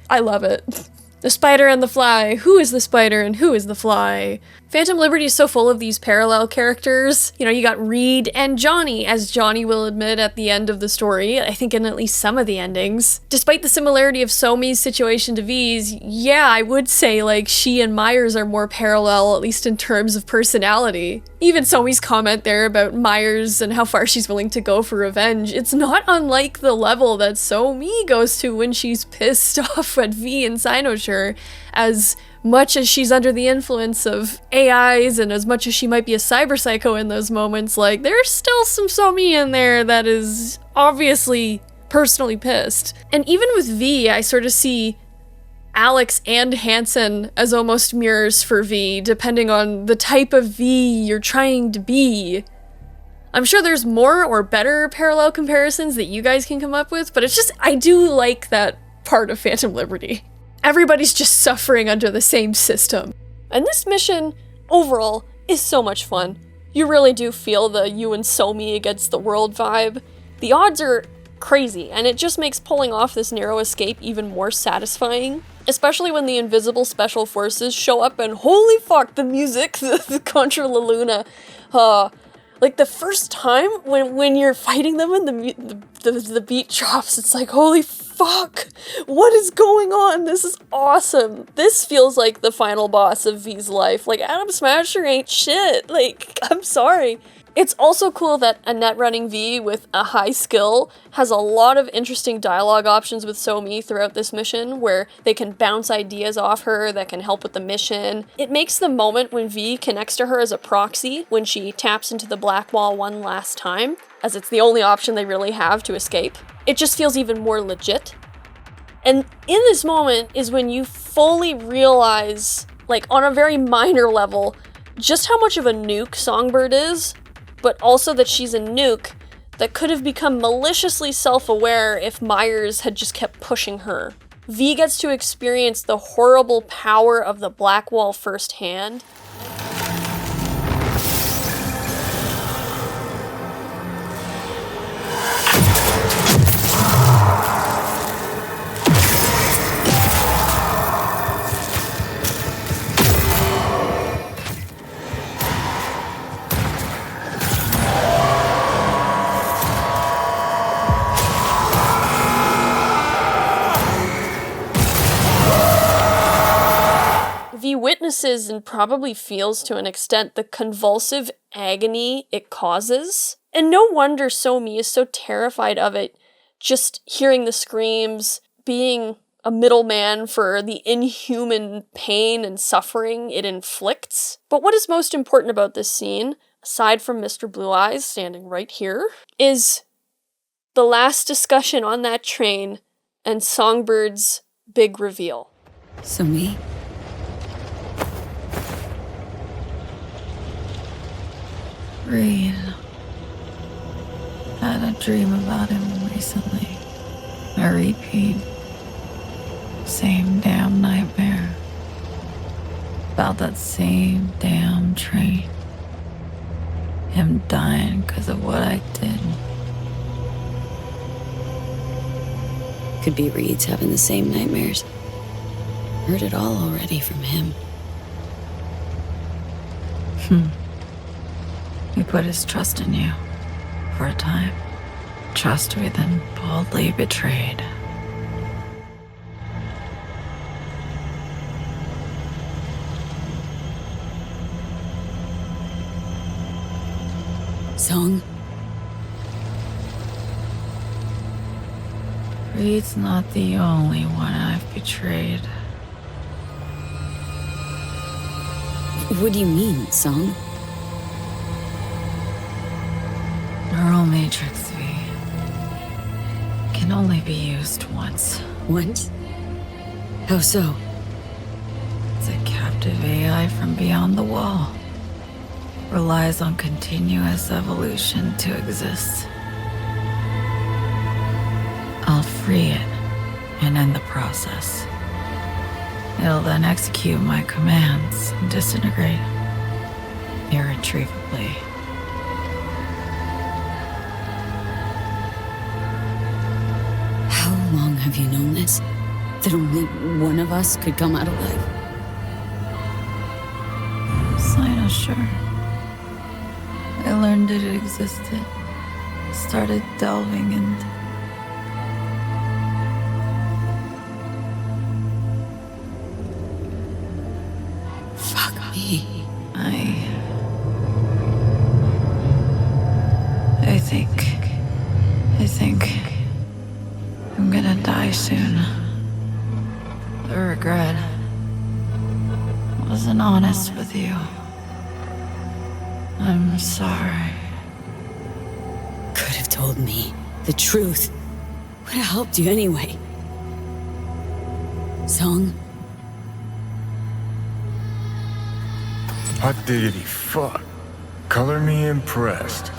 I love it. The spider and the fly. Who is the spider and who is the fly? Phantom Liberty is so full of these parallel characters. You know, you got Reed and Johnny, as Johnny will admit at the end of the story, I think in at least some of the endings. Despite the similarity of Somi's situation to V's, yeah, I would say, like, she and Myers are more parallel, at least in terms of personality. Even Somi's comment there about Myers and how far she's willing to go for revenge, it's not unlike the level that Somi goes to when she's pissed off at V and Cynosure, as much as she's under the influence of AIs and as much as she might be a cyber psycho in those moments, like, there's still some Somi in there that is obviously personally pissed. And even with V, I sort of see Alex and Hansen as almost mirrors for V, depending on the type of V you're trying to be. I'm sure there's more or better parallel comparisons that you guys can come up with, but it's just, I do like that part of Phantom Liberty. Everybody's just suffering under the same system. And this mission, overall, is so much fun. You really do feel the you and Somi against the world vibe. The odds are crazy, and it just makes pulling off this narrow escape even more satisfying. Especially when the invisible special forces show up and holy fuck, the music, the Contra La Luna. Like the first time when you're fighting them and the beat drops, it's like, holy fuck, what is going on? This is awesome. This feels like the final boss of V's life. Like, Adam Smasher ain't shit. Like, I'm sorry. It's also cool that a net running V with a high skill has a lot of interesting dialogue options with Somi throughout this mission, where they can bounce ideas off her that can help with the mission. It makes the moment when V connects to her as a proxy when she taps into the black wall one last time, as it's the only option they really have to escape. It just feels even more legit. And in this moment is when you fully realize, like on a very minor level, just how much of a nuke Songbird is, but also that she's a nuke that could have become maliciously self-aware if Myers had just kept pushing her. V gets to experience the horrible power of the Black Wall firsthand. V witnesses and probably feels to an extent the convulsive agony it causes. And no wonder Somi is so terrified of it, just hearing the screams, being a middleman for the inhuman pain and suffering it inflicts. But what is most important about this scene, aside from Mr. Blue Eyes standing right here, is the last discussion on that train and Songbird's big reveal. Somi? Reed. Had a dream about him recently. A repeat. Same damn nightmare. About that same damn train. Him dying because of what I did. Could be Reed's having the same nightmares. Heard it all already from him. He put his trust in you. For a time. Trust we then boldly betrayed. Song? Reed's not the only one I've betrayed. What do you mean, Song? Neural Matrix V can only be used once. Once? How so? It's a captive AI from beyond the wall. Relies on continuous evolution to exist. I'll free it and end the process. It'll then execute my commands and disintegrate irretrievably. How long have you known this? That only one of us could come out alive? Cynosure. I learned it existed. Started delving into... Fuck me. I think I'm gonna die soon. The regret wasn't honest with you. I'm sorry. Could have told me the truth. Would have helped you anyway. Song? Hot diggity fuck. Color me impressed.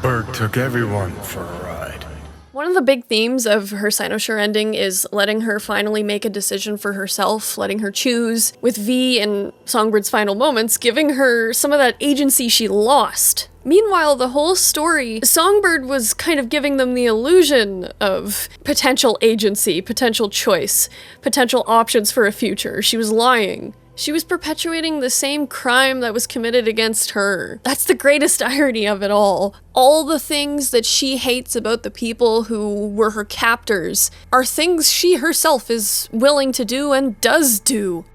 Bird took everyone for a ride. One of the big themes of her Cynosure ending is letting her finally make a decision for herself, letting her choose, with V in Songbird's final moments giving her some of that agency she lost. Meanwhile, the whole story, Songbird was kind of giving them the illusion of potential agency, potential choice, potential options for a future. She was lying. She was perpetuating the same crime that was committed against her. That's the greatest irony of it all. All the things that she hates about the people who were her captors are things she herself is willing to do and does do.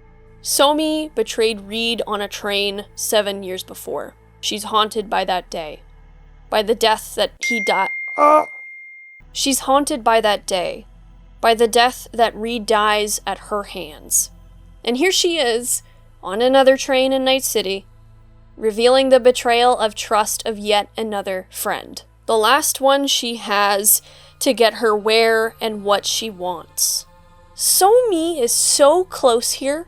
Somi betrayed Reed on a train 7 years before. She's haunted by that day. By the death that he died. She's haunted by that day. By the death that Reed dies at her hands. And here she is, on another train in Night City, revealing the betrayal of trust of yet another friend. The last one she has to get her where and what she wants. Somi is so close here.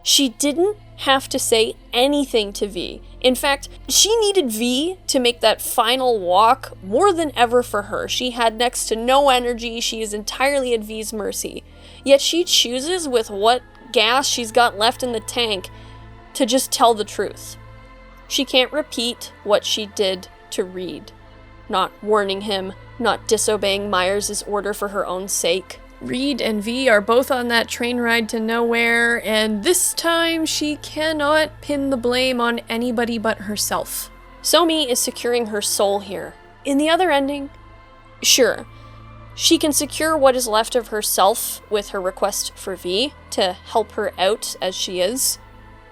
She didn't have to say anything to V. In fact, she needed V to make that final walk more than ever for her. She had next to no energy. She is entirely at V's mercy. Yet she chooses with what gas she's got left in the tank to just tell the truth. She can't repeat what she did to Reed. Not warning him, not disobeying Myers' order for her own sake. Reed and V are both on that train ride to nowhere, and this time she cannot pin the blame on anybody but herself. Somi is securing her soul here. In the other ending, sure, she can secure what is left of herself with her request for V to help her out as she is,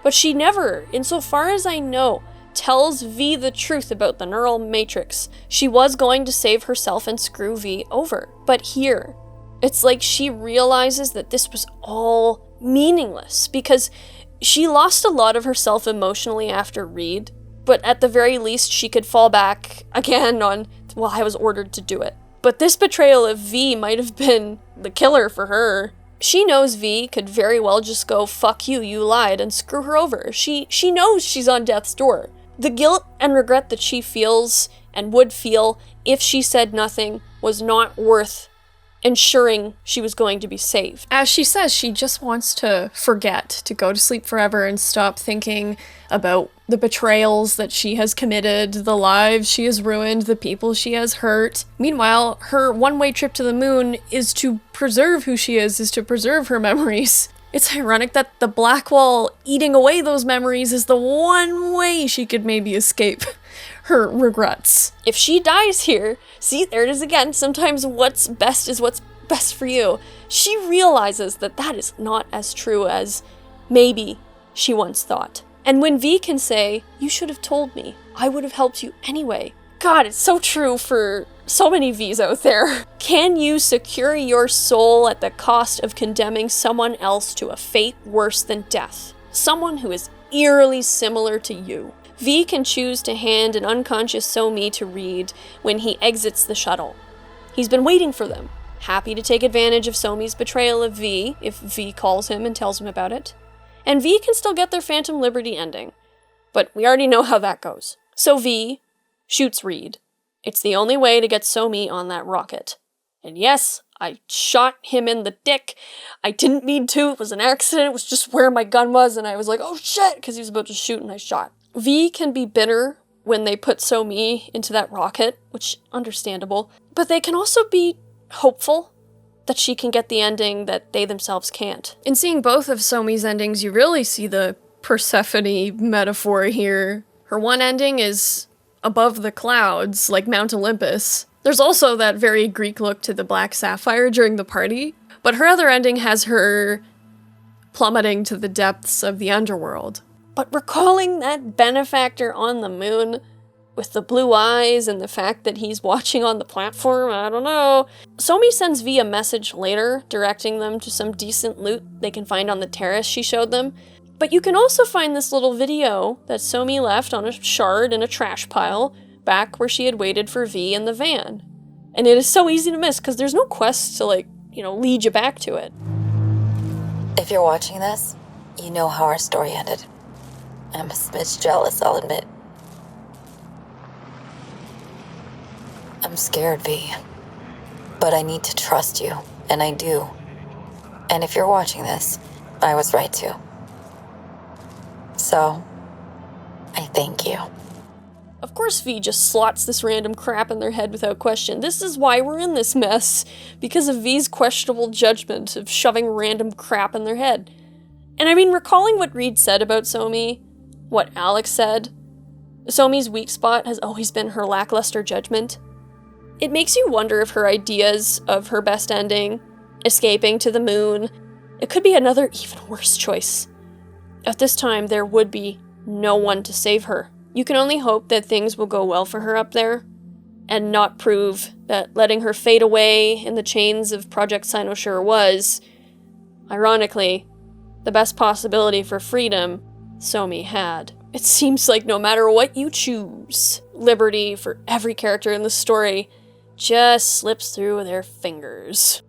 but she never, insofar as I know, tells V the truth about the neural matrix. She was going to save herself and screw V over, but here, it's like she realizes that this was all meaningless because she lost a lot of herself emotionally after Reed, but at the very least she could fall back again on, well, I was ordered to do it. But this betrayal of V might have been the killer for her. She knows V could very well just go, fuck you, you lied, and screw her over. She knows she's on death's door. The guilt and regret that she feels and would feel if she said nothing was not worth ensuring she was going to be saved. As she says, she just wants to forget, to go to sleep forever and stop thinking about the betrayals that she has committed, the lives she has ruined, the people she has hurt. Meanwhile, her one-way trip to the moon is to preserve who she is to preserve her memories. It's ironic that the black wall eating away those memories is the one way she could maybe escape her regrets. If she dies here, see, there it is again, sometimes what's best is what's best for you. She realizes that that is not as true as maybe she once thought. And when V can say, you should have told me, I would have helped you anyway. God, it's so true for so many Vs out there. Can you secure your soul at the cost of condemning someone else to a fate worse than death? Someone who is eerily similar to you. V can choose to hand an unconscious Somi to Reed when he exits the shuttle. He's been waiting for them, happy to take advantage of Somi's betrayal of V if V calls him and tells him about it. And V can still get their Phantom Liberty ending, but we already know how that goes. So V shoots Reed. It's the only way to get Somi on that rocket. And yes, I shot him in the dick. I didn't mean to, it was an accident, it was just where my gun was, and I was like, oh shit, because he was about to shoot and I shot. V can be bitter when they put Somi into that rocket, which understandable, but they can also be hopeful that she can get the ending that they themselves can't. In seeing both of Somi's endings, you really see the Persephone metaphor here. Her one ending is above the clouds, like Mount Olympus. There's also that very Greek look to the Black Sapphire during the party, but her other ending has her plummeting to the depths of the underworld. But recalling that benefactor on the moon, with the blue eyes and the fact that he's watching on the platform, I don't know. Somi sends V a message later, directing them to some decent loot they can find on the terrace she showed them. But you can also find this little video that Somi left on a shard in a trash pile, back where she had waited for V in the van. And it is so easy to miss, because there's no quest to, lead you back to it. If you're watching this, you know how our story ended. I'm a smidge jealous, I'll admit. I'm scared, V. But I need to trust you, and I do. And if you're watching this, I was right to. So, I thank you. Of course V just slots this random crap in their head without question. This is why we're in this mess, because of V's questionable judgment of shoving random crap in their head. And I mean, recalling what Reed said about Somi, what Alex said, Somi's weak spot has always been her lackluster judgment. It makes you wonder if her ideas of her best ending, escaping to the moon, it could be another even worse choice. At this time, there would be no one to save her. You can only hope that things will go well for her up there, and not prove that letting her fade away in the chains of Project Cynosure was, ironically, the best possibility for freedom Somi had. It seems like no matter what you choose, liberty for every character in the story just slips through their fingers.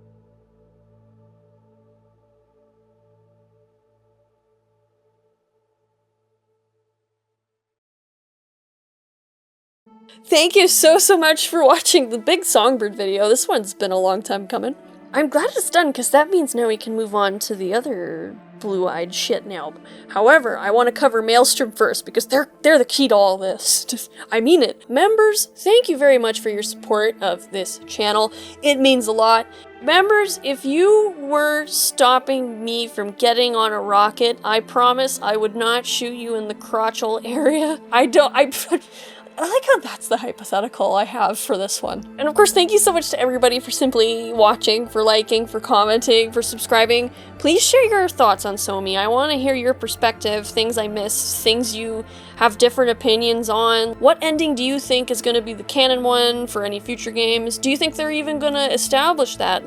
Thank you so much for watching the big Songbird video. This one's been a long time coming. I'm glad it's done, because that means now we can move on to the other blue-eyed shit now. However, I want to cover Maelstrom first, because they're the key to all this. I mean it. Members, thank you very much for your support of this channel. It means a lot. Members, if you were stopping me from getting on a rocket, I promise I would not shoot you in the crotchal area. I like how that's the hypothetical I have for this one. And of course, thank you so much to everybody for simply watching, for liking, for commenting, for subscribing. Please share your thoughts on Somi. I want to hear your perspective, things I missed, things you have different opinions on. What ending do you think is going to be the canon one for any future games? Do you think they're even going to establish that?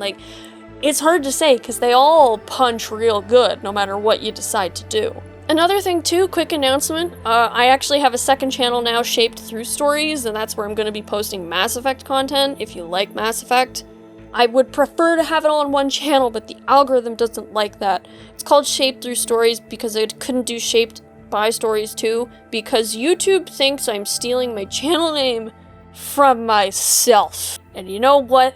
It's hard to say, because they all punch real good, no matter what you decide to do. Another thing too, quick announcement, I actually have a second channel now, Shaped Through Stories, and that's where I'm going to be posting Mass Effect content, if you like Mass Effect. I would prefer to have it all on one channel, but the algorithm doesn't like that. It's called Shaped Through Stories because I couldn't do Shaped by Stories too, because YouTube thinks I'm stealing my channel name from myself. And you know what?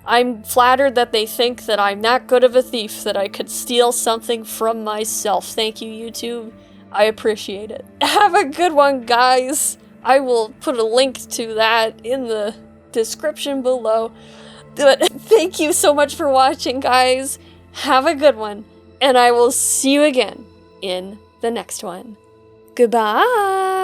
I'm flattered that they think that I'm that good of a thief that I could steal something from myself. Thank you, YouTube. I appreciate it. Have a good one, guys. I will put a link to that in the description below. But thank you so much for watching, guys. Have a good one. And I will see you again in the next one. Goodbye.